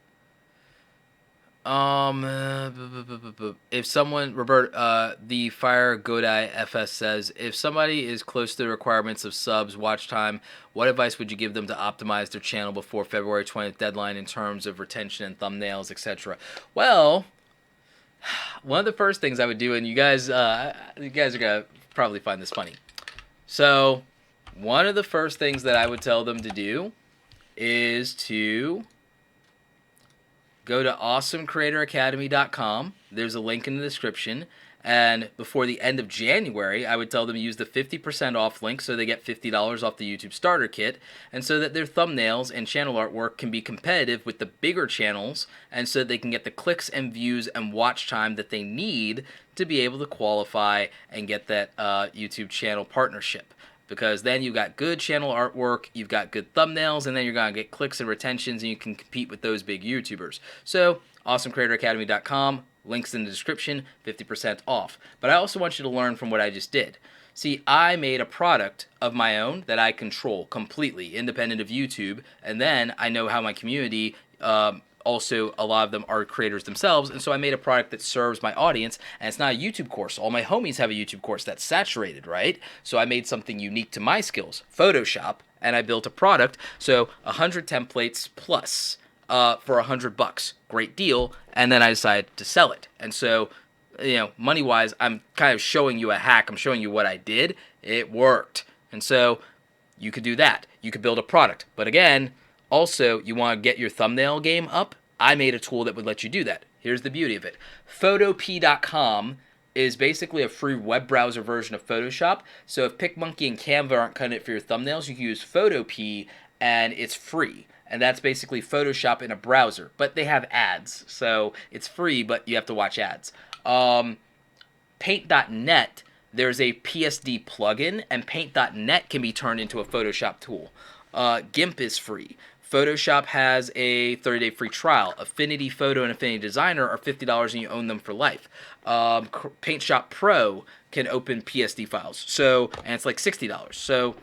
If someone, the Fire Godai FS says, if somebody is close to the requirements of subs, watch time, what advice would you give them to optimize their channel before February 20th deadline in terms of retention and thumbnails, etc.? Well, one of the first things I would do, and you guys are gonna probably find this funny. So, one of the first things that I would tell them to do is to go to awesomecreatoracademy.com. There's a link in the description. And before the end of January, I would tell them to use the 50% off link so they get $50 off the YouTube starter kit, and so that their thumbnails and channel artwork can be competitive with the bigger channels, and so that they can get the clicks and views and watch time that they need to be able to qualify and get that YouTube channel partnership. Because then you've got good channel artwork, you've got good thumbnails, and then you're going to get clicks and retentions, and you can compete with those big YouTubers. So, awesomecreatoracademy.com, links in the description, 50% off. But I also want you to learn from what I just did. See, I made a product of my own that I control completely, independent of YouTube, and then I know how my community also, a lot of them are creators themselves, and so I made a product that serves my audience, and it's not a YouTube course. All my homies have a YouTube course that's saturated, right? So I made something unique to my skills, Photoshop, and I built a product. So 100 templates plus for $100, great deal. And then I decided to sell it. And so, money-wise, I'm kind of showing you a hack. I'm showing you what I did. It worked, and so you could do that. You could build a product, but again. Also, you want to get your thumbnail game up? I made a tool that would let you do that. Here's the beauty of it. Photop.com is basically a free web browser version of Photoshop. So if PicMonkey and Canva aren't cutting it for your thumbnails, you can use Photop, and it's free. And that's basically Photoshop in a browser. But they have ads, so it's free, but you have to watch ads. Paint.net, there's a PSD plugin, and Paint.net can be turned into a Photoshop tool. GIMP is free. Photoshop has a 30-day free trial. Affinity Photo and Affinity Designer are $50 and you own them for life. Paint Shop Pro can open PSD files, and it's like $60. So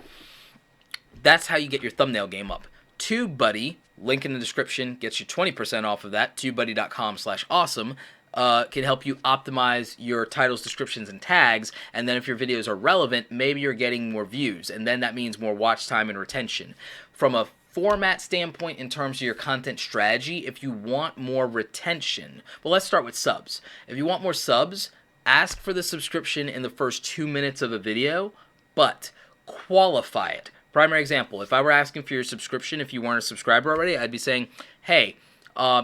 that's how you get your thumbnail game up. TubeBuddy, link in the description, gets you 20% off of that. TubeBuddy.com/awesome. Can help you optimize your titles, descriptions, and tags, and then if your videos are relevant, maybe you're getting more views, and then that means more watch time and retention. From a format standpoint, in terms of your content strategy, if you want more retention, well, let's start with subs. If you want more subs, ask for the subscription in the first 2 minutes of a video, but qualify it. Primary example, if I were asking for your subscription, if you weren't a subscriber already, I'd be saying, hey,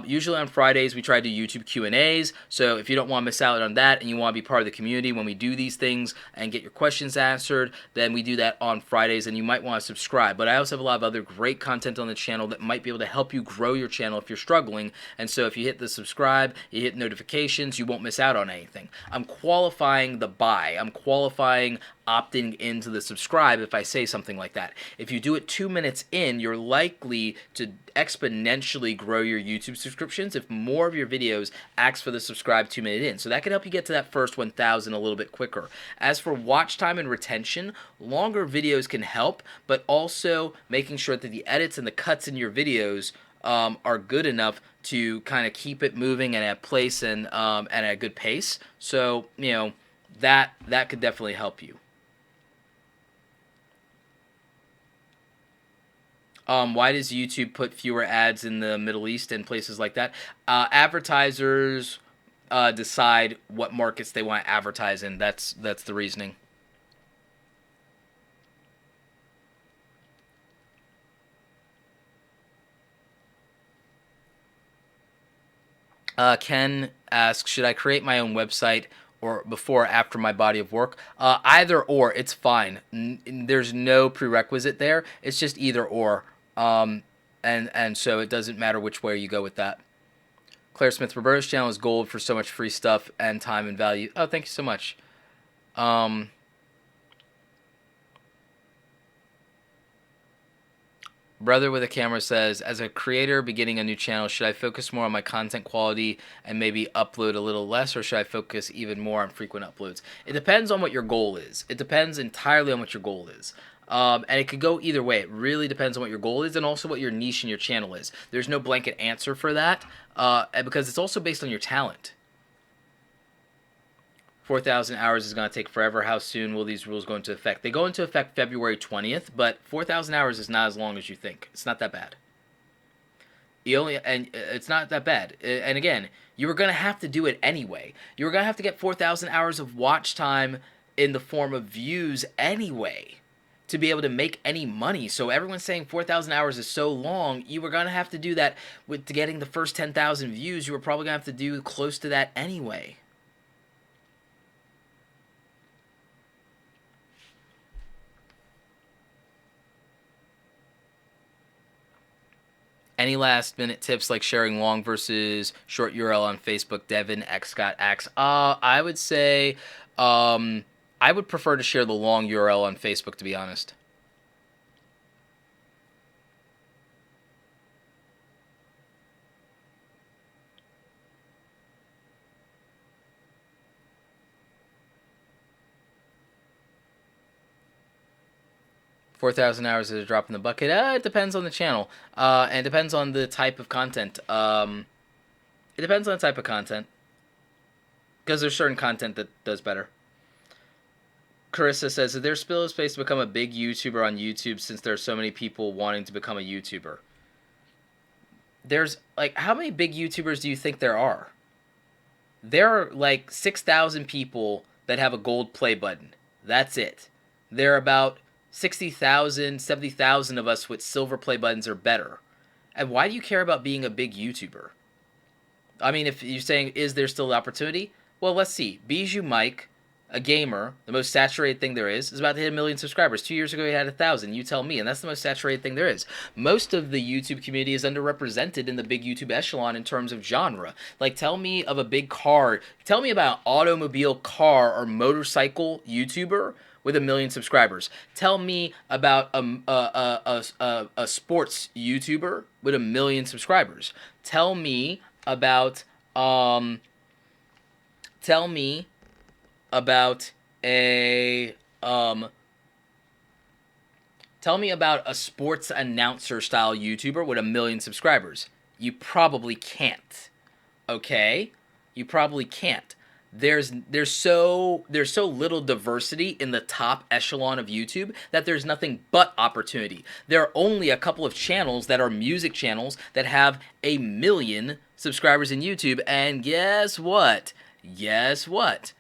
usually on Fridays we try to do YouTube Q&As, so if you don't want to miss out on that and you want to be part of the community when we do these things and get your questions answered, then we do that on Fridays, and you might want to subscribe. But I also have a lot of other great content on the channel that might be able to help you grow your channel if you're struggling, and so if you hit the subscribe, you hit notifications, you won't miss out on anything. I'm qualifying the buy. I'm qualifying opting into the subscribe if I say something like that. If you do it 2 minutes in, you're likely to exponentially grow your YouTube subscriptions if more of your videos ask for the subscribe 2 minute in. So that can help you get to that first 1,000 a little bit quicker. As for watch time and retention, longer videos can help, but also making sure that the edits and the cuts in your videos are good enough to kind of keep it moving and at place and at a good pace. So, you know, that could definitely help you. Why does YouTube put fewer ads in the Middle East and places like that? Advertisers decide what markets they want to advertise in. That's the reasoning. Ken asks, should I create my own website or before or after my body of work? Either or, it's fine. There's no prerequisite there. It's just either or. And so it doesn't matter which way you go with that. Claire Smith, Roberto's channel is gold for so much free stuff and time and value. Oh, thank you so much. Brother with a camera says, as a creator beginning a new channel, should I focus more on my content quality and maybe upload a little less, or should I focus even more on frequent uploads? It depends on what your goal is. It depends entirely on what your goal is. And it could go either way. It really depends on what your goal is and also what your niche in your channel is. There's no blanket answer for that because it's also based on your talent. 4,000 hours is going to take forever. How soon will these rules go into effect? They go into effect February 20th, but 4,000 hours is not as long as you think. It's not that bad. It's not that bad. And again, you were going to have to do it anyway. You were going to have to get 4,000 hours of watch time in the form of views anyway to be able to make any money. So everyone's saying 4,000 hours is so long. You were going to have to do that with getting the first 10,000 views. You were probably going to have to do close to that anyway. Any last minute tips like sharing long versus short URL on Facebook? Devin X Scott X. I would say I would prefer to share the long URL on Facebook, to be honest. $4,000 is a drop in the bucket. It depends on the channel, and it depends on the type of content. It depends on the type of content, because there's certain content that does better. Carissa says, is there still a space to become a big YouTuber on YouTube since there are so many people wanting to become a YouTuber? There's, like, how many big YouTubers do you think there are? There are, like, 6,000 people that have a gold play button. That's it. There are about 60,000, 70,000 of us with silver play buttons or better. And why do you care about being a big YouTuber? I mean, if you're saying, is there still opportunity? Well, let's see. Bijou Mike, a gamer, the most saturated thing there is about to hit 1 million subscribers. 2 years ago, he had 1,000. You tell me, and that's the most saturated thing there is. Most of the YouTube community is underrepresented in the big YouTube echelon in terms of genre. Like, tell me of a big car. Tell me about an automobile, car, or motorcycle YouTuber with 1 million subscribers. Tell me about a sports YouTuber with 1 million subscribers. Tell me about tell me about a sports announcer style YouTuber with 1 million subscribers. You probably can't. Okay? You probably can't. there's so little diversity in the top echelon of YouTube that there's nothing but opportunity. There are only a couple of channels that are music channels that have 1 million subscribers in YouTube, and guess what? Guess what?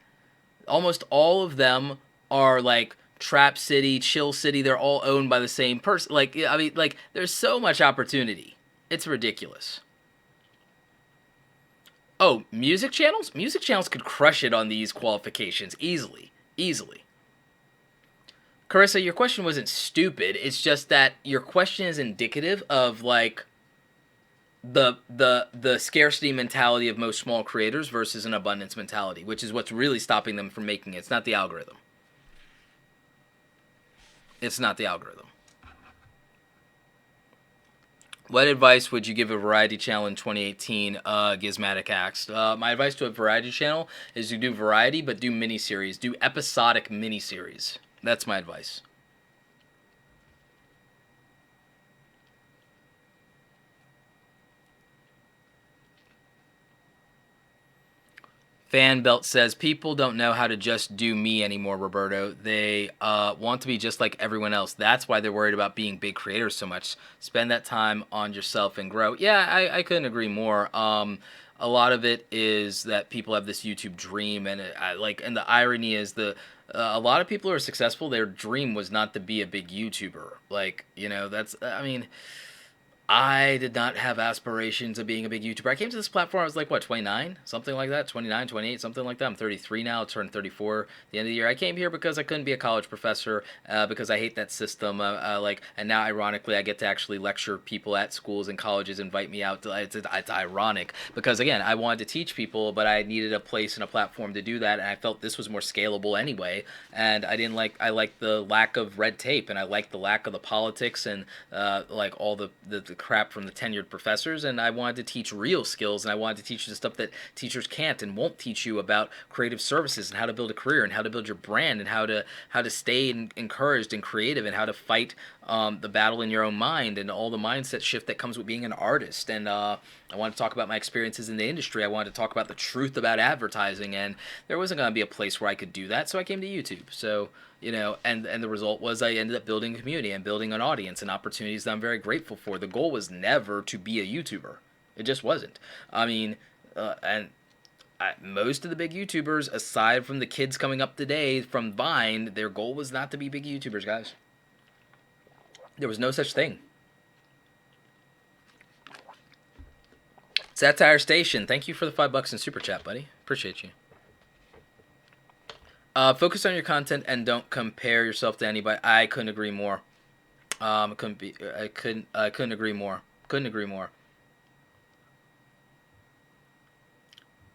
Almost all of them are like Trap City, Chill City. They're all owned by the same person. Like, I mean, like, there's so much opportunity. It's ridiculous. Oh, music channels? Music channels could crush it on these qualifications easily. Easily. Carissa, your question wasn't stupid. It's just that your question is indicative of, like, the scarcity mentality of most small creators versus an abundance mentality, which is what's really stopping them from making it. It's not the algorithm. It's not the algorithm. What advice would you give a variety channel in 2018? Gizmatic asked. My advice to a variety channel is to do variety, but do miniseries. Do episodic miniseries. That's my advice. Fanbelt says, people don't know how to just do me anymore, Roberto. They want to be just like everyone else. That's why they're worried about being big creators so much. Spend that time on yourself and grow. Yeah, I couldn't agree more. A lot of it is that people have this YouTube dream, and and the irony is a lot of people who are successful, their dream was not to be a big YouTuber. Like, that's, I mean, I did not have aspirations of being a big YouTuber. I came to this platform, I was like, what, 29? Something like that? 29, 28, something like that. I'm 33 now, I'll turn 34 at the end of the year. I came here because I couldn't be a college professor, because I hate that system. And now, ironically, I get to actually lecture people at schools and colleges, invite me out. It's ironic, because, again, I wanted to teach people, but I needed a place and a platform to do that, and I felt this was more scalable anyway, and I like the lack of red tape, and I like the lack of the politics, and like all the crap from the tenured professors, and I wanted to teach real skills, and I wanted to teach you the stuff that teachers can't and won't teach you about creative services and how to build a career and how to build your brand and how to stay encouraged and creative and how to fight the battle in your own mind and all the mindset shift that comes with being an artist. And I wanted to talk about my experiences in the industry. I wanted to talk about the truth about advertising, and there wasn't going to be a place where I could do that, so I came to YouTube. So, and the result was I ended up building a community and building an audience and opportunities that I'm very grateful for. The goal was never to be a YouTuber. It just wasn't. I mean, most of the big YouTubers, aside from the kids coming up today from Vine, their goal was not to be big YouTubers, guys. There was no such thing. Satire Station, thank you for the $5 in Super Chat, buddy. Appreciate you. Focus on your content and don't compare yourself to anybody. I couldn't agree more. I couldn't agree more. Couldn't agree more.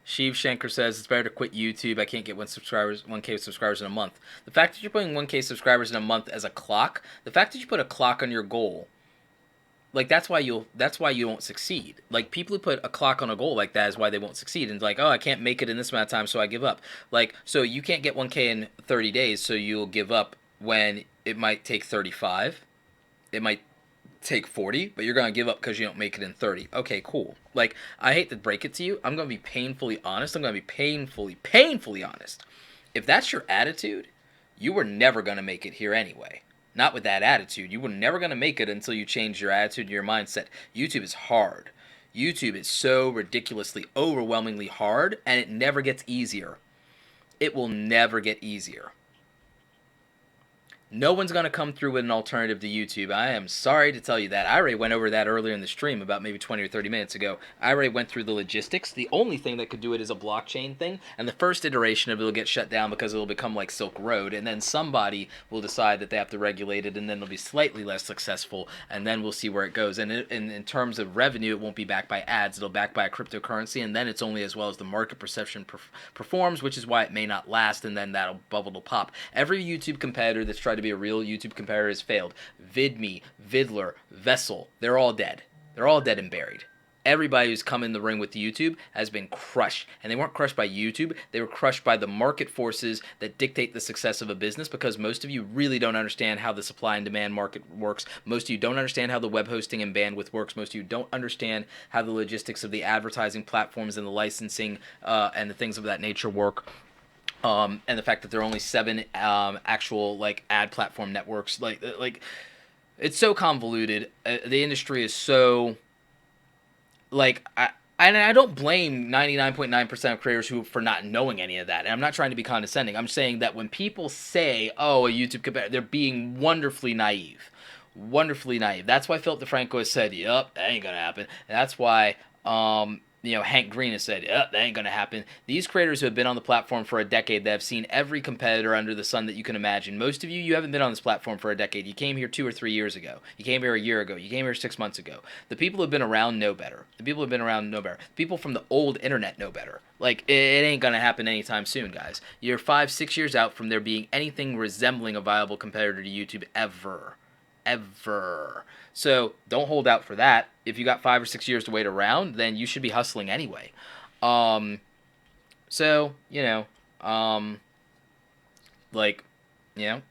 Sheev Shankar says it's better to quit YouTube. I can't get 1K subscribers in a month. The fact that you're putting 1K subscribers in a month as a clock, the fact that you put a clock on your goal, like, that's why you won't succeed. Like, people who put a clock on a goal like that is why they won't succeed. And like, oh, I can't make it in this amount of time, so I give up. Like, so you can't get 1K in 30 days, so you'll give up when it might take 35. It might take 40, but you're going to give up because you don't make it in 30. Okay, cool. Like, I hate to break it to you. I'm going to be painfully honest. I'm going to be painfully honest. If that's your attitude, you were never going to make it here anyway. Not with that attitude. You were never going to make it until you change your attitude and your mindset. YouTube is hard. YouTube is so ridiculously, overwhelmingly hard, and it never gets easier. It will never get easier. No one's going to come through with an alternative to YouTube. I am sorry to tell you that. I already went over that earlier in the stream about maybe 20 or 30 minutes ago. I already went through the logistics. The only thing that could do it is a blockchain thing, and the first iteration of it will get shut down because it will become like Silk Road, and then somebody will decide that they have to regulate it, and then it'll be slightly less successful, and then we'll see where it goes. And in terms of revenue, it won't be backed by ads. It'll be backed by a cryptocurrency, and then it's only as well as the market perception performs, which is why it may not last, and then that'll bubble will pop. Every YouTube competitor that's tried to be a real YouTube competitor has failed. VidMe, Vidler, Vessel, they're all dead. They're all dead and buried. everybody who's come in the ring with YouTube has been crushed. And they weren't crushed by YouTube. They were crushed by the market forces that dictate the success of a business, because most of you really don't understand how the supply and demand market works. Most of you don't understand how the web hosting and bandwidth works. Most of you don't understand how the logistics of the advertising platforms and the licensing and the things of that nature work. And the fact that there are only 7 actual like ad platform networks, like it's so convoluted. The industry is so like I don't blame 99.9% of creators who for not knowing any of that. And I'm not trying to be condescending. I'm saying that when people say, "Oh, a YouTube competitor," they're being wonderfully naive. Wonderfully naive. That's why Philip DeFranco has said, "Yup, that ain't gonna happen." And that's why Hank Green has said, "Yep, that ain't going to happen." These creators who have been on the platform for a decade, that have seen every competitor under the sun that you can imagine. Most of you, you haven't been on this platform for a decade. You came here 2 or 3 years ago. You came here a year ago. You came here 6 months ago. The people who have been around know better. The people who have been around know better. People from the old internet know better. Like, it ain't going to happen anytime soon, guys. You're 5, 6 years out from there being anything resembling a viable competitor to YouTube ever. Ever. So don't hold out for that. If you got 5 or 6 years to wait around, then you should be hustling anyway. So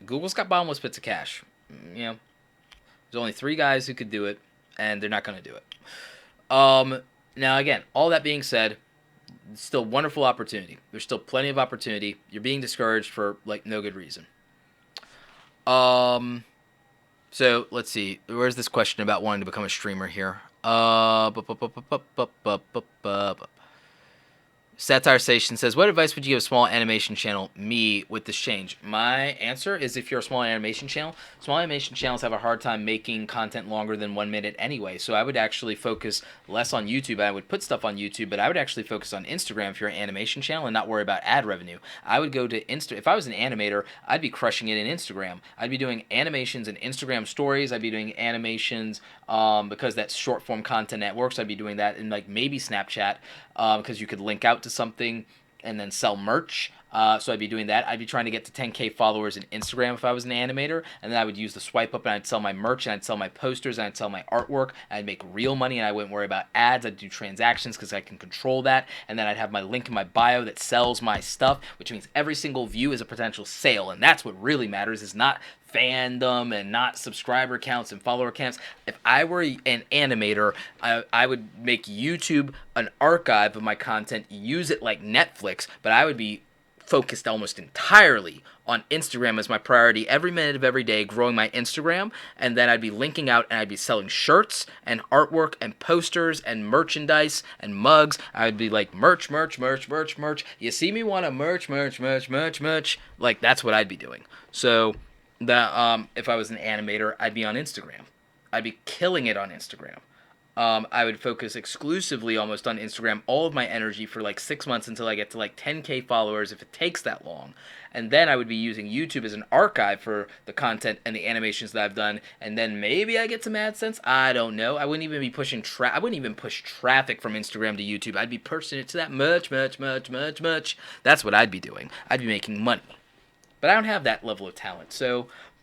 Google's got bottomless pits of cash. There's only 3 guys who could do it, and they're not going to do it. Now again, all that being said, it's still wonderful opportunity. There's still plenty of opportunity. You're being discouraged for like no good reason. So let's see. Where's this question about wanting to become a streamer here? Satire Station says, "What advice would you give a small animation channel, me, with this change?" My answer is, if you're a small animation channels have a hard time making content longer than 1 minute anyway. So I would actually focus less on YouTube. I would put stuff on YouTube, but I would actually focus on Instagram if you're an animation channel and not worry about ad revenue. I would go to If I was an animator, I'd be crushing it in Instagram. I'd be doing animations in Instagram stories. I'd be doing animations because that's short form content that works. I'd be doing that in like maybe Snapchat because you could link out to something and then sell merch. So I'd be doing that. I'd be trying to get to 10K followers in Instagram if I was an animator, and then I would use the swipe up and I'd sell my merch and I'd sell my posters and I'd sell my artwork and I'd make real money and I wouldn't worry about ads. I'd do transactions because I can control that, and then I'd have my link in my bio that sells my stuff, which means every single view is a potential sale, and that's what really matters, is not fandom and not subscriber counts and follower counts. If I were an animator, I would make YouTube an archive of my content, use it like Netflix, but I would be focused almost entirely on Instagram as my priority every minute of every day, growing my Instagram, and then I'd be linking out and I'd be selling shirts and artwork and posters and merchandise and mugs. I would be like, merch. You see me want to merch. Like, that's what I'd be doing. So that if I was an animator, I'd be on Instagram. I'd be killing it on Instagram. I would focus exclusively almost on Instagram, all of my energy for like 6 months until I get to like 10K followers, if it takes that long. And then I would be using YouTube as an archive for the content and the animations that I've done. And then maybe I get some AdSense. I don't know. I wouldn't even be pushing I wouldn't even push traffic from Instagram to YouTube. I'd be pushing it to that much. That's what I'd be doing. I'd be making money. But I don't have that level of talent.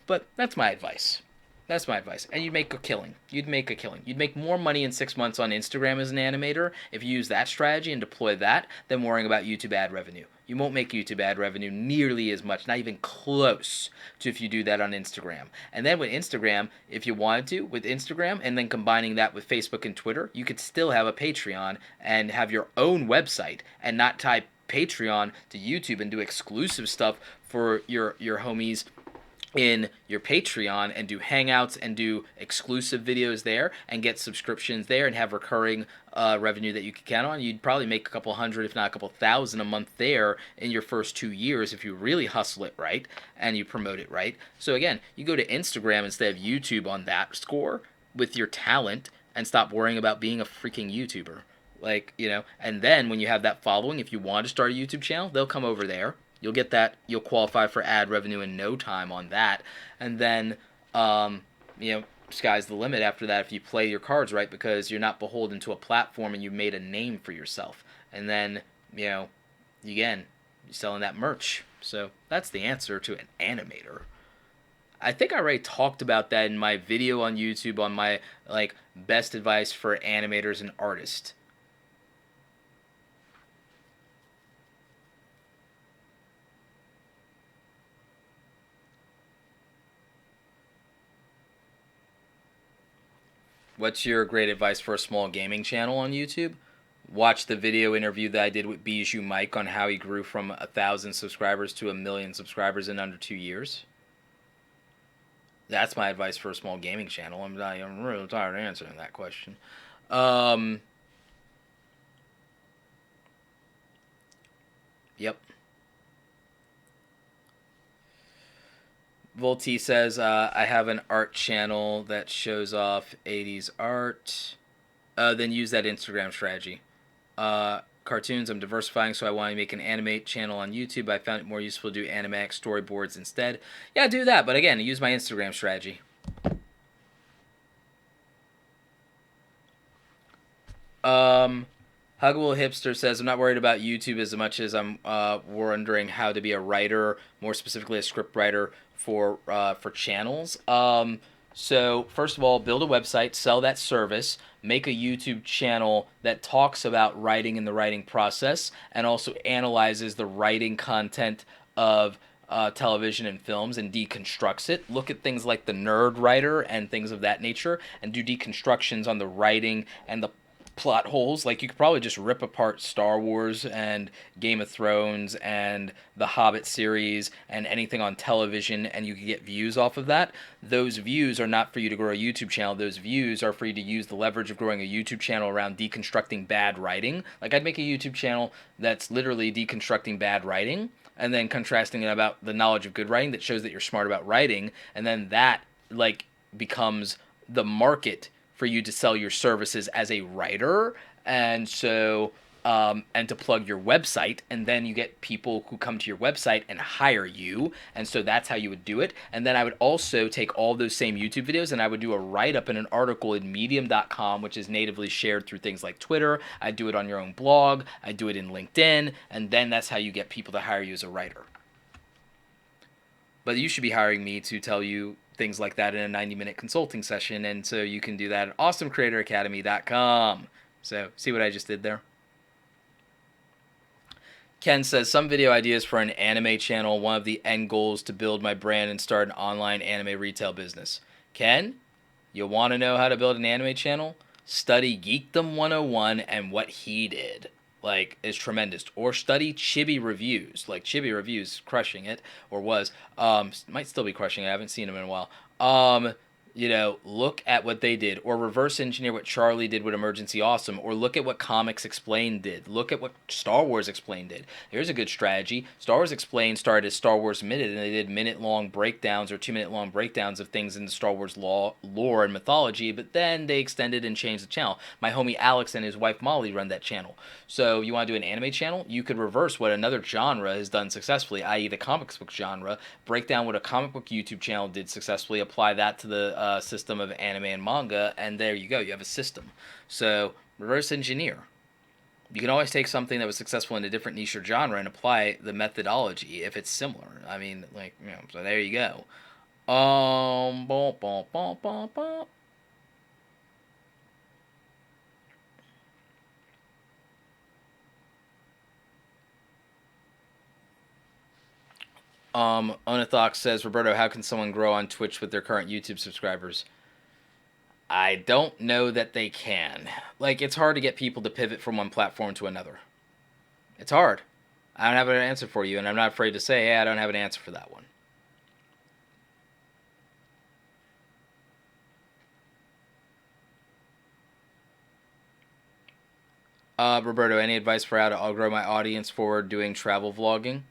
But that's my advice. That's my advice. And you'd make a killing. You'd make more money in 6 months on Instagram as an animator if you use that strategy and deploy that than worrying about YouTube ad revenue. You won't make YouTube ad revenue nearly as much, not even close to if you do that on Instagram. And then with Instagram, if you wanted to, with Instagram and then combining that with Facebook and Twitter, you could still have a Patreon and have your own website and not tie Patreon to YouTube and do exclusive stuff for your homies in your Patreon and do hangouts and do exclusive videos there and get subscriptions there and have recurring revenue that you can count on. You'd probably make a couple hundred, if not a couple thousand a month there in your first 2 years if you really hustle it right and you promote it right. So again, you go to Instagram instead of YouTube on that score with your talent and stop worrying about being a freaking YouTuber. And then when you have that following, if you want to start a YouTube channel, they'll come over there. You'll get that. You'll qualify for ad revenue in no time on that. And then, sky's the limit after that if you play your cards right, because you're not beholden to a platform and you made a name for yourself. And then, again, you're selling that merch. So that's the answer to an animator. I think I already talked about that in my video on YouTube on my like best advice for animators and artists. What's your great advice for a small gaming channel on YouTube? Watch the video interview that I did with Bijou Mike on how he grew from 1,000 subscribers to 1,000,000 subscribers in under 2 years. That's my advice for a small gaming channel. I'm really tired of answering that question. Yep. Volti says, I have an art channel that shows off 80s art. Then use that Instagram strategy. Cartoons, I'm diversifying, so I want to make an anime channel on YouTube. I found it more useful to do animatic storyboards instead. Yeah, do that, but again, use my Instagram strategy. Huggable Hipster says, I'm not worried about YouTube as much as I'm wondering how to be a writer, more specifically a script writer for channels. So first of all, build a website, sell that service, make a YouTube channel that talks about writing and the writing process, and also analyzes the writing content of television and films and deconstructs it. Look at things like the Nerd Writer and things of that nature, and do deconstructions on the writing and the plot holes. Like, you could probably just rip apart Star Wars and Game of Thrones and the Hobbit series and anything on television, and you could get views off of that. Those views are not for you to grow a YouTube channel. Those views are for you to use the leverage of growing a YouTube channel around deconstructing bad writing. Like, I'd make a YouTube channel that's literally deconstructing bad writing and then contrasting it about the knowledge of good writing that shows that you're smart about writing, and then that like becomes the market for you to sell your services as a writer, and so and to plug your website, and then you get people who come to your website and hire you, and so that's how you would do it. And then I would also take all those same YouTube videos and I would do a write-up in an article in medium.com, which is natively shared through things like Twitter. I'd do it on your own blog, I'd do it in LinkedIn, and then that's how you get people to hire you as a writer. But you should be hiring me to tell you things like that in a 90-minute consulting session, and so you can do that at awesomecreatoracademy.com. So, see what I just did there? Ken says, some video ideas for an anime channel. One of the end goals to build my brand and start an online anime retail business. Ken, you want to know how to build an anime channel? Study Geekdom 101 and what he did. Like, is tremendous. Or study Chibi Reviews. Like, Chibi Reviews crushing it, or was. Might still be crushing it. I haven't seen him in a while. Look at what they did, or reverse engineer what Charlie did with Emergency Awesome, or look at what Comics Explained did. Look at what Star Wars Explained did. Here's a good strategy. Star Wars Explained started as Star Wars Minute, and they did minute-long breakdowns or 2-minute-long breakdowns of things in the Star Wars lore and mythology, but then they extended and changed the channel. My homie Alex and his wife Molly run that channel. So you want to do an anime channel? You could reverse what another genre has done successfully, i.e. the comics book genre, break down what a comic book YouTube channel did successfully, apply that to the system of anime and manga, and there you go. You have a system. So reverse engineer. You can always take something that was successful in a different niche or genre and apply the methodology if it's similar. I mean, so there you go. Bom, bom, bom, bom, bom. Onathox says, Roberto, how can someone grow on Twitch with their current YouTube subscribers? I don't know that they can. Like, it's hard to get people to pivot from one platform to another. It's hard. I don't have an answer for you, and I'm not afraid to say, hey, I don't have an answer for that one. Roberto, any advice for how to I'll grow my audience for doing travel vlogging?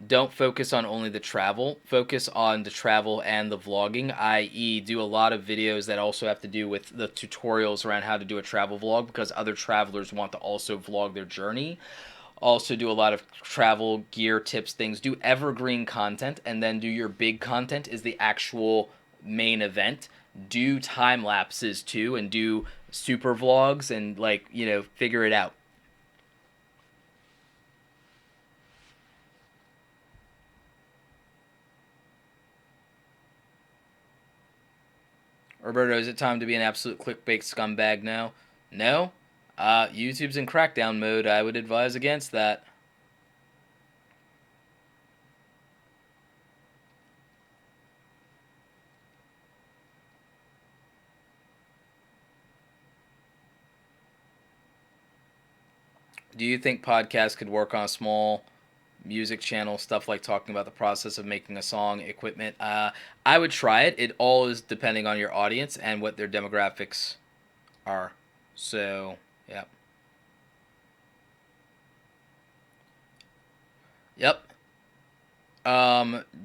Don't focus on only the travel. Focus on the travel and the vlogging, i.e. do a lot of videos that also have to do with the tutorials around how to do a travel vlog, because other travelers want to also vlog their journey. Also do a lot of travel gear tips things. Do evergreen content, and then do your big content is the actual main event. Do time lapses too, and do super vlogs, and figure it out. Roberto, is it time to be an absolute clickbait scumbag now? No? YouTube's in crackdown mode. I would advise against that. Do you think podcasts could work on a small music channel, stuff like talking about the process of making a song, equipment? I would try it. It all is depending on your audience and what their demographics are. So, yeah. Yep.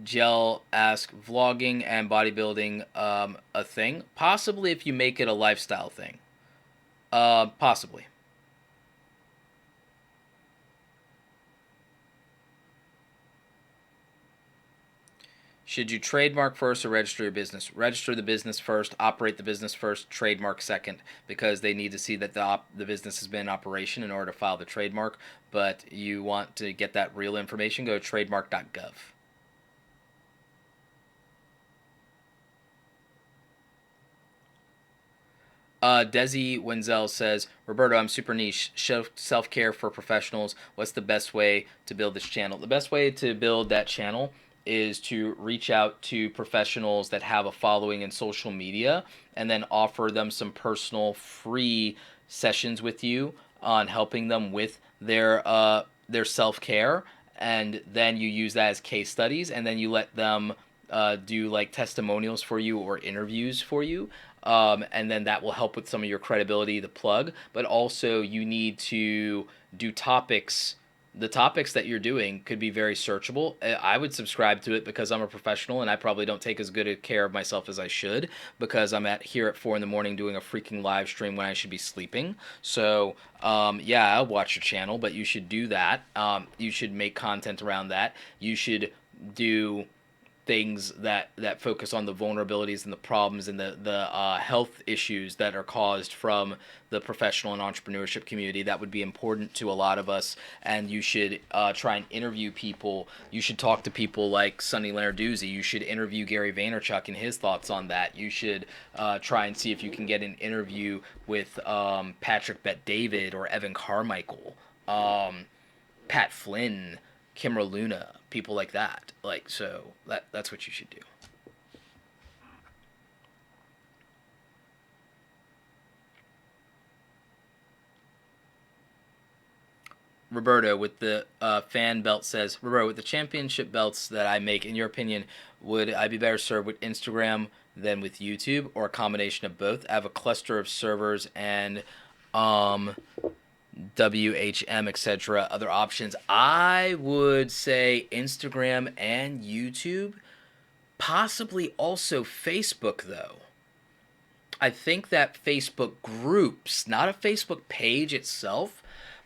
Gel ask vlogging and bodybuilding a thing? Possibly if you make it a lifestyle thing. Possibly. Should you trademark first or register your business? Register the business first, operate the business first, trademark second, because they need to see that the business has been in operation in order to file the trademark. But you want to get that real information, go to trademark.gov. Desi Wenzel says, Roberto, I'm super niche. Self care for professionals. What's the best way to build this channel? The best way to build that channel is to reach out to professionals that have a following in social media and then offer them some personal free sessions with you on helping them with their self care, and then you use that as case studies, and then you let them do like testimonials for you or interviews for you. And then that will help with some of your credibility, the plug. But also, you need to do topics. The topics that you're doing could be very searchable. I would subscribe to it because I'm a professional and I probably don't take as good a care of myself as I should because I'm here at 4 in the morning doing a freaking live stream when I should be sleeping. So, yeah, I'll watch your channel, but you should do that. You should make content around that. You should do things that focus on the vulnerabilities and the problems and the health issues that are caused from the professional and entrepreneurship community. That would be important to a lot of us, and you should try and interview people. You should talk to people like Sonny Lenarduzzi. You should interview Gary Vaynerchuk and his thoughts on that. You should try and see if you can get an interview with Patrick Bet-David or Evan Carmichael, Pat Flynn, Kimra Luna, people like that. Like, so that's what you should do. Roberto with the fan belt says, Roberto, with the championship belts that I make, in your opinion, would I be better served with Instagram than with YouTube, or a combination of both? I have a cluster of servers and WHM, etc., other options. I would say Instagram and YouTube, possibly also Facebook, though. I think that Facebook groups, not a Facebook page itself,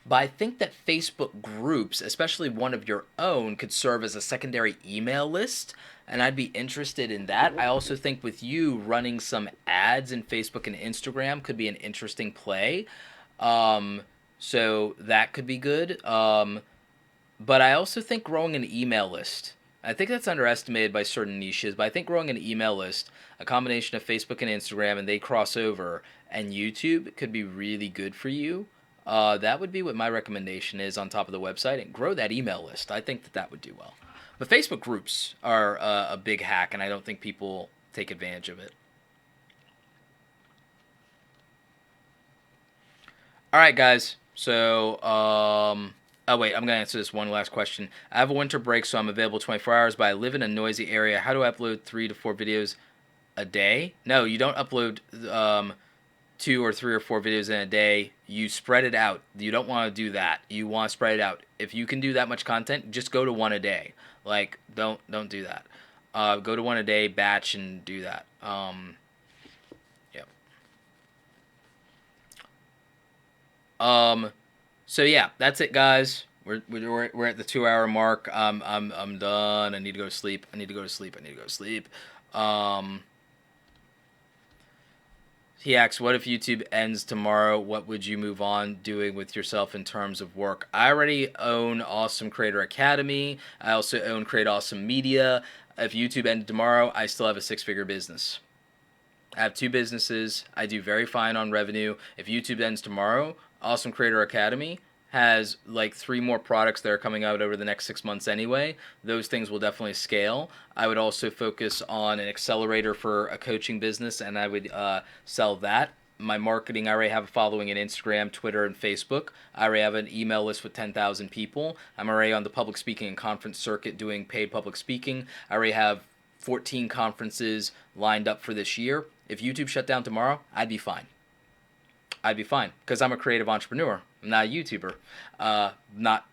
but I think that Facebook groups, especially one of your own, could serve as a secondary email list, and I'd be interested in that. I also think with you running some ads in Facebook and Instagram could be an interesting play. Um, so that could be good. But I also think growing an email list. I think that's underestimated by certain niches, but I think growing an email list, a combination of Facebook and Instagram, and they cross over, and YouTube could be really good for you. That would be what my recommendation is on top of the website, and grow that email list. I think that that would do well. But Facebook groups are a big hack, and I don't think people take advantage of it. All right, guys. So, oh wait, I'm gonna answer this one last question. I have a winter break, so I'm available 24 hours, but I live in a noisy area. How do I upload 3 to 4 videos a day? No, you don't upload 2 or 3 or 4 videos in a day. You spread it out. You don't want to do that. You want to spread it out. If you can do that much content, just go to one a day. Like, don't do that. Go to one a day, batch, and do that. Yeah. Um, so yeah, that's it, guys. We're at the 2 hour mark. I'm done. I need to go to sleep. I need to go to sleep. I need to go to sleep. Um, he asks, "What if YouTube ends tomorrow? What would you move on doing with yourself in terms of work?" I already own Awesome Creator Academy. I also own Create Awesome Media. If YouTube ended tomorrow, I still have a 6-figure business. I have 2 businesses. I do very fine on revenue. If YouTube ends tomorrow, Awesome Creator Academy has like 3 more products that are coming out over the next 6 months anyway. Those things will definitely scale. I would also focus on an accelerator for a coaching business, and I would sell that. My marketing, I already have a following in Instagram, Twitter, and Facebook. I already have an email list with 10,000 people. I'm already on the public speaking and conference circuit doing paid public speaking. I already have 14 conferences lined up for this year. If YouTube shut down tomorrow, I'd be fine. I'd be fine because I'm a creative entrepreneur. I'm not a YouTuber. Not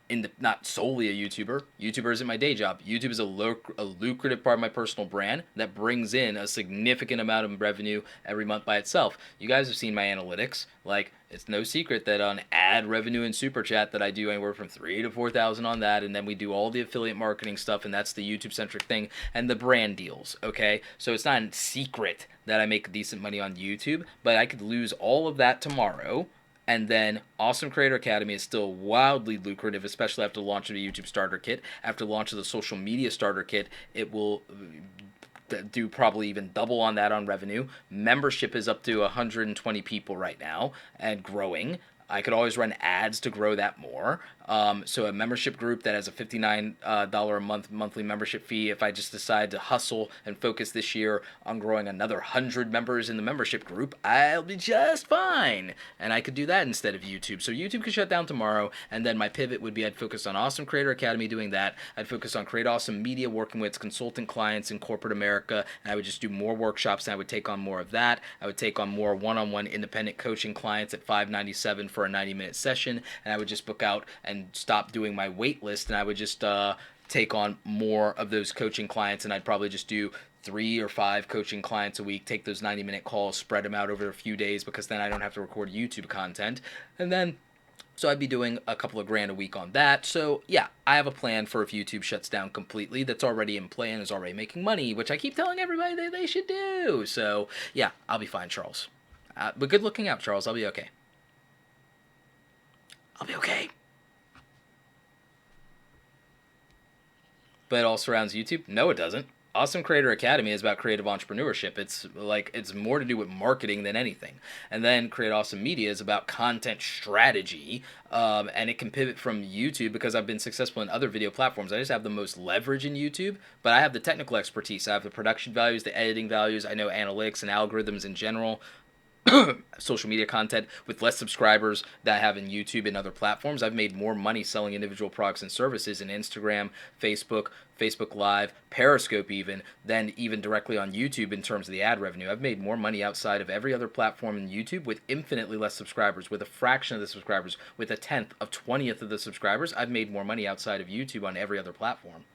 solely a YouTuber. YouTuber isn't my day job. YouTube is a lucrative part of my personal brand that brings in a significant amount of revenue every month by itself. You guys have seen my analytics. Like, it's no secret that on ad revenue and super chat that I do anywhere from 3,000 to 4,000 on that, and then we do all the affiliate marketing stuff, and that's the YouTube centric thing, and the brand deals. Okay, so it's not a secret that I make decent money on YouTube, but I could lose all of that tomorrow. And then Awesome Creator Academy is still wildly lucrative, especially after the launch of the YouTube Starter Kit. After the launch of the Social Media Starter Kit, it will do probably even double on that on revenue. Membership is up to 120 people right now and growing. I could always run ads to grow that more. So a membership group that has a $59 a month monthly membership fee. If I just decide to hustle and focus this year on growing another 100 members in the membership group, I'll be just fine. And I could do that instead of YouTube. So YouTube could shut down tomorrow, and then my pivot would be I'd focus on Awesome Creator Academy doing that. I'd focus on Create Awesome Media, working with consultant clients in corporate America, and I would just do more workshops, and I would take on more of that. I would take on more one-on-one independent coaching clients at $597 for a 90-minute session, and I would just book out and stop doing my wait list, and I would just take on more of those coaching clients, and I'd probably just do 3 or 5 coaching clients a week, take those 90-minute calls, spread them out over a few days, because then I don't have to record YouTube content. And then so I'd be doing a couple of grand a week on that. So yeah, I have a plan for if YouTube shuts down completely that's already in play and is already making money, which I keep telling everybody that they should do. So yeah, I'll be fine, Charles. But good looking out, Charles. I'll be okay. I'll be okay. But it all surrounds YouTube? No, it doesn't. Awesome Creator Academy is about creative entrepreneurship. It's more to do with marketing than anything. And then Create Awesome Media is about content strategy, and it can pivot from YouTube because I've been successful in other video platforms. I just have the most leverage in YouTube, but I have the technical expertise. I have the production values, the editing values. I know analytics and algorithms in general. Social media content with less subscribers that I have in YouTube and other platforms. I've made more money selling individual products and services in Instagram, Facebook, Facebook Live, Periscope than even directly on YouTube in terms of the ad revenue. I've made more money outside of every other platform in YouTube with infinitely less subscribers, with a fraction of the subscribers, with a 10th of 20th of the subscribers. I've made more money outside of YouTube on every other platform.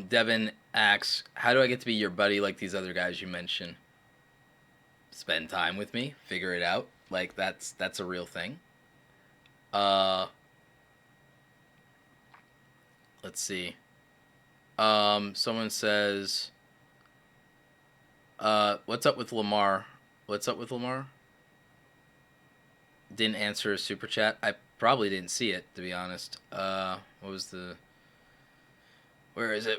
Devin asks, how do I get to be your buddy like these other guys you mentioned? Spend time with me, figure it out. Like that's a real thing. Let's see. Someone says, what's up with Lamar? What's up with Lamar? Didn't answer a super chat. I probably didn't see it, to be honest. What was the... Where is it?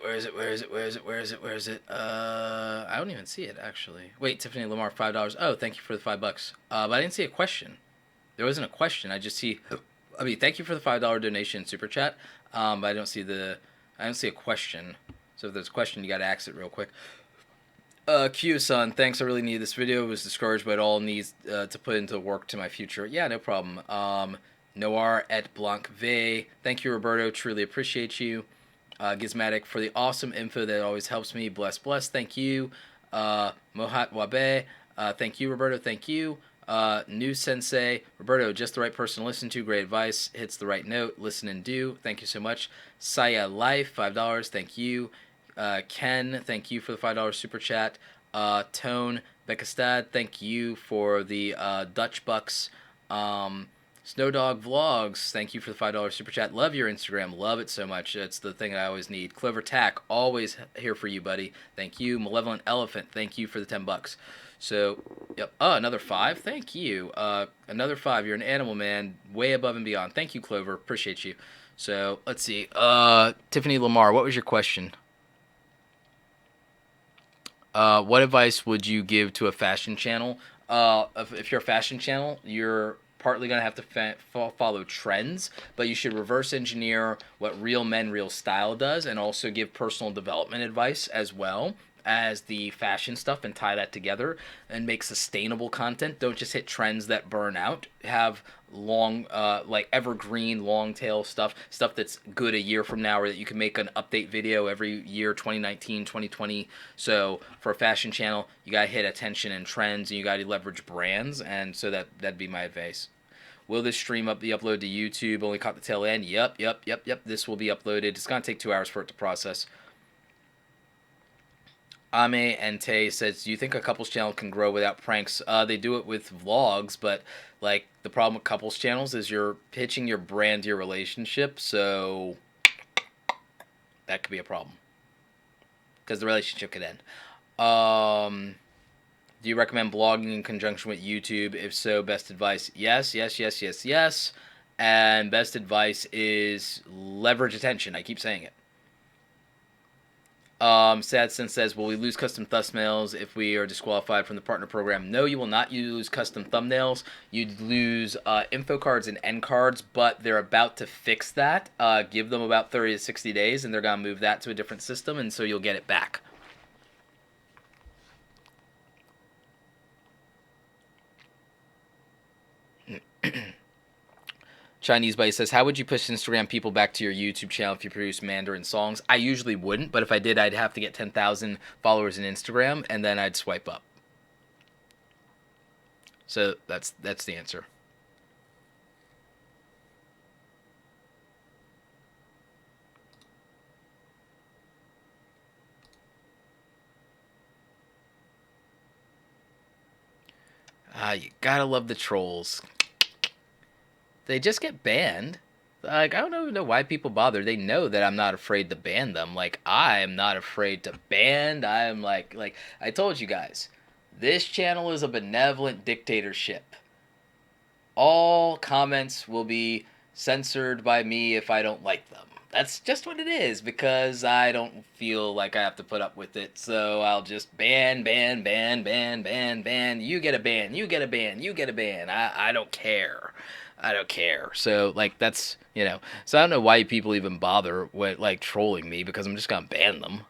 I don't even see it, actually. Wait, Tiffany Lamar, $5. Oh, thank you for the $5. But I didn't see a question. There wasn't a question. I just see... I mean, thank you for the $5 donation super chat. But I don't see a question. So if there's a question, you gotta ask it real quick. Q-san, thanks. I really needed this video. I was discouraged by it all. Needs to put into work to my future. Yeah, no problem. Noir et Blanc V. Thank you, Roberto. Truly appreciate you. Gizmatic for the awesome info that always helps me. Bless. Thank you. Mohat Wabe. Thank you, Roberto. Thank you. New Sensei, Roberto, just the right person to listen to. Great advice. Hits the right note. Listen and do. Thank you so much. Saya Life, $5. Thank you. Ken, thank you for the $5 super chat. Tone Beckestad, thank you for the Dutch Bucks. Snowdog Vlogs, thank you for the $5 super chat. Love your Instagram. Love it so much. It's the thing I always need. Clover Tack, always here for you, buddy. Thank you. Malevolent Elephant, thank you for the $10. So, yep. Oh, another 5. Thank you. Another 5. You're an animal, man. Way above and beyond. Thank you, Clover. Appreciate you. So, let's see. Tiffany Lamar, what was your question? What advice would you give to a fashion channel? If you're a fashion channel, you're partly going to have to follow trends, but you should reverse engineer what Real Men, Real Style does and also give personal development advice as well as the fashion stuff and tie that together and make sustainable content. Don't just hit trends that burn out. Have long, like evergreen, long tail stuff that's good a year from now, or that you can make an update video every year, 2019, 2020. So for a fashion channel, you got to hit attention and trends, and you got to leverage brands. And so that'd be my advice. Will this stream be uploaded to YouTube? Only caught the tail end. Yep. This will be uploaded. It's going to take 2 hours for it to process. Ame Ente says, do you think a couples channel can grow without pranks? They do it with vlogs, but like the problem with couples channels is you're pitching your brand to your relationship, so that could be a problem because the relationship could end. Do you recommend blogging in conjunction with YouTube? If so, best advice? Yes. And best advice is leverage attention. I keep saying it. Sadson says, will we lose custom thumbnails if we are disqualified from the partner program? No, you will not lose custom thumbnails. You'd lose info cards and end cards, but they're about to fix that. Give them about 30 to 60 days, and they're going to move that to a different system, and so you'll get it back. Chinese Buddy says, how would you push Instagram people back to your YouTube channel if you produce Mandarin songs? I usually wouldn't, but if I did, I'd have to get 10,000 followers in Instagram, and then I'd swipe up. So that's the answer. You gotta love the trolls. They just get banned. Like, I don't know why people bother. They know that I'm not afraid to ban them. Like, I am not afraid to ban. I am like I told you guys, this channel is a benevolent dictatorship. All comments will be censored by me if I don't like them. That's just what it is, because I don't feel like I have to put up with it. So I'll just ban. You get a ban. You get a ban. You get a ban. I don't care. I don't care. So, like, that's, so I don't know why people even bother with, like, trolling me, because I'm just gonna ban them.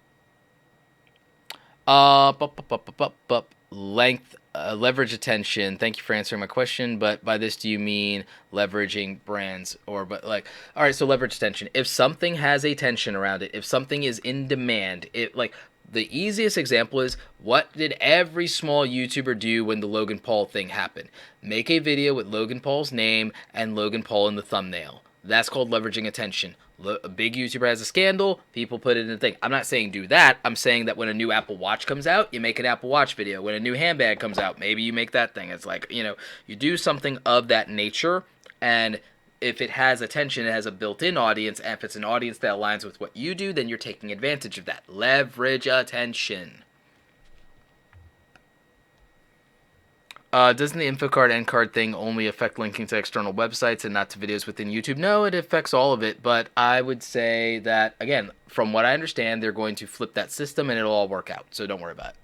Length, leverage attention. Thank you for answering my question, but by this, do you mean leveraging brands all right, so leverage attention. If something has a tension around it, if something is in demand, the easiest example is, what did every small YouTuber do when the Logan Paul thing happened? Make a video with Logan Paul's name and Logan Paul in the thumbnail. That's called leveraging attention. A big YouTuber has a scandal, people put it in the thing. I'm not saying do that. I'm saying that when a new Apple Watch comes out, you make an Apple Watch video. When a new handbag comes out, maybe you make that thing. It's like, you do something of that nature, and if it has attention, it has a built-in audience, and if it's an audience that aligns with what you do, then you're taking advantage of that. Leverage attention. Doesn't the info card end card thing only affect linking to external websites and not to videos within YouTube? No, it affects all of it, but I would say that, again, from what I understand, they're going to flip that system and it'll all work out, so don't worry about it.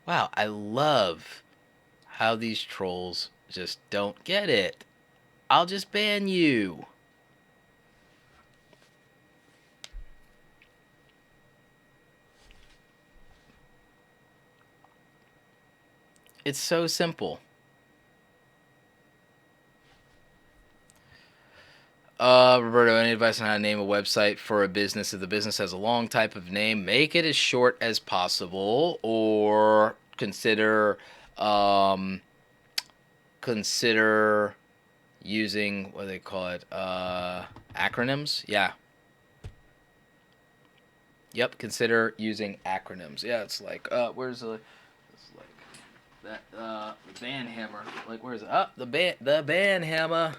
Wow, I love how these trolls just don't get it. I'll just ban you. It's so simple. Roberto, any advice on how to name a website for a business? If the business has a long type of name, make it as short as possible, or um, consider using, what do they call it? Acronyms. Yeah. Yep. Consider using acronyms. Yeah. It's like, where's the? It's like that. The band hammer. Like, where is it? The band hammer.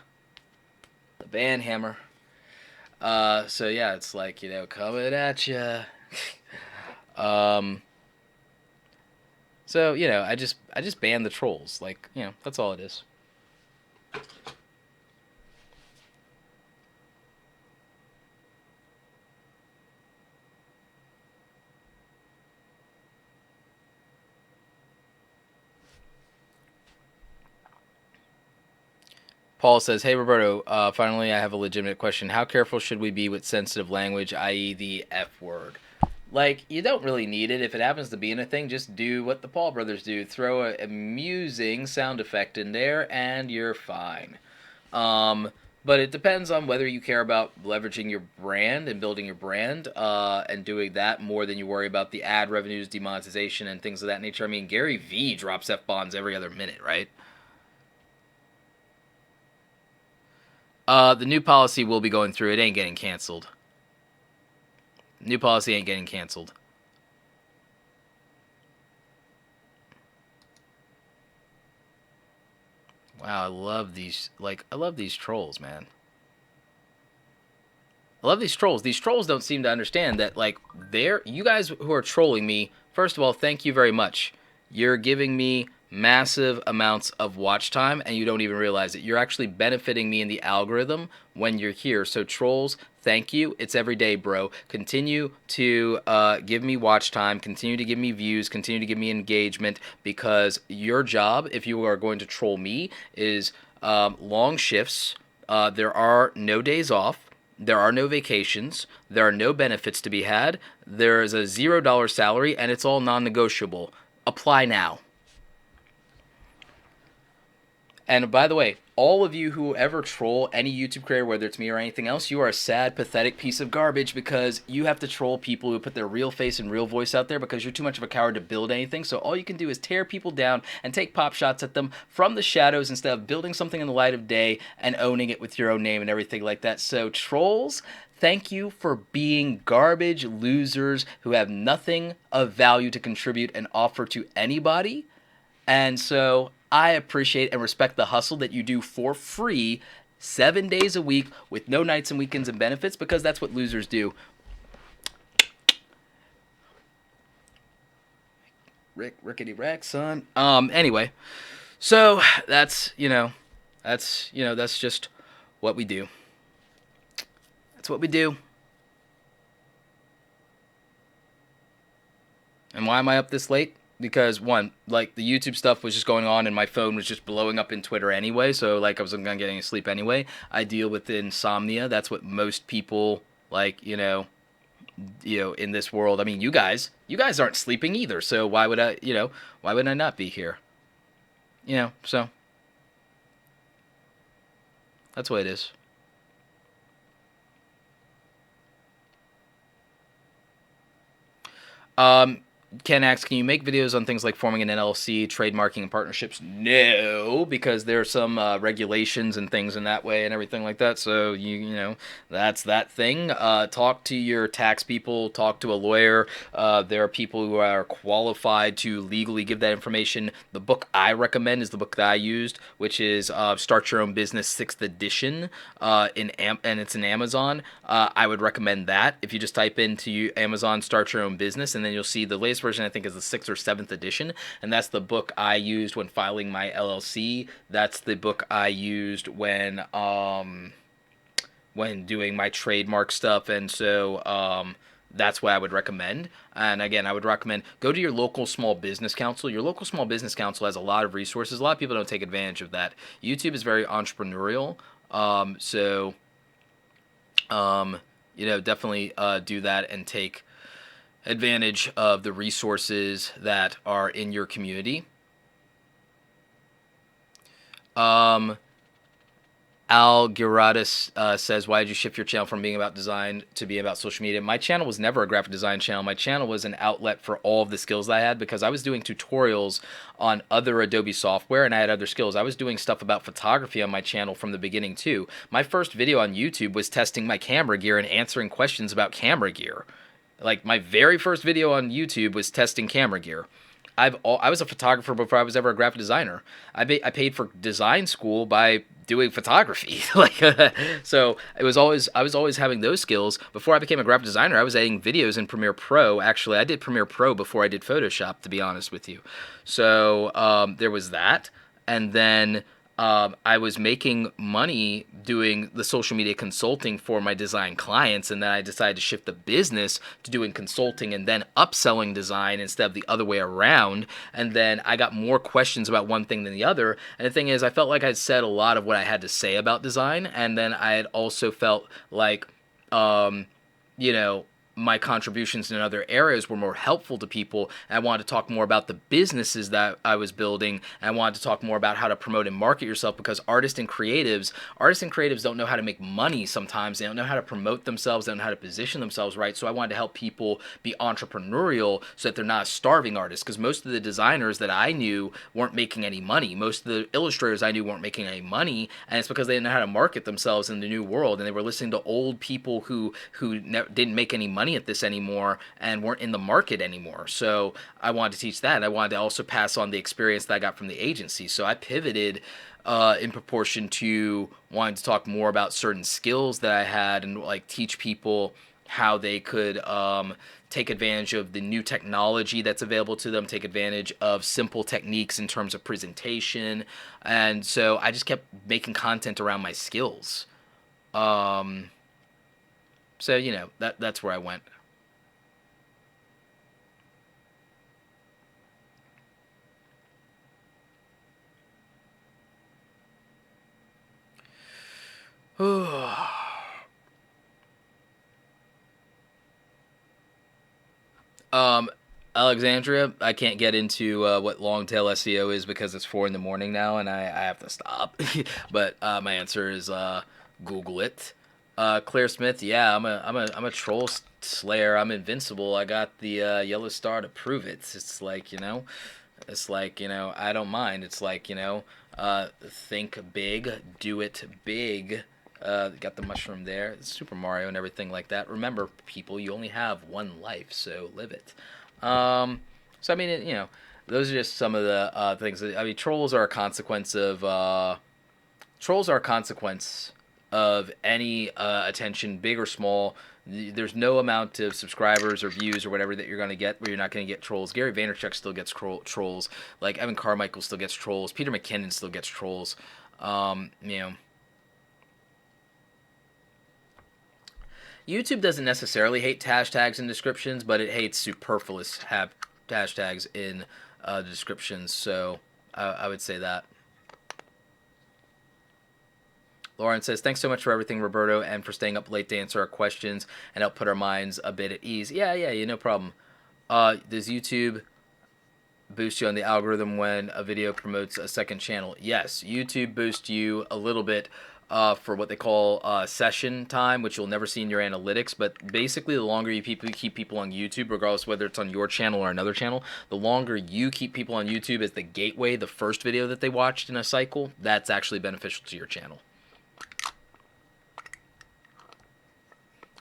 The band hammer. So yeah, it's like, coming at you. um, so I just ban the trolls. Like, that's all it is. Paul says, "Hey Roberto, finally I have a legitimate question. How careful should we be with sensitive language, i.e., the F word? Like, you don't really need it. If it happens to be in a thing, just do what the Paul brothers do: throw a amusing sound effect in there, and you're fine." Um, but it depends on whether you care about leveraging your brand and building your brand, and doing that more than you worry about the ad revenues, demonetization, and things of that nature. I mean, Gary Vee drops F bombs every other minute, right? The new policy will be going through. It ain't getting canceled. New policy ain't getting canceled. Wow, I love these. Like, I love these trolls, man. I love these trolls. These trolls don't seem to understand that, like, you guys who are trolling me, first of all, thank you very much. You're giving me massive amounts of watch time, and you don't even realize it. You're actually benefiting me in the algorithm when you're here. So, trolls, thank you. It's every day, bro. Continue to give me watch time, continue to give me views, continue to give me engagement, because your job, if you are going to troll me, is long shifts. There are no days off. There are no vacations. There are no benefits to be had. There is a $0 salary, and it's all non negotiable. Apply now. And by the way, all of you who ever troll any YouTube creator, whether it's me or anything else, you are a sad, pathetic piece of garbage, because you have to troll people who put their real face and real voice out there, because you're too much of a coward to build anything. So all you can do is tear people down and take pop shots at them from the shadows, instead of building something in the light of day and owning it with your own name and everything like that. So, trolls, thank you for being garbage losers who have nothing of value to contribute and offer to anybody. And so I appreciate and respect the hustle that you do for free 7 days a week with no nights and weekends and benefits, because that's what losers do. Rickety Rack, son. Anyway, so that's just what we do. That's what we do. And why am I up this late? Because one, like, the YouTube stuff was just going on and my phone was just blowing up in Twitter anyway, so like I wasn't gonna get any sleep anyway. I deal with insomnia. That's what most people, like, in this world. I mean, you guys aren't sleeping either, so why would I not be here? So that's what it is. Um, Ken asks, can you make videos on things like forming an LLC, trademarking, and partnerships? No, because there are some regulations and things in that way and everything like that. So that's that thing. Talk to your tax people. Talk to a lawyer. There are people who are qualified to legally give that information. The book I recommend is the book that I used, which is Start Your Own Business 6th edition, and it's in Amazon. I would recommend that. If you just type into Amazon Start Your Own Business, and then you'll see the latest version, I think, is the 6th or 7th edition, and that's the book I used when filing my LLC. That's the book I used when doing my trademark stuff, and so that's what I would recommend. And again, I would recommend go to your local small business council. Your local small business council has a lot of resources. A lot of people don't take advantage of that. YouTube is very entrepreneurial, so definitely do that and take advantage of the resources that are in your community. Al Giraudis says, why did you shift your channel from being about design to being about social media? My channel was never a graphic design channel. My channel was an outlet for all of the skills that I had, because I was doing tutorials on other Adobe software and I had other skills. I was doing stuff about photography on my channel from the beginning too. My first video on YouTube was testing my camera gear and answering questions about camera gear. Like, my very first video on YouTube was testing camera gear. I was a photographer before I was ever a graphic designer. I paid for design school by doing photography. Like, so I was always having those skills. Before I became a graphic designer, I was editing videos in Premiere Pro. Actually, I did Premiere Pro before I did Photoshop, to be honest with you. So there was that, and then I was making money doing the social media consulting for my design clients, and then I decided to shift the business to doing consulting and then upselling design instead of the other way around. And then I got more questions about one thing than the other. And the thing is, I felt like I'd said a lot of what I had to say about design, and then I had also felt like, you know, my contributions in other areas were more helpful to people. And I wanted to talk more about the businesses that I was building. And I wanted to talk more about how to promote and market yourself, because artists and creatives don't know how to make money sometimes. They don't know how to promote themselves. They don't know how to position themselves right. So I wanted to help people be entrepreneurial so that they're not a starving artist, because most of the designers that I knew weren't making any money. Most of the illustrators I knew weren't making any money. And it's because they didn't know how to market themselves in the new world. And they were listening to old people who didn't make any money at this anymore and weren't in the market anymore. So I wanted to teach that. And I wanted to also pass on the experience that I got from the agency. So I pivoted in proportion to wanting to talk more about certain skills that I had and like teach people how they could take advantage of the new technology that's available to them, take advantage of simple techniques in terms of presentation. And so I just kept making content around my skills. So, you know, that's where I went. um, Alexandria, I can't get into what long tail SEO is because it's 4 in the morning now and I have to stop. But my answer is Google it. Claire Smith, yeah, I'm a troll slayer. I'm invincible. I got the yellow star to prove it. It's like, you know, I don't mind. It's like, you know, think big, do it big. Got the mushroom there, Super Mario and everything like that. Remember, people, you only have one life, so live it. So I mean, you know, those are just some of the things. I mean, trolls are a consequence of any attention, big or small. There's no amount of subscribers or views or whatever that you're going to get where you're not going to get trolls. Gary Vaynerchuk still gets trolls. Like, Evan Carmichael still gets trolls. Peter McKinnon still gets trolls. You know, YouTube doesn't necessarily hate hashtags in descriptions, but it hates superfluous hashtags in descriptions. So I would say that. Lauren says, thanks so much for everything, Roberto, and for staying up late to answer our questions and help put our minds a bit at ease. Yeah, no problem. Does YouTube boost you on the algorithm when a video promotes a second channel? Yes, YouTube boosts you a little bit for what they call session time, which you'll never see in your analytics. But basically, the longer you keep people on YouTube, regardless whether it's on your channel or another channel, the longer you keep people on YouTube as the gateway, the first video that they watched in a cycle, that's actually beneficial to your channel.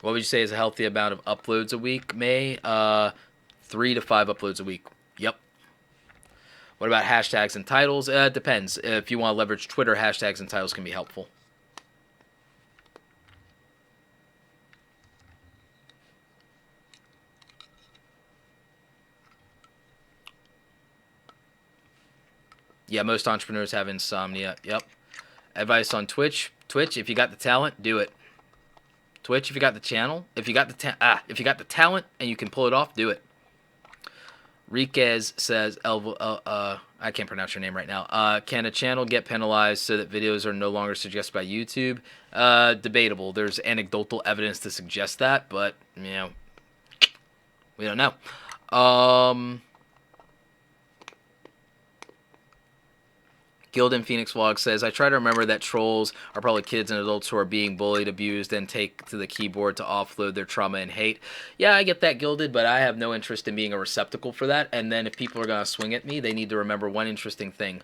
What would you say is a healthy amount of uploads a week, May? 3 to 5 uploads a week. Yep. What about hashtags and titles? It depends. If you want to leverage Twitter, hashtags and titles can be helpful. Yeah, most entrepreneurs have insomnia. Yep. Advice on Twitch. Twitch, if you got the talent, do it. Twitch, if you got the channel, if you got the talent and you can pull it off, do it. Riquez says, I can't pronounce your name right now. Can a channel get penalized so that videos are no longer suggested by YouTube? Debatable. There's anecdotal evidence to suggest that, but, you know, we don't know. Gilden Phoenix Vlog says, I try to remember that trolls are probably kids and adults who are being bullied, abused, and take to the keyboard to offload their trauma and hate. Yeah, I get that, Gilded, but I have no interest in being a receptacle for that. And then if people are going to swing at me, they need to remember one interesting thing.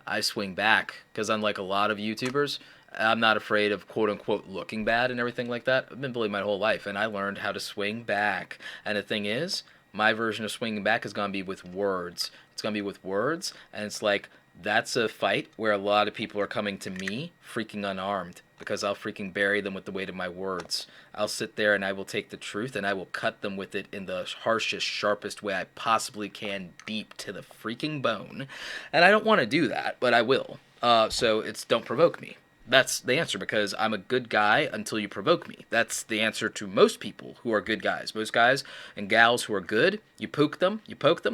I swing back, because unlike a lot of YouTubers, I'm not afraid of quote-unquote looking bad and everything like that. I've been bullied my whole life, and I learned how to swing back. And the thing is, my version of swinging back is going to be with words. It's going to be with words, and it's like, that's a fight where a lot of people are coming to me freaking unarmed because I'll freaking bury them with the weight of my words. I'll sit there and I will take the truth and I will cut them with it in the harshest, sharpest way I possibly can, deep to the freaking bone. And I don't want to do that, but I will. So it's don't provoke me. That's the answer, because I'm a good guy until you provoke me. That's the answer to most people who are good guys. Most guys and gals who are good, you poke them,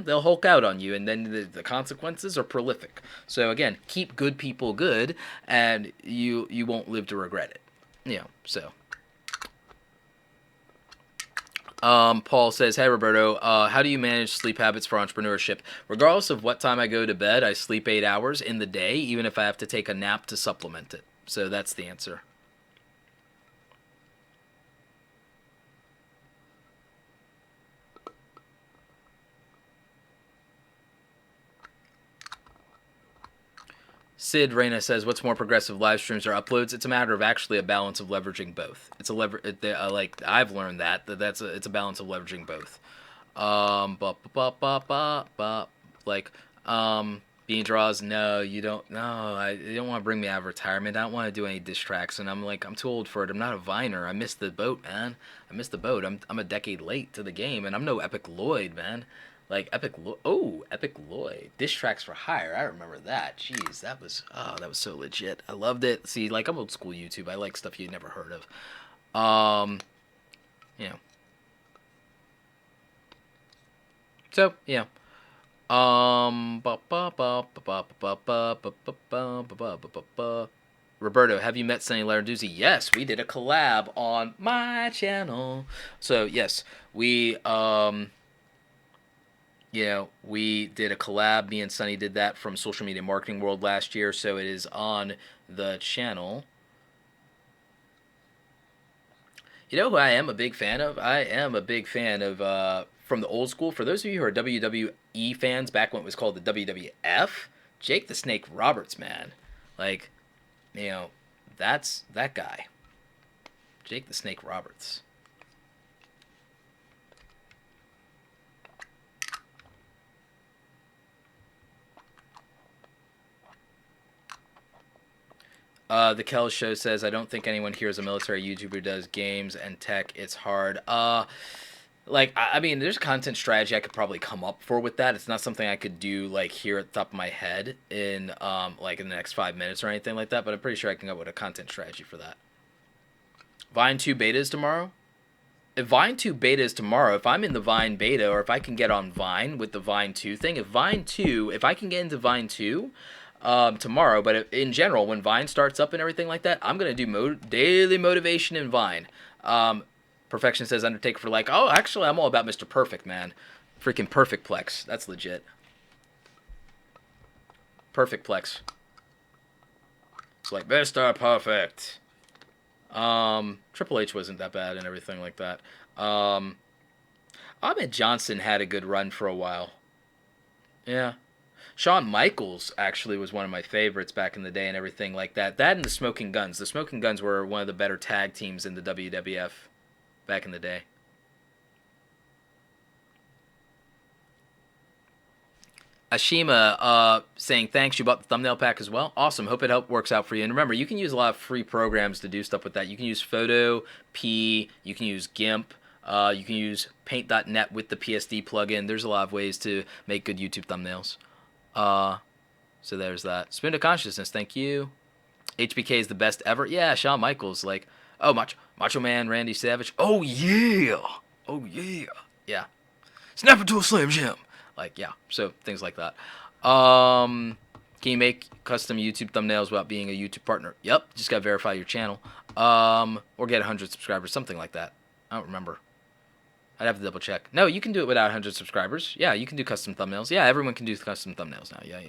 they'll Hulk out on you, and then the consequences are prolific. So again, keep good people good, and you won't live to regret it. You know, so. Paul says, hey, Roberto, how do you manage sleep habits for entrepreneurship? Regardless of what time I go to bed, I sleep 8 hours in the day, even if I have to take a nap to supplement it. So that's the answer. Sid Reyna says, what's more progressive, live streams or uploads? It's a matter of actually a balance of leveraging both. It's a like I've learned it's a balance of leveraging both. Bean draws, no, you don't. No, you don't want to bring me out of retirement. I don't want to do any diss tracks, and I'm too old for it. I'm not a Viner. I missed the boat, man. I missed the boat. I'm a decade late to the game, and I'm no Epic Lloyd, man. Like Epic Lloyd. Diss tracks for hire. I remember that. Jeez, that was so legit. I loved it. See, like I'm old school YouTube. I like stuff you never heard of. You know. So yeah. Roberto, have you met Sunny Larduzzi? Yes, we did a collab on my channel. So yes, we we did a collab. Me and Sunny did that from Social Media Marketing World last year, so it is on the channel. You know who I am a big fan of? I am a big fan of from the old school. For those of you who are WWE fans, back when it was called the WWF, Jake the Snake Roberts, man. Like, that's that guy. Jake the Snake Roberts. The Kel Show says, I don't think anyone here is a military YouTuber who does games and tech. It's hard. I mean, there's content strategy I could probably come up for with that. It's not something I could do, like, here at the top of my head in, in the next 5 minutes or anything like that, but I'm pretty sure I can come up with a content strategy for that. Vine 2 beta is tomorrow? If Vine 2 beta is tomorrow, if I'm in the Vine beta, or if I can get on Vine with the Vine 2 thing, if I can get into Vine 2... tomorrow, but in general, when Vine starts up and everything like that, I'm going to do daily motivation in Vine. Perfection says Undertaker for like, oh, actually, I'm all about Mr. Perfect, man. Freaking Perfect Plex. That's legit. Perfect Plex. It's like, Mr. Perfect. Triple H wasn't that bad and everything like that. Ahmed Johnson had a good run for a while. Yeah. Shawn Michaels actually was one of my favorites back in the day and everything like that. That and the Smoking Guns. The Smoking Guns were one of the better tag teams in the WWF back in the day. Ashima saying, thanks, you bought the thumbnail pack as well. Awesome. Hope it works out for you. And remember, you can use a lot of free programs to do stuff with that. You can use Photo, P, you can use GIMP, you can use Paint.net with the PSD plugin. There's a lot of ways to make good YouTube thumbnails. So there's that. Spoon to Consciousness, thank you. HBK is the best ever. Yeah, Shawn Michaels, like, oh, Macho Man, Randy Savage. Oh, yeah. Oh, yeah. Yeah. Snap into a Slam Jam. Like, yeah. So, things like that. Can you make custom YouTube thumbnails without being a YouTube partner? Yep. Just got to verify your channel. Or get 100 subscribers, something like that. I don't remember. I'd have to double check. No, you can do it without 100 subscribers. Yeah, you can do custom thumbnails. Yeah, everyone can do custom thumbnails now. Yeah.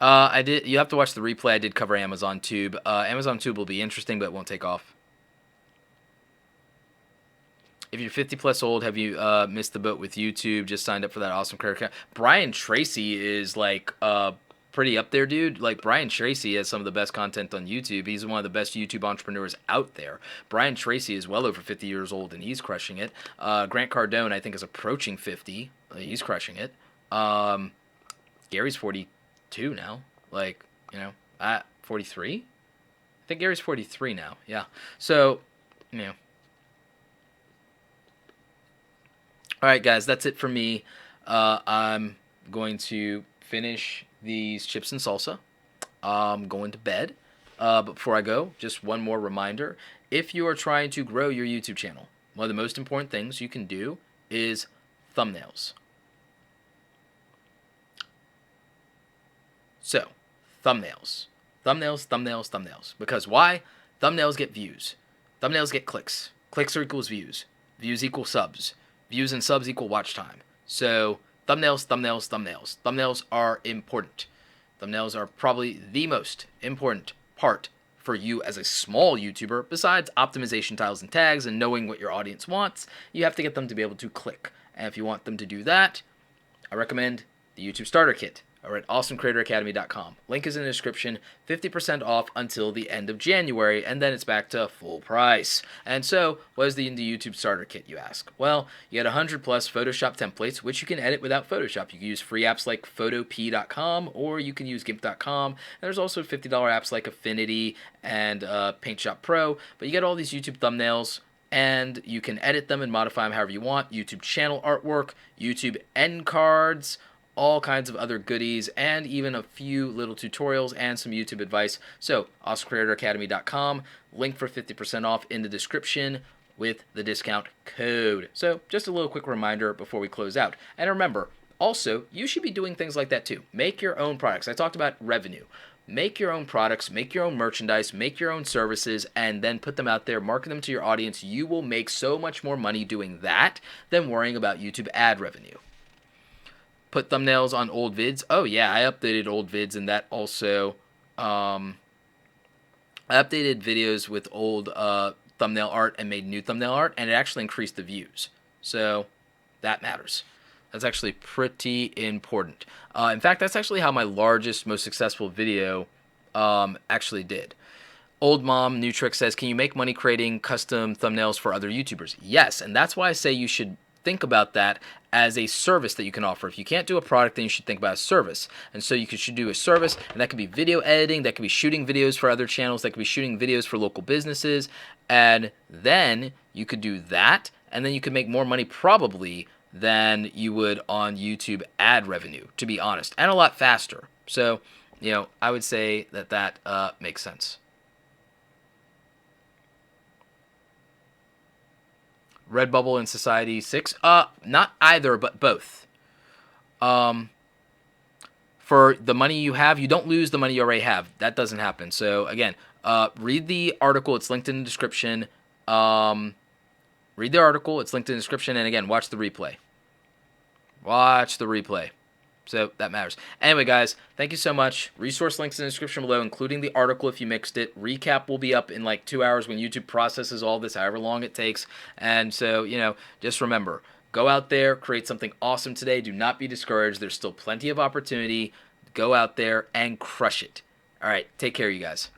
I did. You have to watch the replay. I did cover Amazon Tube. Amazon Tube will be interesting, but it won't take off. If you're 50 plus old, have you missed the boat with YouTube? Just signed up for that awesome career account. Brian Tracy is like pretty up there, dude. Like Brian Tracy has some of the best content on YouTube. He's one of the best YouTube entrepreneurs out there. Brian Tracy is well over 50 years old and he's crushing it. Grant Cardone, I think, is approaching 50. He's crushing it. Gary's 42 now. Like, at 43? I think Gary's 43 now. Yeah. So, All right, guys, that's it for me. I'm going to finish these chips and salsa. I'm going to bed. But before I go, just one more reminder. If you are trying to grow your YouTube channel, one of the most important things you can do is thumbnails. So, thumbnails. Thumbnails, thumbnails, thumbnails. Because why? Thumbnails get views. Thumbnails get clicks. Clicks are equals views. Views equal subs. Views and subs equal watch time. So thumbnails, thumbnails, thumbnails. Thumbnails are important. Thumbnails are probably the most important part for you as a small YouTuber. Besides optimization tiles and tags and knowing what your audience wants, you have to get them to be able to click. And if you want them to do that, I recommend the YouTube Starter Kit over at awesomecreatoracademy.com. Link is in the description. 50% off until the end of January, and then it's back to full price. And so, what is the YouTube Starter Kit, you ask? Well, you get 100 plus Photoshop templates, which you can edit without Photoshop. You can use free apps like photop.com, or you can use gimp.com. And there's also $50 apps like Affinity and PaintShop Pro. But you get all these YouTube thumbnails, and you can edit them and modify them however you want. YouTube channel artwork, YouTube end cards, all kinds of other goodies, and even a few little tutorials and some YouTube advice. So, awesomecreatoracademy.com, link for 50% off in the description with the discount code. So, just a little quick reminder before we close out. And remember, also, you should be doing things like that too. Make your own products. I talked about revenue. Make your own products, make your own merchandise, make your own services, and then put them out there, market them to your audience. You will make so much more money doing that than worrying about YouTube ad revenue. Put thumbnails on old vids. Oh yeah, I updated old vids, and that also I updated videos with old thumbnail art and made new thumbnail art, and it actually increased the views. So that matters. That's actually pretty important. In fact, that's actually how my largest, most successful video actually did. Old Mom New Trick says, can you make money creating custom thumbnails for other YouTubers? Yes, and that's why I say you should think about that as a service that you can offer. If you can't do a product, then you should think about a service. And so you should do a service, and that could be video editing, that could be shooting videos for other channels, that could be shooting videos for local businesses, and then you could do that, and then you could make more money probably than you would on YouTube ad revenue, to be honest, and a lot faster. So, I would say that makes sense. Redbubble and Society 6? Not either, but both. For the money you have, you don't lose the money you already have. That doesn't happen. So, again, read the article. It's linked in the description. Read the article. It's linked in the description. And, again, watch the replay. Watch the replay. So that matters. Anyway, guys, thank you so much. Resource links in the description below, including the article if you mixed it. Recap will be up in like 2 hours when YouTube processes all this, however long it takes. And so, just remember, go out there, create something awesome today. Do not be discouraged. There's still plenty of opportunity. Go out there and crush it. All right, take care, you guys.